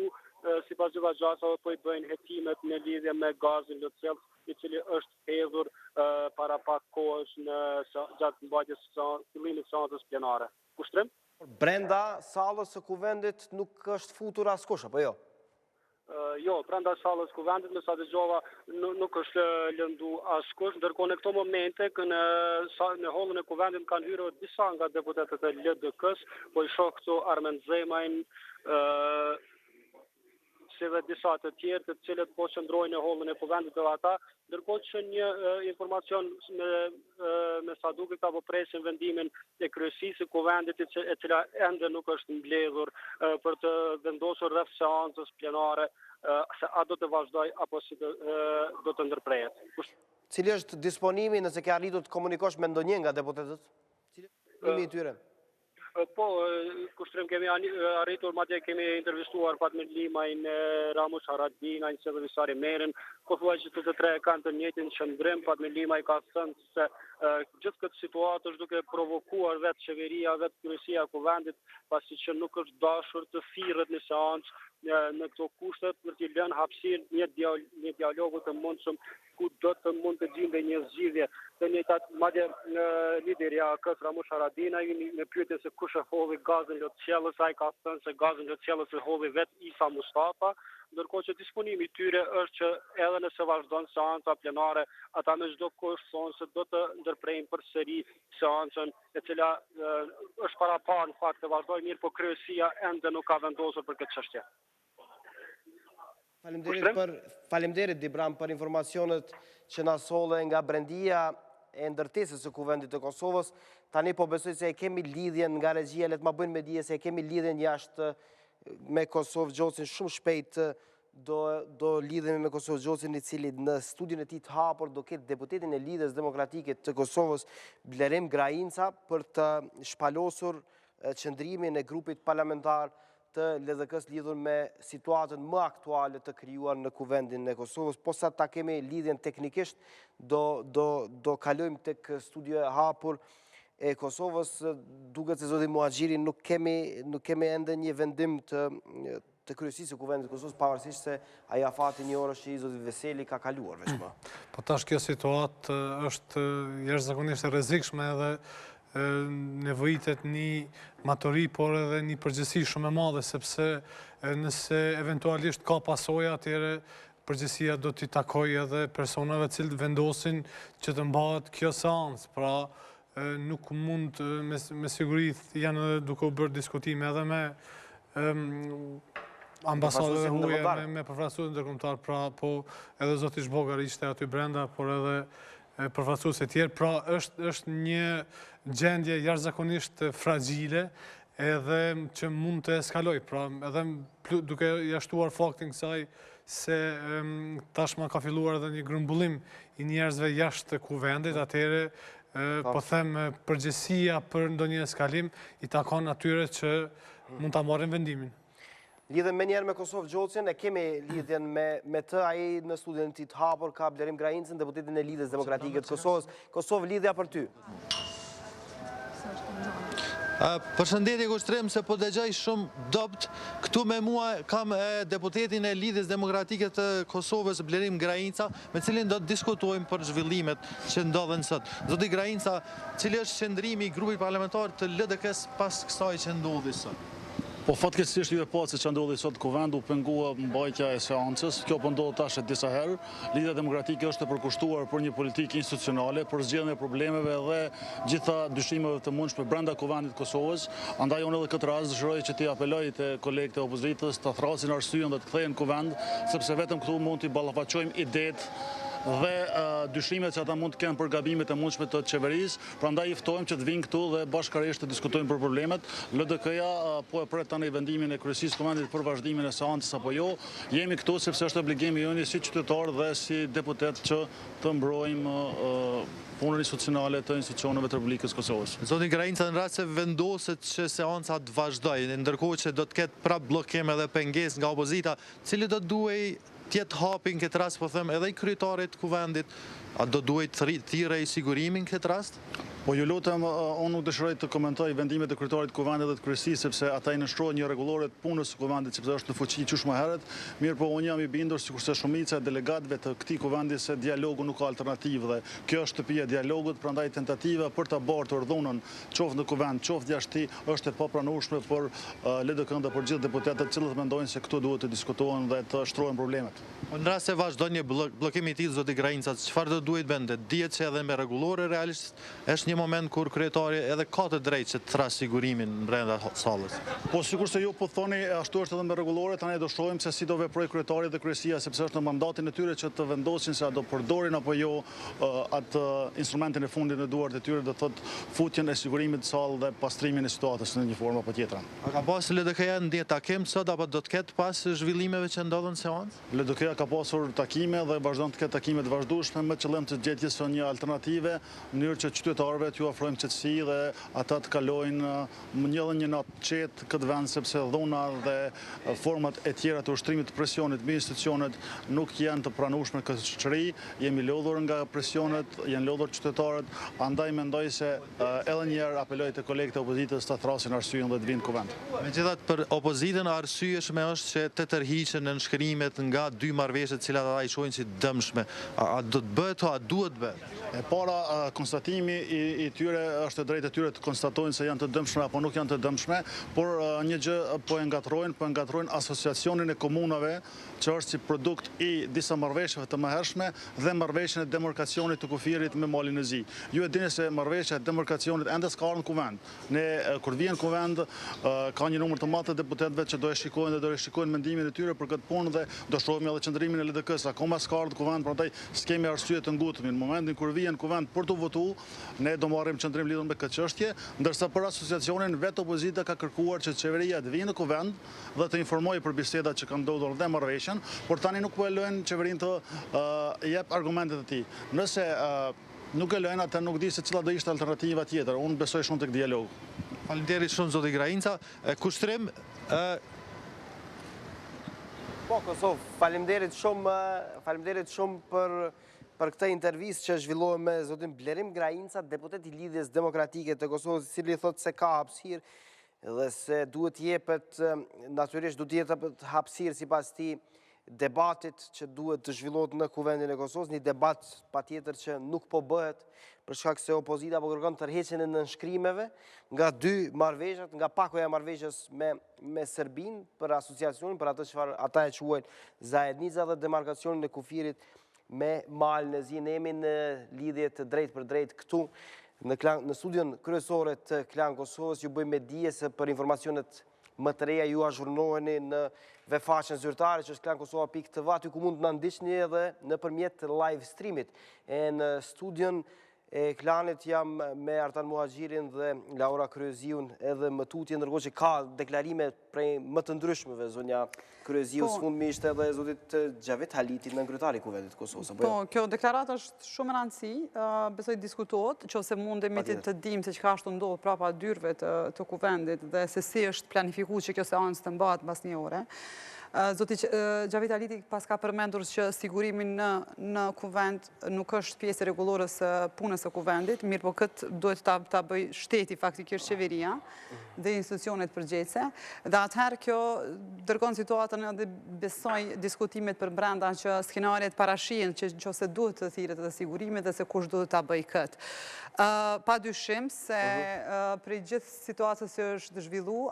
sipas gjykatësve po I bëjnë hetimet në lidhje me gazin lotësjellës, I cili është hedhur para pak kohësh gjatë mbajtjes së fillimit të seancës plenare. Kushtrim? Brenda sallës së Kuvendit nuk është futur askush, apo jo? Jo, brenda sallës Kuvendit, nësa dëgjova, nuk është lëndu askush, ndërkohë në këto momente, në hollën e Kuvendit kanë hyrë disa nga deputetët e LDK-s, po I shoh këtu Armen Zemajn, si dhe disa të tjerë, të cilët po qëndrojnë në hollën e Kuvendit dhe ata, ndërkohë që një informacion me sa duket apo presin vendimin e kryesisë së Kuvendit, e cila ende nuk është mbledhur për të vendosur rreth seancës plenare, se a do të vazhdoj apo si do të ndërprehet. Cili është disponimi nëse ke arritur të komunikosh me ndonjë nga deputetët? Cili është disponimi I tyre? Po, kushtrim kemi arritur, madje kemi intervistuar Fatmir Limajn, Ramush Haradinajn, se dhe Visari Merin, po thuaj që të tre kanë të njëjtin qëndrim. Fatmir Limaj ka thënë se gjithë këtë situatë është duke provokuar vetë qeveria, vetë kryesia e Kuvendit, pasi që nuk është dashur të thirrët në seancë në këto kushtet për t'i lënë hapësirë një dialogu të mundshëm ku do të mund të gjinde një zgjidhje. Të njëjtat madje liderja kës Ramush Haradinaj në pyetje se kush e hodhi gazin lotësjellës, ai ka thënë se gazin lotësjellës e hodhi vetë Isa Mustafa, ndërkohë që disponimi I tyre është që edhe nëse vazhdon seanca plenare, ata me çdo kusht thonë se do të ndërprejnë përsëri seancën, e cila është parapar në fakt të vazhdojë, mirë, po kryesia ende nuk ka vendosur për këtë çështje. Faleminderit Dibran për informacionet që na solle nga brendia e ndërtesës së Kuvendit të Kosovës. Tani po besoj se e kemi lidhjen nga regjia, le të ma bëjnë me dije se e kemi lidhjen jashtë me Kosovë Gjocin shumë shpejt do lidhemi me Kosovë Gjocin I cili në studion e tij të hapur do ketë deputetin e Lidhjes Demokratike të Kosovës Blerim Grajinca për të shpalosur qëndrimin e grupit parlamentar të LDK-s lidhur me situatën më aktuale të krijuar në Kuvendin e Kosovës. Po sa ta kemi lidhjen teknikisht, do kalojmë tek studio e hapur e Kosovës, duket se zoti Muhaxhiri nuk kemi ende një vendim të kryesisë së Kuvendit të Kosovës, pavarësisht se ai afati një orësh që I zoti Veseli ka kaluar veç më. Po tash kjo situatë është jashtëzakonisht e rrezikshme edhe nevojitet një matori, por edhe një përgjegjësi shumë e madhe, sepse nëse eventualisht ka pasoja, atëherë përgjegjësia do t'i takojë edhe personave cilët vendosin që të mbahet kjo seancë. Pra, nuk mund, me siguri janë duke u bërë diskutime edhe me ambasadët e huaja, me përfaqësues ndërkombëtar, pra po edhe zoti Zhbogar ishte aty brenda, por edhe përfaqësues e tjerë, pra është një gjendje jashtëzakonisht fragjile edhe që mund të eskaloj. Pra edhe duke jashtuar faktin kësaj se tashma ka filluar edhe një grumbullim I njerëzve jashtë Kuvendit, atëherë po them përgjegjësia për ndonjë eskalim I takon atyre që mund ta marrin vendimin. Lidhen me njerë me Kosovë Gjocin, e kemi lidhjen me të, ai në studion ti të hapur ka Blerim Grajincën, deputetin e Lidhjes Demokratike të Kosovës. Kosovë, lidhja për ty? Përshëndetje kushtrim se po dëgjoj shumë dopt. Këtu me mua kam deputetin e Lidhjes Demokratike të Kosovës, Blerim Grajinca, me cilin do të diskutojmë për zhvillimet që ndodhen sot. Zoti Grajinca, cili është qëndrimi i grupit parlamentar të LDK-s pas kësaj që ndodhi sot? Po fatkeqësisht ju e pa se që ndodhi sot Kuvend u pengua mbajtja e seancës. Kjo po ndodh tash disa herë. Lidhja Demokratike është e përkushtuar për një politikë institucionale, për zgjedhjen e problemeve dhe gjitha dyshimeve të mundshme brenda Kuvendit Kosovës. Andaj unë edhe këtë rast dëshiroj që t'i apeloj te kolegët e opozitës të thrasin arsyeën dhe të kthehen Kuvend, sepse vetëm këtu mund t'i ballafaqojmë idetë dhe dyshimet që ata mund të kenë për gabimet e mundshme të qeverisë. Prandaj i ftojmë që të vinë këtu dhe bashkërisht të diskutojmë për problemet. LDK-ja po e pret tani vendimin e kryesisë Kuvendit për vazhdimin e seancës apo jo. Jemi këtu sepse është obligimi ynë si qytetar dhe si deputet që të mbrojmë punën institucionale të institucioneve të Republikës Kosovës. Zoti Grajinca, në rast se vendoset që seanca të vazhdojë, ndërkohë që do të ketë prap bllokim edhe pengesë nga opozita, cili do duhej tjetë hapin këtë rast, po them, edhe i kryetarit Kuvendit, a do duhet thirrej sigurimin këtë rast? Po ju lutem, unë nuk dëshiroj të komentoj vendimet e kryetarit Kuvendit dhe të kryesisë, sepse ata i nënshtrohen një rregullore të punës së Kuvendit, sepse është në fuqi qysh më herët. Mirë, po unë jam i bindur sikurse shumica e delegatëve të këtij Kuvendi se dialogu nuk ka alternativë dhe kjo është shtëpia e dialogut, prandaj tentativa për ta bartur dhunën, qoftë në Kuvend, qoftë jashtë, është e papranueshme për LDK-n dhe për gjithë deputetët të cilët mendojnë se këtu duhet të diskutohen dhe të shtrohen problemet. Në rast se vazhdon një bllokim i tillë, zoti Grajinca, çfarë do duhet bënte? Dihet se edhe me rregullore realisht është një moment kur kryetari edhe ka të drejtë që të thras sigurimin brenda sallës. Po sikurse ju po thoni, ashtu është edhe me rregullore, tani do shohim se si do veprojë kryetari dhe kryesia, sepse është në mandatin e tyre që të vendosin se a do përdorin apo jo atë instrumentin e fundit në duart e tyre, do thotë futjen e sigurimit të sallë dhe pastrimin e situatës në një formë apo tjetrën. A ka pasur LDK-ja ndje takim sot apo do të ketë pas zhvillimeve që ndodhen seancë? LDK-ja ka pasur takime dhe vazhdon të ketë takime të vazhdueshme me qëllim të gjetjes së një alternative në mënyrë që qytetarëve t'ju ofrojmë qetësi dhe ata të kalojnë një natë qetë këtë vend, sepse dhuna dhe format e tjera të ushtrimit të presionit mbi institucionet nuk janë të pranueshme këtë shoqëri. Jemi lodhur nga presionet, janë lodhur qytetarët, andaj mendoj se edhe një herë apeloj te kolegët e opozitës të thrasin arsyeën dhe të vinë Kuvend. Megjithatë për opozitën arsyeshme është që të tërhiqen në nënshkrimet nga dy marrëveshje të cilat ata i shohin si dëmshme. A do të bëhet o a duhet bëhet? E para, konstatimi i tyre është e drejtë e tyre të konstatojnë se janë të dëmshme apo nuk janë të dëmshme, por një gjë po e ngatrojnë asociacionin e komunave që është si produkt i disa marrëveshjeve të mëhershme dhe marrëveshjen e demarkacionit të kufirit me Malin e Zi. Ju e dini se marrëveshja e demarkacionit ende s'ka ardhur në Kuvend. Ne kur vjen Kuvend ka një numër të madh të deputetëve që do e shikojnë dhe do e shikojnë mendimin e tyre për këtë punë dhe do shohim edhe qëndrimin e LDK-s. Akoma s'ka ardhur Kuvend, prandaj s'kemi arsye të ngutemi. Në momentin kur vjen Kuvend për të votuar, ne do marrim qëndrim lidhur me këtë çështje, ndërsa për asociacionin vetë opozita ka kërkuar që qeveria të vinë në Kuvend dhe të informojë për bisedat që kanë ndodhur dhe marrëveshjen, por tani nuk po e lojnë qeverinë të jep argumentet e tij. Nëse nuk e lojnë, atë nuk di se cila do ishte alternativa tjetër. Unë besoj shumë tek dialogu. Faleminderit shumë zoti Grajinca. Kushtrim Po, Kosovë, faleminderit shumë për këtë intervistë që zhvillohet me zotin Blerim Grajinca, deputet i Lidhjes Demokratike të Kosovës, i cili thotë se ka hapësirë dhe se duhet jepet, natyrisht duhet jepet hapësirë sipas tij debatit që duhet të zhvillohet në Kuvendin e Kosovës, një debat patjetër që nuk po bëhet për shkak se opozita po kërkon tërheqjen e nënshkrimeve nga dy marrëveshjet, nga pakoja marrëveshjes me Serbinë për asociacionin, për atë çfarë ata e quajnë zajednica dhe demarkacionin e kufirit me Malin e Zi. Ne jemi në lidhje të drejtë për drejtë këtu në studion kryesore të Klan Kosovës. Ju bëjmë dije se për informacionet më të reja ju azhurnoheni në faqen zyrtare që është klankosova.tv, aty ku mund të na ndiqni edhe nëpërmjet live streamit. Në studion e Klanit jam me Artan Muhaxhirin dhe Laura Kryeziun edhe më tutje, ndërkohë që ka deklarime prej më të ndryshmeve, zonja Kryeziu, sfundmi ishte edhe zotit Xhavet Halitit, nënkryetari i Kuvendit të Kosovës. Po, kjo deklarat është shumë e rëndësishme, besoj diskutohet, nëse mundemi të dimë se çka është ndodhur brapa dyrëve të Kuvendit dhe se si është planifikuar që kjo seancë të mbahet mbas një ore. Zoti Gjavit Aliti pas ka përmendur që sigurimin në kuvend nuk është pjesë rregullore së punës së kuvendit, mirë po këtë duhet ta bëj shteti faktikisht qeveria dhe institucionet përgjegjëse. Dhe atëherë kjo dërgon situatën edhe besoj diskutimet për brenda që skenaret parashihen që nëse duhet të thirret edhe sigurimi dhe se kush duhet ta bëj këtë. Pa dyshim se prej gjithë situatës që është zhvillu,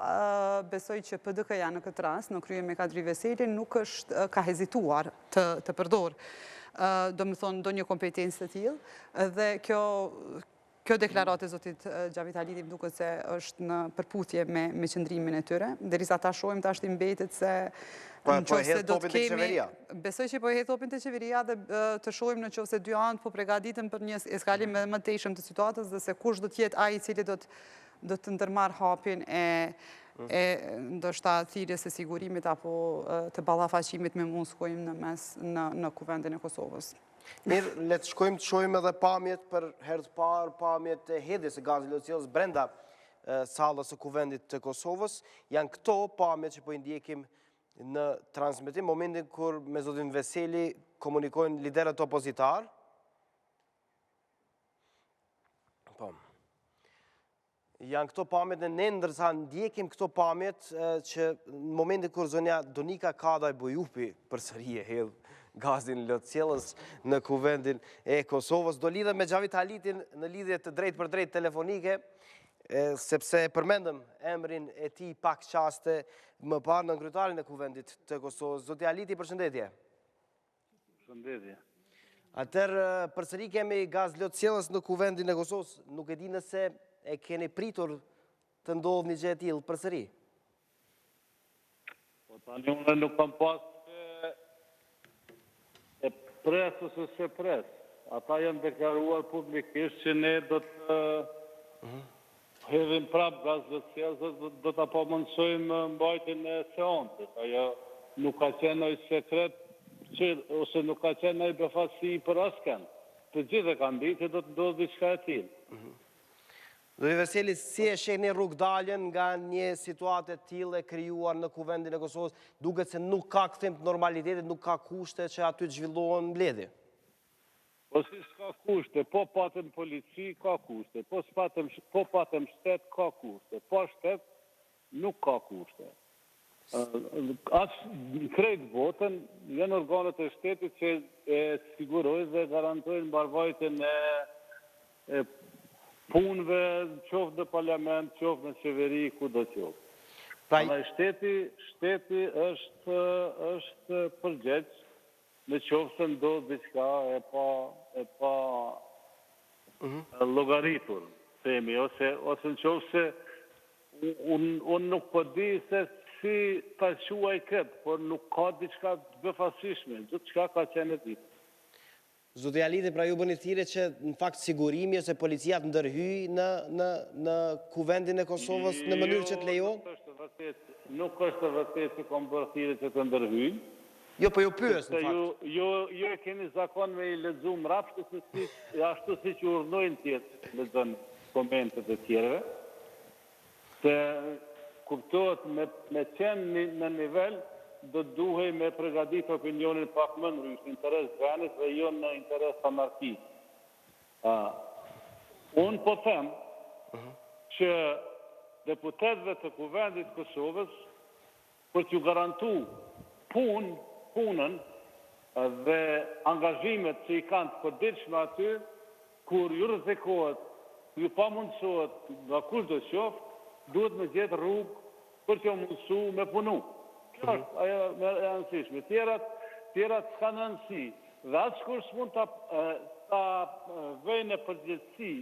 besoj që PDK-ja në këtë rast, në krye me Kadri Veseli, nuk është ka hezituar të përdor, do më thonë, do një kompetencë të tillë, dhe kjo deklaratë e zotit Gjavit Haliti duket se është në përputhje me qëndrimin e tyre, derisa ta shohim tash i mbetet se Po e hedh topin të qeveria. Besoj që po e hedh topin të qeveria dhe të shohim në qoftë se dy anët po përgatiten për një eskalim më të tejshëm të situatës dhe se kush do të jetë ai i cili do të ndërmarr hapin e ndoshta thirrjes së sigurimit apo të ballafaqimit me Moskojnë në mes në Kuvendin e Kosovës. Mirë, le të shkojmë të shohim edhe pamjet për herë të parë, pamjet e hedhjes së gazit lëcios brenda sallës së Kuvendit të Kosovës. Janë këto pamjet që po i ndjekim në transmetim, momentin kur me zotin Veseli komunikojnë liderët opozitar. Janë këto pamjet e ne ndërsa ndjekim këto pamjet që në momentin kur zonja Donika Kadaj Bojupi përsëri e hedh gazin lotësjellës në Kuvendin e Kosovës. Do lidhem me Gjavit Halitin në lidhje të drejt për drejt telefonike, sepse përmendëm emrin e tij pak qaste më parë në kryetarin e Kuvendit të Kosovës. Zoti Haliti, përshëndetje. Përshëndetje. Atëherë përsëri kemi gaz lotësjellës në Kuvendin e Kosovës. Nuk e di nëse e keni pritur të ndodhë një gjë e tillë përsëri. Po tani unë nuk kam pas e pres ose se pres. Ata janë deklaruar publikisht që ne do të hedhim prap gaz lotësjellës, do ta pamundsojmë mbajtjen e seancës. Ajo nuk ka qenë ndonjë sekret ose nuk ka qenë ndonjë befasi për askën. Të gjithë e kanë ditë që do të ndodhë diçka e tillë. Zoti Veseli, si e shehni rrugdaljen nga një situatë e tillë e krijuar në Kuvendin e Kosovës, duket se nuk ka kthim të normalitetit, nuk ka kushte që aty të zhvillohen mbledhje. Po si s'ka kushte, po patëm polici, ka kushte, po patëm shtet, ka kushte, po shtet, nuk ka kushte. Në krejt botën, janë organet e shtetit që e sigurojnë dhe garantojnë mbarvajtjen e punëve, qoftë në parlament, qoftë në qeveri, ku do qoftë. Prandaj shteti është përgjegjës në qoftë se ndodhë diçka e pa llogaritur, themi, ose në qoftë se unë nuk po di se si ta quaj këtë, por nuk ka diçka befasishme, diçka ka qenë e ditë. Zoti Haliti, pra ju bëni thirrje që në fakt sigurimi ose policia të ndërhyjë në Kuvendin e Kosovës në mënyrë që të lejohet? Nuk është vërtet që kam bërë thirrje që të ndërhyjnë. Jo, po ju pyes në fakt. Jo e keni zakon me i lexu mrapsht, ashtu si që urdhnojnë tjetë lexon komentet e tjerëve, se kuptohet me qenë në nivel do duhej me përgatit opinionin pak më në rrysh, interes venit dhe jo në interes anarkisë. Unë po them që deputetëve të Kuvendit Kosovës për t'ju garantu punën dhe angazhimet që i kanë të përditshme aty, kur ju rrezikohet, ju pa mundësohet nga kush do qoftë, duhet me gjetë rrugë për t'ju mundësu me punu. Kjo është ajo e rëndësishme. Tjerat s'ka në rëndësi. Dhe atë shkur s'mund ta vejnë në përgjithësi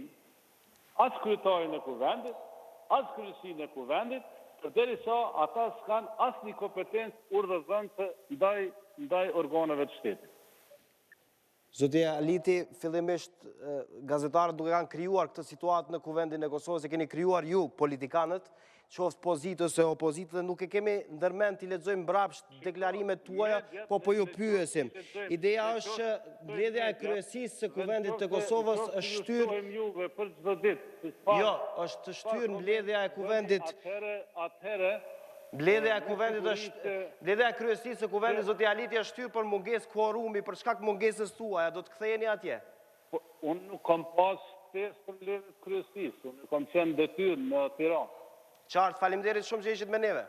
atë kryetarin e Kuvendit, atë kryesinë e Kuvendit, përderisa ata s'kan asnjë kompetencë urdhëzënëse ndaj organeve të shtetit. Zoti Haliti, fillimisht gazetarët duke kanë krijuar këtë situatë në Kuvendin e Kosovës, e keni krijuar ju, politikanët, qoftë pozitë ose opozitë, dhe nuk e kemi ndërmend t'i lexojmë mbrapsht deklarimet tuaja, po ju pyesim. Ideja është që mbledhja e kryesisë së Kuvendit të Kosovës është shtyrë. Jo, është shtyrë mbledhja e Kuvendit. Atëherë Mbledhja e kuvendit është, mbledhja e kryesisë së kuvendit zoti Aliti është shtyr për mungesë kvorumi, për shkak mungesës tuaj, do të ktheheni atje? Unë nuk kam pas pjesë për mbledhjet kryesisë, unë kam qenë detyrë në Tiranë. Qartë, faleminderit shumë që ishit me neve.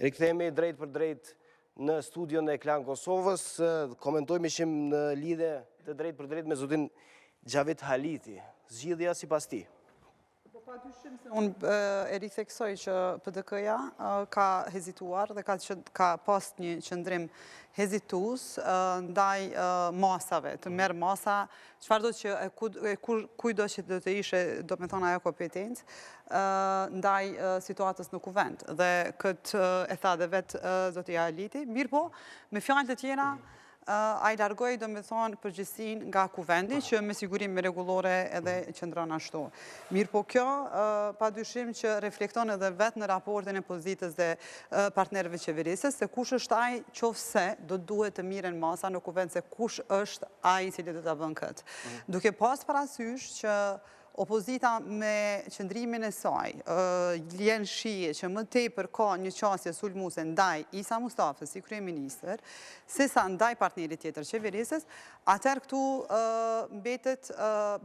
Rikthehemi drejt për drejt në studion e Klan Kosovës, komentojmë ishim në lidhje të drejt për drejt me zotin Gjavit Haliti. Zgjidhja sipas tij. Unë e ritheksoj që PDK-ja ka hezituar dhe ka pas një qëndrim hezitues ndaj masave, të merë masa, çfarëdo që kujdo që do të ishe, do me thonë ajo kompetencë, ndaj situatës në kuvend. Dhe këtë e tha dhe vetë zoti Aliti, mirë po, me fjalë të tjera, a i largoj, do me thonë, përgjithsin nga kuvendi, që me sigurim regulore edhe qëndron ashtu. Mirë po kjo, pa dyshim që reflekton edhe vetë në raportin e pozitës dhe partnerëve qeverisës, se kush është ai qofse do duhet të miren masa në kuvend, se kush është ai cili do të bën këtë. Duke pas parasysh që opozita me qëndrimin e saj, ljen shije që më tepër ka një qasje sulmuse ndaj Isa Mustafës si kryeministër, sesa ndaj partnerit tjetër qeverisës, atëherë këtu mbetet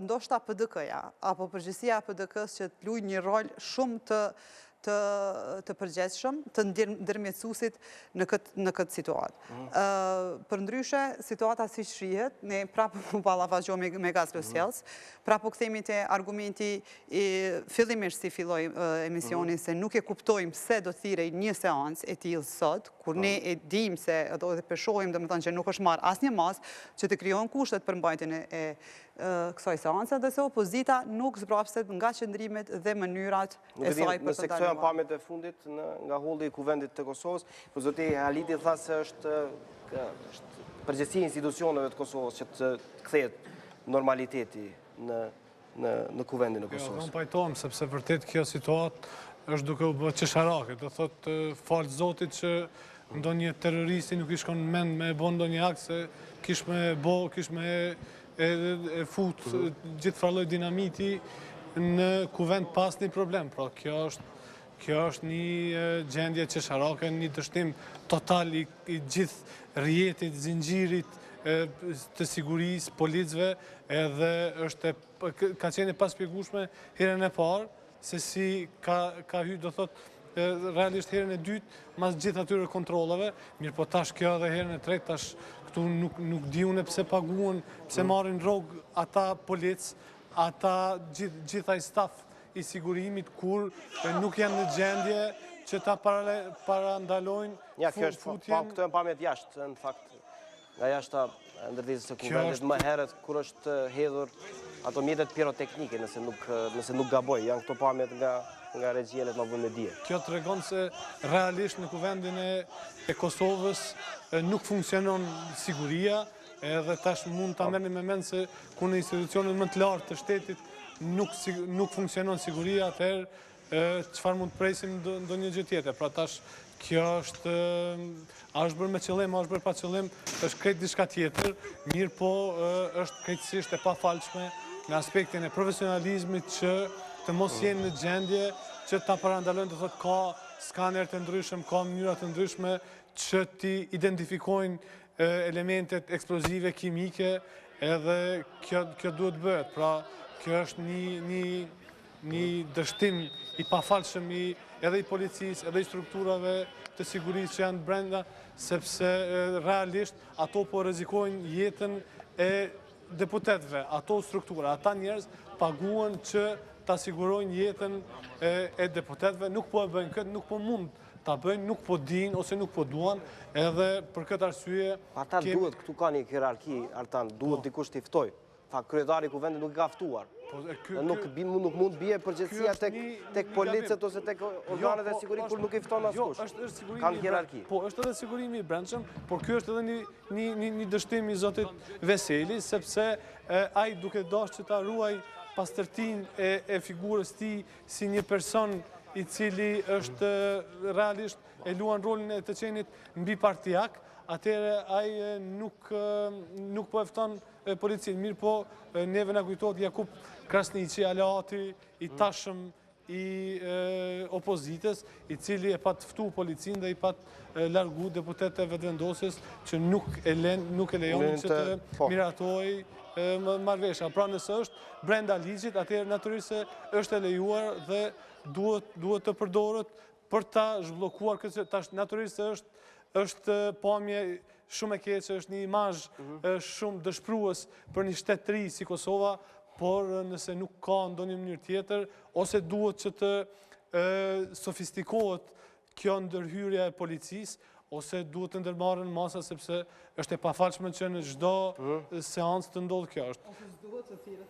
ndoshta PDK-ja, apo përgjithësia e PDK-s që të luajë një rol shumë të përgjithshëm, të ndërmjetësuesit në këtë situatë. Për ndryshe, situata si shrihet, ne prapë më ballafaqohemi me gaz losjellës, prapë kthehemi te argumenti fillimisht si filloi emisioni se nuk e kuptojmë se do thirrej një seancë e tillë sot, kur ne e dim se do të peshohim, domethënë që nuk është marrë asnjë mas që të krijohen kushtet për mbajtjen e kësaj seance, dhe se opozita nuk zbrapset nga qëndrimet dhe mënyrat e saj për të ndaluar. Nëse pamjet e fundit nga holdi i kuvendit të Kosovës, po zoti Haliti tha se është përgjegjësia e institucioneve të Kosovës që të kthehet normaliteti në kuvendin e Kosovës. Unë pajtohem, sepse vërtet kjo situatë është duke u bë qesharake. Do thotë falë zotit që ndonjë terroristi nuk i shkon në mend me bë ndonjë akt se kish me e fut gjithë farloj dinamiti në kuvend pas një problem. Pra, kjo është një gjendje qesharake, një dështim total i gjithë rjetit, zinxhirit të sigurisë, policëve, edhe ka qenë pas shpjegueshme herën e parë, se si ka hyrë, do thotë, realisht herën e dytë, mas gjithë atyre kontrolave, mirë po tash kjo edhe herën e tretë, tash këtu nuk di une pse paguën, pse marrin rrogë ata policë, ata gjithaj staf i sigurimit, kur nuk janë në gjendje që ta parandalojnë futjen. Ja, kjo është, këto e pamjet jashtë, në fakt, nga jashta ndërtesës së kuvendit më herët, kur është hedhur ato mjetet piroteknike, nëse nuk gaboj, janë këto pamjet nga regjelet më vënë me dje. Kjo të regon se realisht në kuvendin e Kosovës nuk funksionon siguria, edhe tash mund të merrni me mend se ku në institucionet më të lartë të shtetit nuk funksionon siguria, atëherë çfarë mund të presim ndonjë gjë tjetër. Pra tash kjo është bërë me qëllim, është bërë pa qëllim, është krejt diçka tjetër, mirë po është krejtësisht e pafalshme në aspektin e profesionalizmit që të mos jenë në gjendje që ta parandalojnë, të thotë ka skaner të ndryshëm, ka mënyra të ndryshme që ti identifikojnë elementet eksplozive, kimike, edhe kjo duhet bëhet. Pra, kjo është një dështim i pafalshëm edhe i policisë, edhe i strukturave të sigurisë që janë brenda, sepse realisht ato po rrezikojnë jetën e deputetëve, ato struktura, ata njerëz paguhen që ta sigurojnë jetën e deputetëve, nuk po e bëjnë këtë, nuk po mund ta bëjnë, nuk po dinë ose nuk po duan, edhe për këtë arsye... Ata duhet, këtu ka një hierarki, Artan, duhet dikush t'i ftoj. Fa, kryetari i kuvendit nuk ka ftuar. Nuk mund bie përgjegjësia tek policët ose tek organet e sigurisë kur nuk i fton askush. Kanë hierarki. Po, është edhe sigurimi i brendshëm, por ky është edhe një dështim i zotit Veseli, sepse ai duke dashur që ta ruaj pastërtinë e figurës tij si një person i cili është realisht e luan rolin e të qenit mbi partijak, atëherë ai nuk po e fton policinë. Mirë po, neve na kujtohet Jakub Krasniqi, aleati i tashëm i opozitës, i cili e pat ftu policin dhe i pat largu deputet e vetëvendosjes që nuk e lejonin që të miratoj marrëveshja. Pra nëse është brenda ligjit, atëherë natyrisht se është e lejuar dhe duhet të përdorët për ta zhbllokuar këtë. Natyrisht se është pamje shumë e keqe, është një imazh shumë dëshpërues për një shtet të ri si Kosova, por nëse nuk ka ndonjë mënyrë tjetër, ose duhet që të sofistikohet kjo ndërhyrja e policisë, ose duhet të ndërmarrën masa, sepse është e pafalshme që në çdo seancë të ndodhë kjo.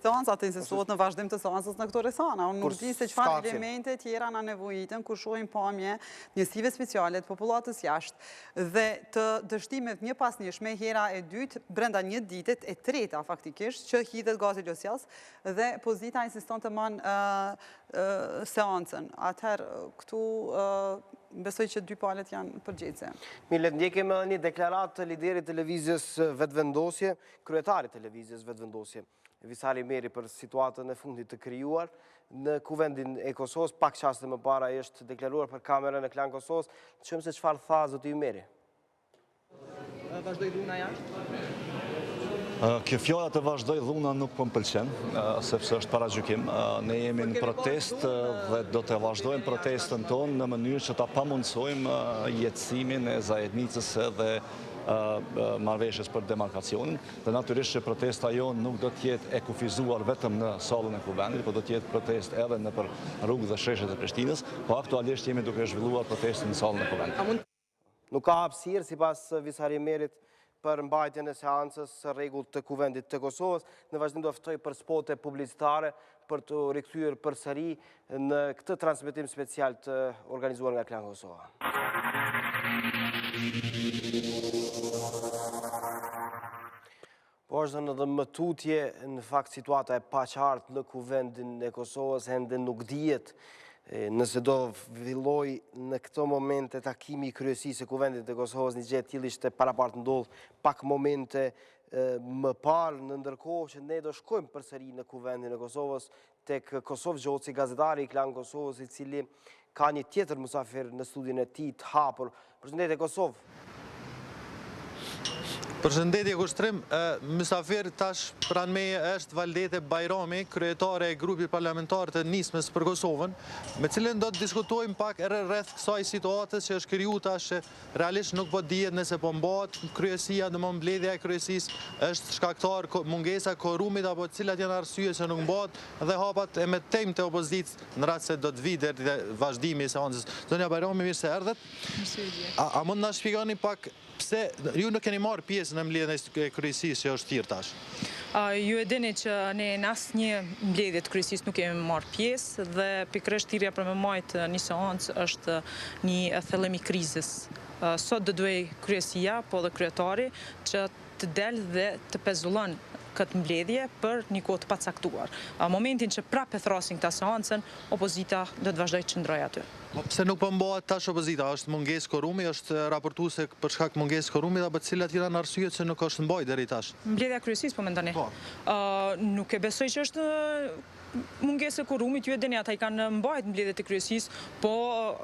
Seanca të insistohet në vazhdim të seancës në këto rrethana. Unë nuk di se çfarë elemente tjera na nevojiten kur shohim pamje njësive speciale të popullatës jashtë dhe të dështimeve një pas njëshme, hera e dytë brenda një ditet, e treta faktikisht, që hidhet gazi losjas dhe pozita insiston të manë seancën. Atëherë këtu besoj që dy palët janë përgjithse. Mirë, ndjekim një deklarat të liderit televizijës vetëvendosje, kryetarit televizijës vetëvendosje, Zhvillimeti, për situatën e fundit të krijuar në Kuvendin e Kosovës. Pak qaste më para është deklaruar për kamerën e Klan Kosovës. Çojmë se çfarë tha zoti Ymeri. Vazhdoi dhuna jashtë? Kjo fjala të vazhdoj dhuna nuk po më pëlqen, sepse është paragjykim. Ne jemi në protest dhe do të vazhdojmë protestën tonë në mënyrë që ta pamundsojmë jetësimin e zajednicës dhe marrëveshjes për demarkacionin. Dhe natyrisht që protesta jonë nuk do t'jetë e kufizuar vetëm në sallën e Kuvendit, por do t'jetë protest edhe në për rrugë dhe sheshet e Prishtinës, po aktualisht jemi duke zhvilluar protestin në sallën e Kuvendit. Nuk ka hapësirë sipas Zhvillimetit për mbajtjen e seancës së rregullt të Kuvendit të Kosovës. Në vazhdim do ftoj për spote publicitare për të rikthyer përsëri në këtë transmetim special të organizuar nga Klan Kosova. Po është në dhe më tutje, në fakt situata e paqartë në Kuvendin e Kosovës, ende nuk dihet nëse do villoj në këto momente takimi i kryesisë e Kuvendit e Kosovës. Një gjë e tillë ishte parapartë ndodh pak momente më parë, në ndërkohë që ne do shkojmë përsëri në Kuvendin e Kosovës tek Kosovë Gjoci, gazetari i Klan Kosovës, i cili ka një tjetër musafir në studion e tij të hapur. Përshëndetje Kosovë. Përshëndetje kushtrim, mysafir tash pranë meje është Valdete Bajrami, kryetare e grupit parlamentar të nismës për Kosovën, me cilën do të diskutojmë pak rreth kësaj situatës që është kriju tash që realisht nuk po dihet nëse po mbahet kryesia, do më mbledhja e kryesisë është shkaktar mungesa korumit apo cilat janë arsyet që nuk mbahet dhe hapat e me temë të opozitës në rast se do të vijë deri vazhdimi i seancës. Zonja Bajrami, mirë se erdhët. A mund na shpjegoni pak pse ju nuk keni marrë pjesë në mbledhjen e kryesisë që është thirr tash? Ju e dini që ne në asnjë mbledhje të kryesisë nuk kemi marrë pjesë dhe pikërisht thirrja për me marrë një seancë është një thellim i krizës. Sot do duhej kryesia, po dhe kryetari, që të del dhe të pezullon këtë mbledhje për një kohë të pacaktuar. Momentin që prapë e thrasin këtë seancën, opozita do të vazhdojë të qëndrojë aty. Pse nuk po mbahet tash opozita? Është mungesë korrumi, është raportuar se për shkak mungesë korrumit apo cilat janë arsyet që nuk është mbajtur deri tash? Mbledhja e kryesisë po mendoni? Nuk e besoj që është mungesë e korrumit, ju e dini ata i kanë mbajtur mbledhjet e kryesisë, po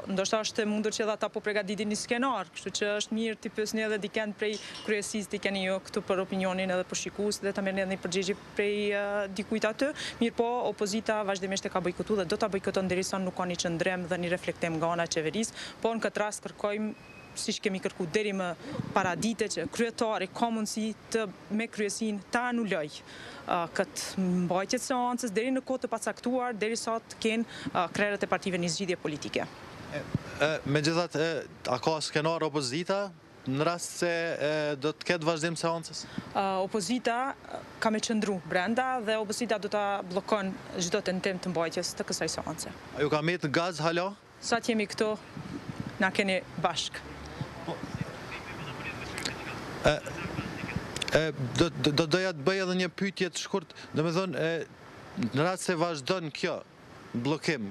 ndoshta është mundur që ata po përgatitin një skenar, kështu që është mirë të pyesni edhe dikën prej kryesisë, ti keni ju këtu për opinionin edhe për shikues dhe ta merrni një përgjigje prej dikujt aty. Mirë po, opozita vazhdimisht e ka bojkotuar dhe do ta bojkoton derisa nuk ka një qëndrim dhe një reflektim nga ana e qeverisë, por në këtë rast kërkojmë siç kemi kërkuar deri më paradite që kryetari ka mundësi të me kryesin ta anuloj këtë mbajtje të seancës deri në kohë të pacaktuar derisa të kenë krerët e partive një zgjidhje politike. Megjithatë, a ka skenar opozita në rast se do të ketë vazhdim seancës? Opozita ka me qëndru brenda dhe opozita do ta bllokon çdo tentim të mbajtjes të kësaj seance. A ju ka met gaz hala? Sa të jemi këtu, na keni bashk. Do doja të bëj edhe një pyetje të shkurt, domethënë në rast se vazhdon kjo bllokim,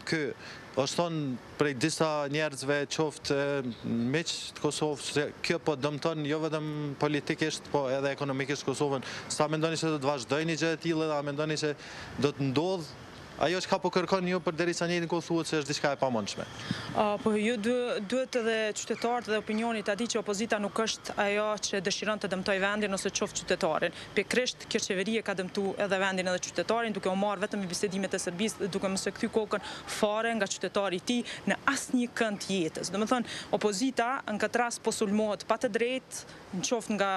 është thonë prej disa njerëzve qoftë miq të Kosovës, se kjo po dëmton jo vetëm politikisht, po edhe ekonomikisht Kosovën. Sa mendoni se do të vazhdojë një gjë e tillë, a mendoni se do të ndodhë ajo që ka po kërkon ju për derisa njëjtin kohë thuhet se është diçka e pamundshme. Po ju duhet edhe qytetarët dhe opinionit ta di që opozita nuk është ajo që dëshiron të dëmtoj vendin ose qoftë qytetarin. Pikërisht kjo qeveri e ka dëmtuar edhe vendin edhe qytetarin duke u marrë vetëm me bisedimet e Serbisë, duke mos e kthy kokën fare nga qytetari i tij në asnjë kënd jetës. Domethënë opozita në këtë rast po sulmohet pa të drejtë, qoftë nga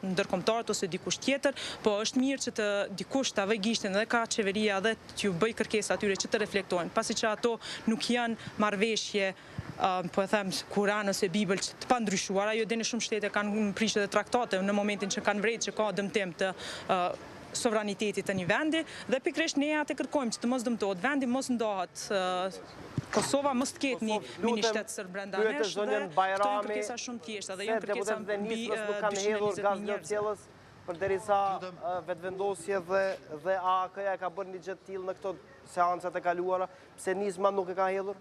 ndërkombëtarët ose dikush tjetër, po është mirë që të dikush ta vëj gishtin edhe ka qeveria dhe t'ju bëj kërkesa atyre që të reflektojnë, pasi që ato nuk janë marrëveshje po e them Kur'an ose Bibël që të pandryshuara, jo dini shumë shtete kanë prishë dhe traktate në momentin që kanë vrejtë që ka dëmtim të sovranitetit të një vendi dhe pikërisht ne atë kërkojmë që të mos dëmtohet vendi, mos ndahet Kosova mos të ketë një ministet sërb brenda nesh dhe këto janë kërkesa shumë thjeshta dhe janë kërkesa mbi dyshimin përderisa vetëvendosje dhe AK-ja ka bërë një gjë të tillë në këto seancat e kaluara, pse nisma nuk e ka hedhur?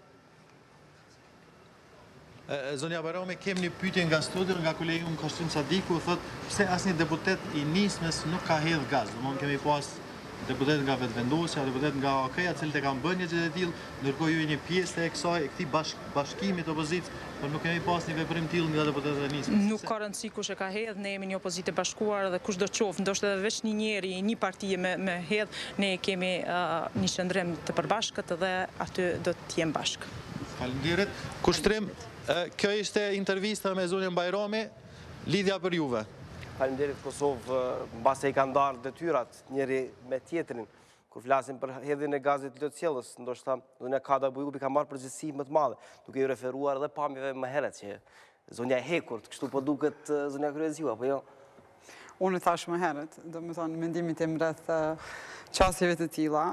Zonja Bajrami, kem një pyetje nga studio nga kolegu Kostin Sadiku, thotë pse asnjë deputet i nismës nuk ka hedh gaz. Domthonë kemi pas deputet nga vetëvendosja, deputet nga AK-ja, të cilët e kanë bërë një gjë të tillë, ndërkohë ju jeni pjesë e këtij bashkimit të opozitës, por nuk kemi pas një veprim të tillë nga deputetët e nismës. Nuk ka rëndësi kush e ka hedh, ne jemi një opozitë e bashkuar dhe kush do qoftë, ndoshta edhe veç një njeri, një partie me hedh, ne kemi një qëndrim të përbashkët dhe aty do të jemi bashkë. Faleminderit. Kushtrim, kjo ishte intervista me zonjën Bajrami, lidhja për juve. Faleminderit Kosovë, mbase i kanë ndarë detyrat njëri me tjetrin, kur flasim për hedhjen e gazit lotësjellës, ndoshta zonja Kada Bujubi ka marrë përgjegjësi më të madhe, duke ju referuar edhe pamjeve më herët që zonja e hekur, kështu po duket zonja Kryeziu, apo jo? Unë thash më herët, domethënë mendimit tim rreth çësjeve të tilla.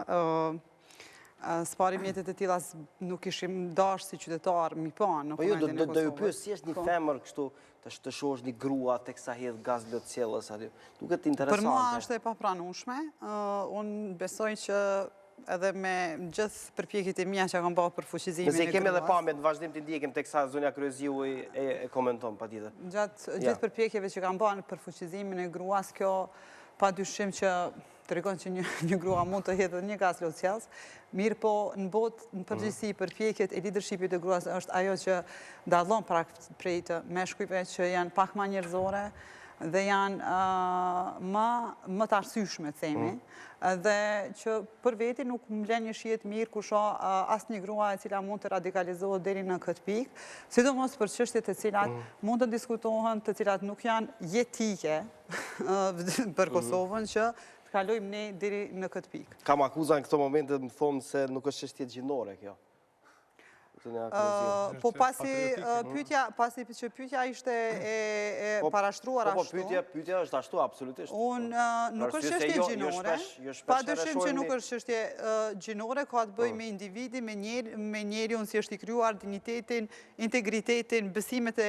Spari mjetet e tilla nuk ishim dashur si qytetar mi pa në Kuvendin e Kosovës. Po jo, do ju pyes si është një femër kështu të shohësh një grua teksa hedh gaz lotësjellës aty. Duket interesante. Për mua është e papranueshme. Unë besoj që edhe me gjithë përpjekjet e mia që kam bërë për fuqizimin e gruas. Nëse kemi edhe pamje në vazhdim të ndjekim teksa zonja Kryeziu e komenton patjetër. Gjatë gjithë përpjekjeve që kam bërë për fuqizimin e gruas, kjo padyshim që tregon që një grua mund të hedhë një gaz lotësjellës, mirë po në botë në përgjithësi përpjekjet e leadershipit të gruas është ajo që dallon prej të meshkujve që janë pak më njerëzore dhe janë më të arsyeshme, themi, dhe që për veti nuk mblen një shihet mirë kur shoh asnjë grua e cila mund të radikalizohet deri në këtë pikë, sidomos për çështjet e cilat mund të diskutohen, të cilat nuk janë jetike për Kosovën që kalojmë ne deri në këtë pikë. Kam akuza në këto momente më thonë se nuk është çështje gjinore kjo. Po pasi që pyetja ishte e parashtruar ashtu. Po pyetja është ashtu, absolutisht. Unë nuk është çështje gjinore, padyshim që nuk është çështje gjinore, ka të bëjë me individin, me njeriun si është i krijuar, dinjitetin, integritetin, besimet e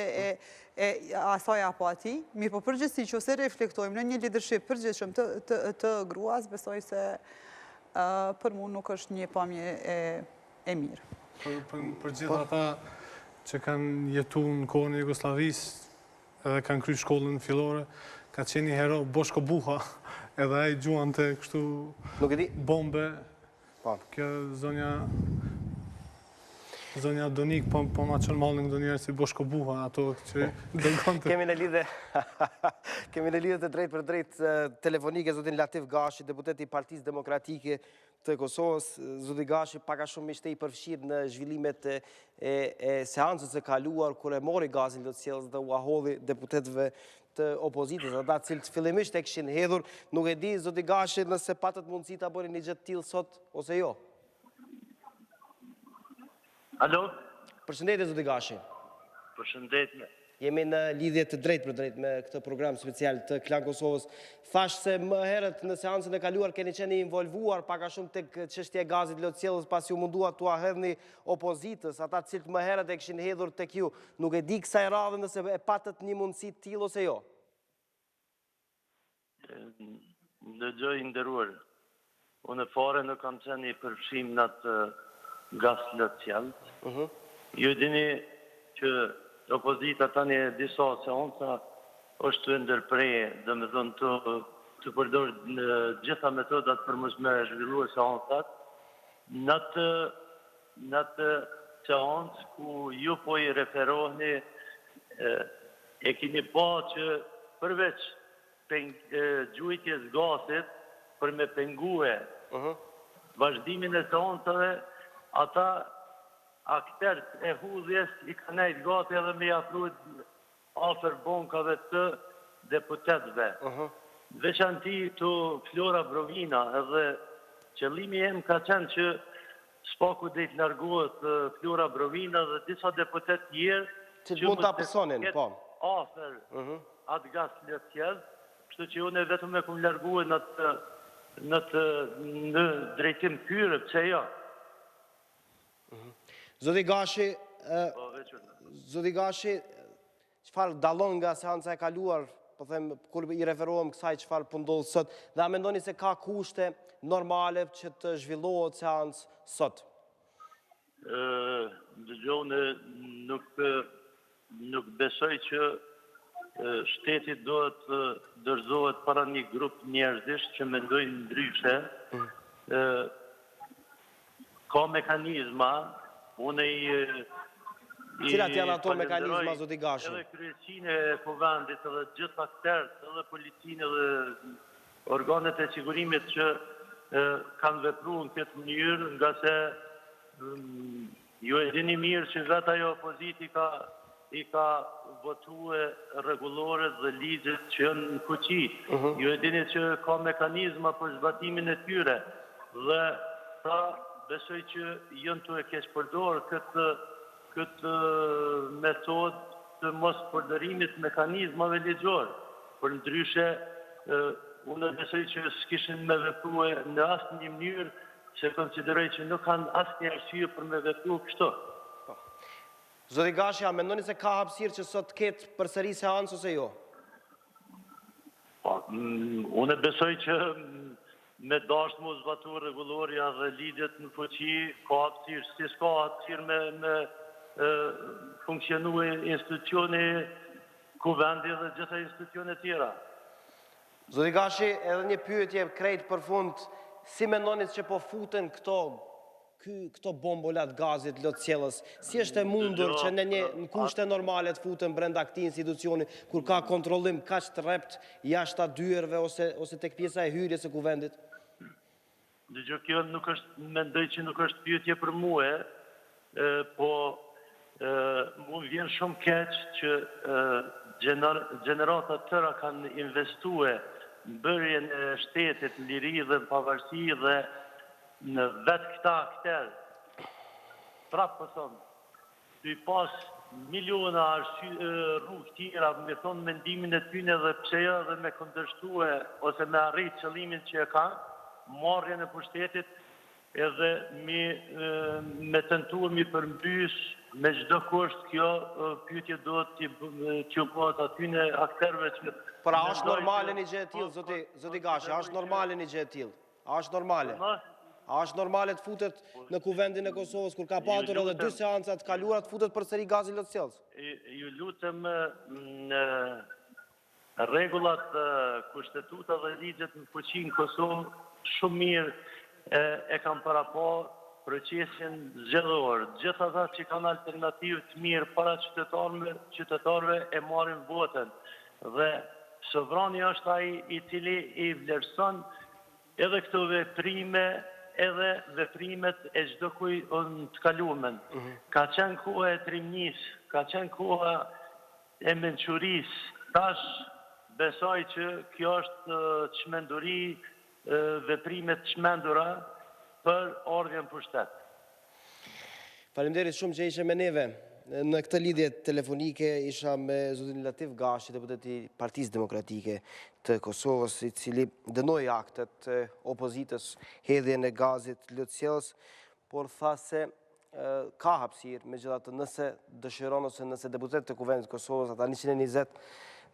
asaj apo atij. Mirë, po përgjithësi që ose reflektojmë në një leadership përgjithshëm të gruas, besoj se për mua nuk është një pamje e mirë. Për gjithë ata që kanë jetu në kohën e Jugosllavisë edhe kanë kryer shkollën fillore, ka qenë një hero Boshko Buha, edhe ai gjuante kështu bombe. Kjo zonja Donik po ma çon mallin ndonjëherë si Boshko Buha, ato që dëgonte. Kemi në lidhje të drejtë për drejtë telefonike zotin Latif Gashi, deputet i Partisë Demokratike të Kosovës. Zoti Gashi pak a shumë ishte i përfshirë në zhvillimet e seancës së kaluar kur e mori gazin lotësjellës dhe u aholli deputetëve të opozitës, ata të cilët fillimisht e kishin hedhur. Nuk e di zoti Gashi nëse patët mundësi ta bënin një gjë të tillë sot ose jo. Alo? Përshëndetje zoti Gashi. Përshëndetje. Jemi në lidhje të drejtë për drejtë me këtë program special të Klan Kosovës. Thash se më herët në seancën e kaluar keni qenë involvuar pak a shumë tek çështja e gazit lotësjellës pasi u mundua t'ua hedhni opozitës, ata të cilët më herët e kishin hedhur tek ju. Nuk e di kësaj radhe nëse e patët një mundësi të tillë ose jo. Dëgjoj i nderuar. Unë fare nuk kam qenë i përfshim në atë gaz lotësjellës. Ju dini që opozita tani disa seanca është të ndërpreje, dhe me thonë të përdor në gjitha metodat për mos me zhvilluar seancat, në të seancë ku ju po i referohni, e kini pa që përveç gjujtjes gasit për me pengue vazhdimin e seancëve, ata akterët e hudhjes i ka nejt gati edhe me jafrujt afer bonkave të deputetve. Veçanti të Flora Brovina edhe qëllimi jem ka qenë që s'paku dhe i të largohet Flora Brovina dhe disa deputet tjerë që mund të apësonin, po. Afer atë gas lëtjel, kështu që unë e vetëm e kumë largohet në drejtim tyre, pëse jo. Zoti Gashi, qëfar dalon nga seanca e kaluar, po them, kur i referohem kësaj qëfar pëndodhë sot, dhe a mendoni se ka kushte normale që të zhvillohet seancë sot? Dëgjone, nuk besoj që shtetit dohet dërzohet para një grup njerëzish që mendojnë ndryshe. Ka mekanizma, unë cilat janë ato mekanizma, zoti Gashi? Edhe kryesinë e Kuvendit, edhe gjithë akterët, edhe policinë, edhe organet e sigurimit që kanë vepru në këtë mënyrë, nga se ju e dini mirë që vetë ajo opoziti i ka votue regulores dhe ligjet që janë në fuqi. Ju e dini që ka mekanizma për zbatimin e tyre dhe ta besoj që jënë të e kesh përdorë këtë metod të mos përdërimit mekanizmave ligjor. Për ndryshe, unë besoj që s'kishin me vepru në asë një mënyrë që konsideroj që nuk kanë asë një arsye për me vepru kështu. Zoti Gashi, a mendoni se ka hapësirë që sot ketë përsëri seancë ose jo? Unë besoj që me dashtë mu zbatu reguloria dhe lidjet në fuqi, ka hapësirë, si s'ka hapësirë me funksionu e institucioni Kuvendi dhe gjitha institucione tjera. Zoti Gashi, edhe një pyetje krejt për fund, si mendoni që po futen këto bombolat gazit lotësjellës, si është e mundur që në kushte normale të futen brenda këtij institucioni, kur ka kontrollim kaq të rrept jashtë dyerve ose tek pjesa e hyrjes së Kuvendit? Dëgjoj, kjo nuk është, mendoj që nuk është pyetje për mua, po mu vjen shumë keq që gjenerata tëra kanë investue në bërjen e shtetit, në liri dhe në pavarësi dhe në vetë këta akterë. Prapë pësëm, të i pas miliona rrugë tjera, me thonë mendimin e tyne dhe pseja dhe me këndërshtue ose me arrit qëllimin që e ka, marrjen e pushtetit edhe me tentuar mi përmbys me gjdo kusht kjo pyetje do t'ju bëhet atyne akterve që... Pra, është normale një gjë e tillë, zoti Gashi, është normale një gjë e tillë? A është normale? A është normale të futet në Kuvendin e Kosovës, kur ka patur edhe 2 seanca të kaluara të futet përsëri gazi lotësjellës? Ju lutem në rregullat kushtetuta dhe ligjet në fuqi në Kosovë shumë mirë e kam parapo procesin zgjedhor. Gjithë ata që kanë alternativë të mirë para qytetarëve e marrin votën. Dhe sovrani është ai i cili i vlerëson edhe këto veprime, edhe veprimet e çdo kujt të kaluarmen. Ka qenë koha e trimnis, ka qenë koha e mençurisë. Tash besoj që kjo është çmenduri, veprime të çmendura për ardhjen pushtet. Faleminderit shumë që ishe me neve. Në këtë lidhje telefonike isha me zotin Latif Gashi, deputeti i Partisë Demokratike të Kosovës, i cili dënoi aktet e opozitës hedhjen e gazit lotësjellës, por tha se ka hapësirë, megjithatë nëse dëshiron ose nëse deputetët e Kuvendit të Kosovës, ata 120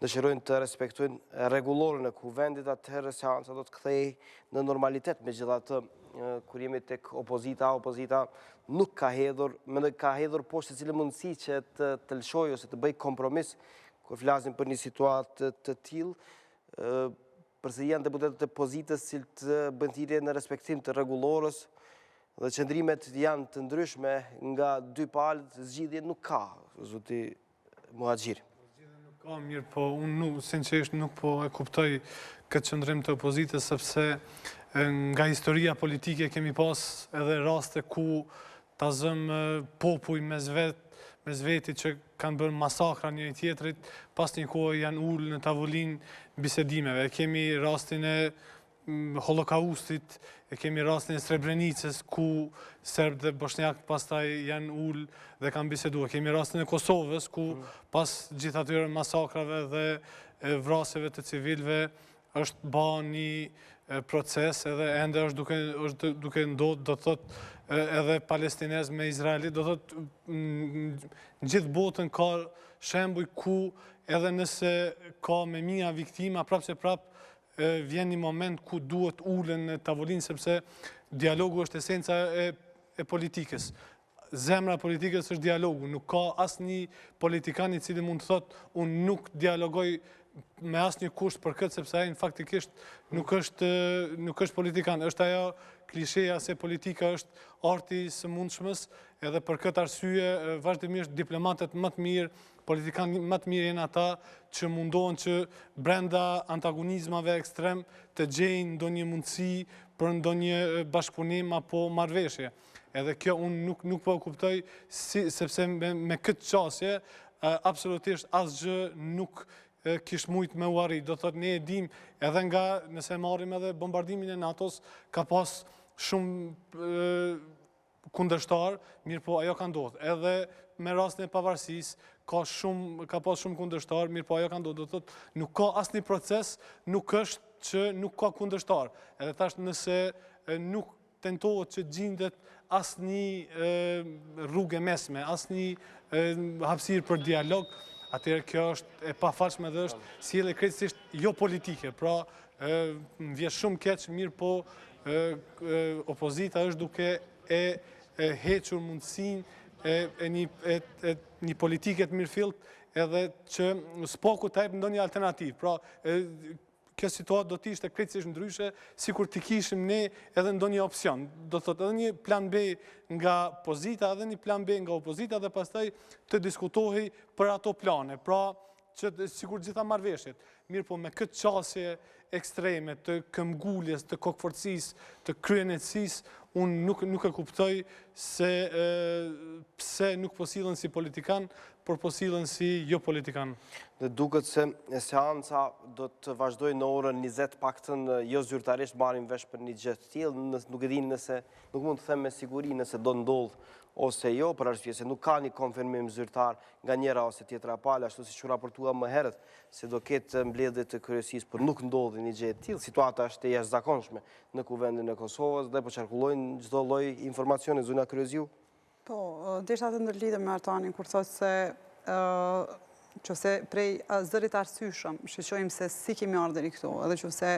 dëshirojnë të respektojnë rregullorin e Kuvendit, atëherë seanca do të kthehej në normalitet. Megjithatë, kur jemi tek opozita nuk ka hedhur, mendoj ka hedhur poshtë secili mundësi që të lëshojë ose të bëjë kompromis kur flasim për një situatë të tillë, përse janë deputetët e opozitës që të bëjnë thirrje në respektim të rregullorës, Dhe qëndrimet janë të ndryshme nga dy palët, zgjidhje nuk ka, zoti Muhaxhiri. Ka mirë, po unë sinqerisht nuk po e kuptoj këtë qëndrim të opozitës, sepse nga historia politike kemi pas edhe raste ku ta zëm popuj mes veti që kanë bërë masakra njëri tjetrit, pas një kohë janë ullë në tavolinë bisedimeve. Kemi rastin e Holokaustit, e kemi rastin e Srebrenicës, ku Serbë dhe Bosnjakët pastaj janë ullë dhe kanë bisedua. Kemi rastin e Kosovës, ku pas gjithë atyre masakrave dhe vrasjeve të civilve është ba një proces edhe ende është duke ndodhë, do të thotë edhe Palestinez me Izraelit, do të thotë në gjithë botën ka shembuj ku edhe nëse ka me mia viktima, prapë se prapë vjen një moment ku duhet ulen në tavolinë, sepse dialogu është esenca e politikës. Zemra politikës është dialogu, nuk ka asë një politikan i cili mund të thotë unë nuk dialogoj me asë një kusht për këtë, sepse ajnë faktikisht nuk është politikan. Është ajo klisheja se politika është arti së mundshmës, edhe për këtë arsye vazhdimisht diplomatët më të mirë, politikanë më të mirë janë ata që mundohen që brenda antagonizmave ekstrem të gjejnë ndonjë mundësi për ndonjë bashkëpunim apo marrëveshje. Edhe kjo unë nuk po kuptoj, sepse me këtë qasje, absolutisht asgjë nuk kishtë mujtë me u arrit. Do thotë ne e dim edhe nga, nëse marrim edhe bombardimin e NATO-s, ka pas shumë kundërshtar, mirë po ajo ka ndodhë. Edhe me rastin e pavarësisë, ka pas shumë kundërshtar, mirë po ajo ka ndodhë. Do thotë nuk ka asë një proces, nuk është që nuk ka kundërshtar. Edhe tash nëse nuk tentohet që gjendet asë një rrugë mesme, asë një hapësirë për dialog, atëherë kjo është e pafalshme dhe është sjellje krejtësisht jo politike. Pra, më vjen shumë keq, mirë po opozita është duke e hequr mundësinë e një politike të mirëfillt edhe që s'paku të jep ndonjë alternativë. Pra, kjo situatë do të ishte krejtësisht ndryshe, sikur t'i kishim ne edhe ndonjë opsion. Do të thotë edhe një plan B nga pozita, edhe një plan B nga opozita dhe pastaj të diskutohej për ato plane. Pra, që sikur gjitha marrëveshjet. Mirë po me këtë qasje ekstreme të këmbguljes, të kokforcisë, të kryenetësisë, unë nuk e kuptoj se pse nuk po sillen si politikan, por po sillen si jo politikan. Dhe duket se seanca do të vazhdojë në orën 20 paktën, jo zyrtarisht marrim vesh për një gjë të tillë, nuk e di nëse, nuk mund të them me siguri nëse do ndodh ose jo, për arsye se nuk ka një konfirmim zyrtar nga njëra ose tjetra palë, ashtu siç u raportua më herët se do ketë mbledhje të kryesisë, por nuk ndodhi një gjë e tillë. Situata është e jashtëzakonshme në Kuvendin e Kosovës dhe po qarkullojnë çdo lloj informacioni zona kryesiu. Po, desha të ndërlidhem me Artanin kur thotë se qëse prej zërit arsyeshëm shoqojmë se si kemi ardhur deri këtu, edhe qëse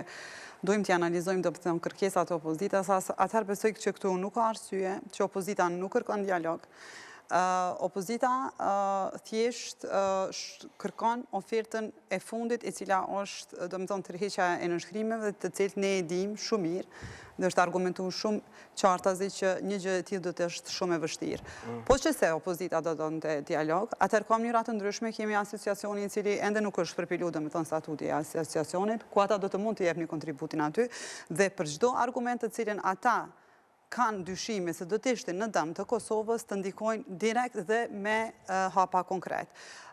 dojmë t'i analizojmë do të them kërkesat e opozitas, atëherë besoj që këtu nuk ka arsye, që opozita nuk kërkon dialog. Opozita thjesht kërkon ofertën e fundit e cila është, do të them, tërheqja e nënshkrimeve të cilët ne e dim shumë mirë dhe është argumentuar shumë qartazi që një gjë e tillë do të është shumë e vështirë. Po qëse opozita do donte dialog, atëherë ka mënyra të ndryshme, kemi asociacionin i cili ende nuk është përpilu, do të them, statuti i asociacionit, ku ata do të mund të jepnin kontributin aty dhe për çdo argument të cilin ata kanë dyshime se do të ishte në dëm të Kosovës të ndikojnë direkt dhe me hapa konkret.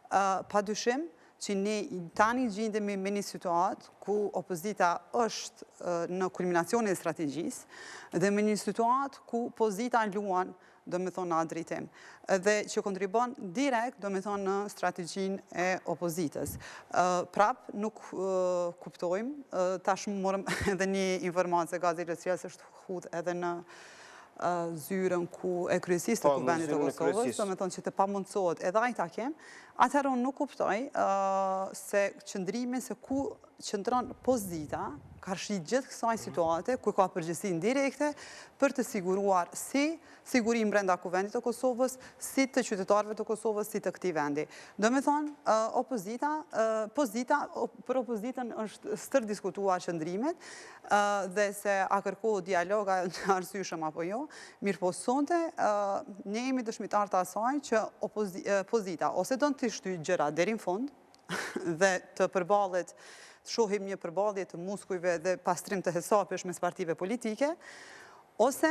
Pa dyshim që ne tani gjendemi me një situatë ku opozita është në kulminacionin e strategjisë dhe me një situatë ku pozita luan, do me thonë, në drejtim, dhe që kontribon direkt, do me thonë, në strategjinë e opozitës. Prap, nuk kuptojmë, tash morëm edhe një informatë se gazetës së është hudhur edhe në zyrën ku e kryesisë të Kuvendit të Kosovës, do me thonë që të pamundsohet edhe ai ta kem, atëherë unë nuk kuptoj se qëndrimi se ku qëndron pozita, karshi gjithë kësaj situate, ku ka përgjegjësi indirekte për të siguruar si sigurim brenda Kuvendit të Kosovës, si të qytetarëve të Kosovës, si të këtij vendi. Do me thonë, për opozitën është stërdiskutuar qëndrimet dhe se a kërkohet dialog arsyeshëm apo jo, mirë po sonte ne jemi dëshmitar të asaj që opozita ose do të shtyjë gjëra deri në fund dhe të përballet, të shohim një përballje të muskujve dhe pastrim të hesapësh mes partive politike, ose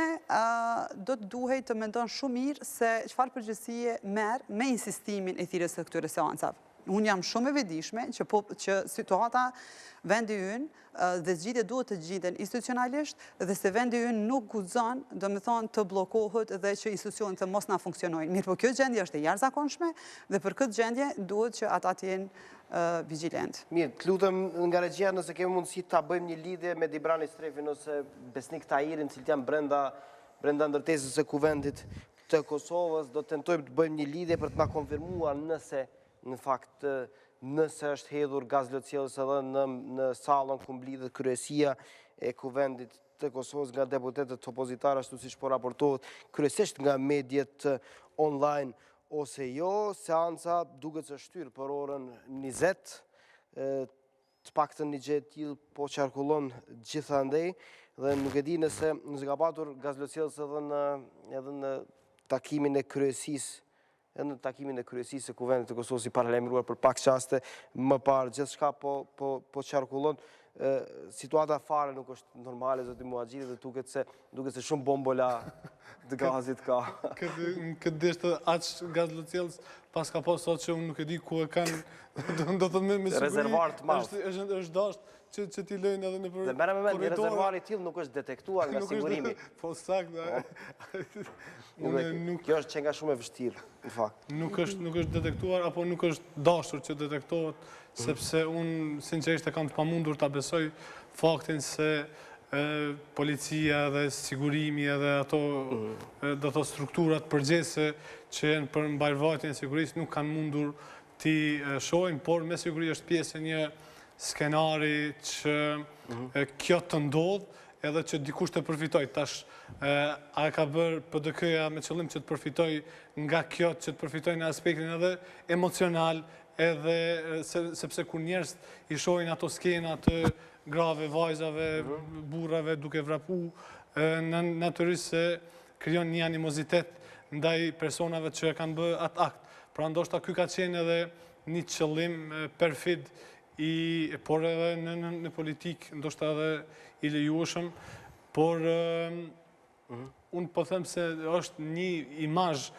do të duhej të mendon shumë mirë se çfarë përgjegjësie merr me insistimin e thirrjes së këtyre seancave. Unë jam shumë e vetëdijshme që situata vendi ynë dhe zgjidhjet duhet të gjiten institucionalisht dhe se vendi ynë nuk guxon, domethënë, të bllokohet dhe që institucionet të mos na funksionojnë. Mirë, po kjo gjendje është e jashtëzakonshme dhe për këtë gjendje duhet që ata të jenë vigjilent. Mirë, të lutem nga regjia nëse kemi mundësi ta bëjmë një lidhje me Dibrani Strefin ose Besnik Tahirin, cilët janë brenda ndërtesës së Kuvendit të Kosovës, do të tentojmë të bëjmë një lidhje për të na konfirmuar nëse në fakt nëse është hedhur gaz lotësielës edhe në sallën ku mblidhet kryesia e Kuvendit të Kosovës nga deputetët opozitarë, ashtu siç po raportohet kryesisht nga mediat online ose jo. Seanca duket se shtyr për orën 20, të paktën një gjë e tillë po qarkullon gjithandej dhe nuk e di nëse ka patur gaz lotësielës edhe në takimin e kryesisë në takimin e kryesisë së Kuvendit të Kosovës i paralajmëruar për pak qaste më parë. Gjithçka po qarkullon. Situata fare nuk është normale, zoti Muhaxhiri, dhe duket se shumë bombola të gazit ka. Këtë deshte aq gaz lotësielës pas ka pas sot që unë nuk e di ku e kanë, do të me siguri. Rezervar të madh. Është dashur që t'i lëjnë edhe në për... Dhe merë me mend, një rezervar i tillë nuk është detektuar nga sigurimi. Po saktë. Kjo është që nga shumë e vështirë, në fakt. Nuk është detektuar, apo nuk është dashur që detektohet, sepse unë sinqerisht e kam të pamundur ta besoj faktin se policia dhe sigurimi edhe ato strukturat përgjithëse që janë për mbajtjen e sigurisë nuk kanë mundur t'i shohin, por me siguri është pjesë e një skenari që kjo të ndodhë edhe që dikush të përfitoj. Tash, a ka bërë PDK-ja me qëllim që të përfitoj nga kjo, që të përfitoj në aspektin edhe emocional, edhe sepse kur njerëz i shohin ato skena të grave, vajzave, burrave duke vrapu, natyrisht se krijon një animozitet ndaj personave që kanë bërë atë akt. Pra ndoshta ky ka qenë edhe një qëllim perfid por edhe në politikë, ndoshta edhe i lejueshëm, por unë po them se është një imazh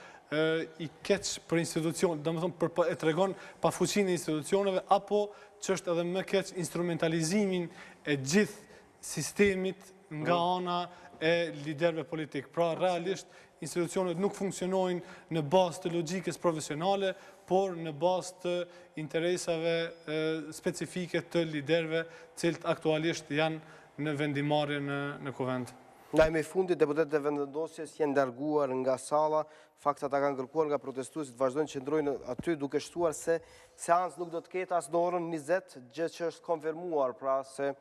i keq për institucion, domethënë e tregon pafuqinë e institucioneve, apo që është edhe më keq instrumentalizimin e gjithë sistemit nga ana e liderëve politik. Pra, realisht, institucionet nuk funksionojnë në bazë të logjikës profesionale, por në bazë të interesave specifike të liderëve, cilët aktualisht janë në vendimarrje në Kuvend. Nga me fundit, deputetët e vendendosjes janë larguar nga salla, faktat kanë kërkuar nga protestuesit vazhdojnë që qëndrojnë aty duke shtuar se seancë nuk do të ketë as në orën 20, gjë që është konfirmuar, pra se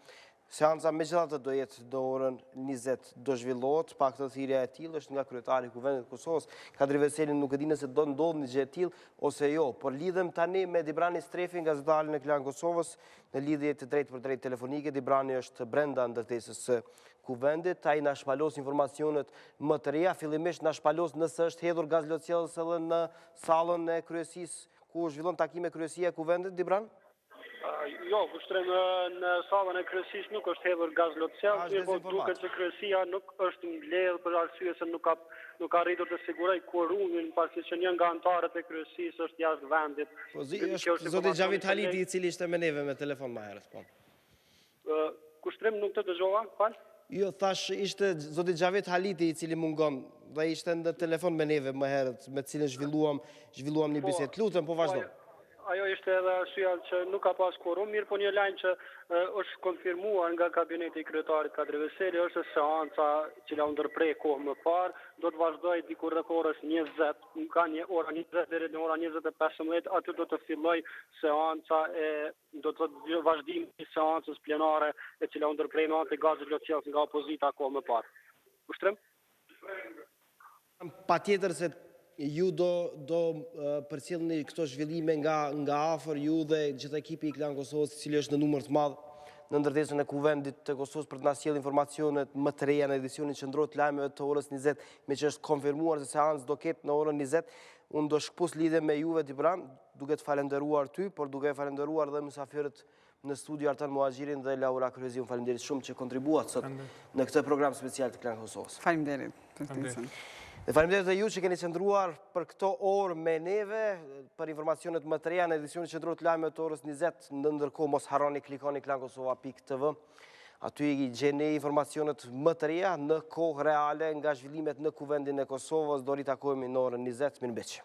seanca megjithatë do jetë në orën 20 do zhvillohet, pak të thirrja e tillë është nga kryetari i Kuvendit të Kosovës, Kadri Veseli, nuk e di nëse do ndodhë një gjë e tillë ose jo, por lidhem tani me Dibrani Strefin, gazetarin e Klan Kosovës, në lidhje të drejtë për drejtë telefonike. Dibrani është brenda ndërtesës së Kuvendit, ai na shpalos informacionet më të reja, fillimisht na shpalos nëse është hedhur gaz lotësielës edhe në sallën e kryesisë ku zhvillon takime kryesia e Kuvendit, Dibran? Jo, kushtrim në sallën e kryesisë nuk është hedhur gaz lotësielës, por duket se kryesia nuk është mbledhur për arsye se nuk ka arritur të sigurojë quorumin, pasi që një nga anëtarët e kryesisë është jashtë vendit. Po është zoti Xhavit Haliti, i cili ishte me neve me telefon më herët, po. Kushtrim nuk të dëgjova, fal? Jo, thash ishte zoti Xhavit Haliti i cili mungon dhe ishte në telefon me neve më herët, me cilin zhvilluam një bisedë. Lutem, po vazhdo. ajo ishte edhe arsyeja që nuk ka pas quorum, mirë po një lajm që është konfirmuar nga kabineti i kryetarit Kadri Veseli është se seanca cila u ndërprej kohë më parë do të vazhdojë diku rreth orës 20, ka një ora 20 deri në ora 20:15, aty do të filloj seanca do të thotë vazhdimi i seancës plenare e cila u ndërprej në anë të gazit lotësielës nga opozita kohë më parë. Ushtrim? Patjetër se ju do përcjellni këto zhvillime nga afër, ju dhe gjithë ekipi i Klan Kosovës, i cili është në numër të madh në ndërtesën e Kuvendit të Kosovës për të na sjellë informacionet më të reja në edicionin qendror të lajmeve të orës 20, me që është konfirmuar se seancë do ketë në orën 20. Unë do shkpus lidhje me juve Tibran, duke të falenderuar ty, por duke falenderuar dhe mysafirët në studio Artan Muhaxhirin dhe Laura Kryezi. Unë falenderit shumë që kontribuat sot në këtë program special të Klan Kosovës. Faleminderit. Dhe faleminderit dhe ju që keni qëndruar për këto orë me neve, për informacionet më të reja në edicionin qendror të lajmeve të orës 20, ndërkohë mos harroni klikoni klankosova.tv. Aty i gjeni informacionet më të reja në kohë reale nga zhvillimet në Kuvendin e Kosovës. Do ritakojmë në orën 20. Mirëmbëngjes.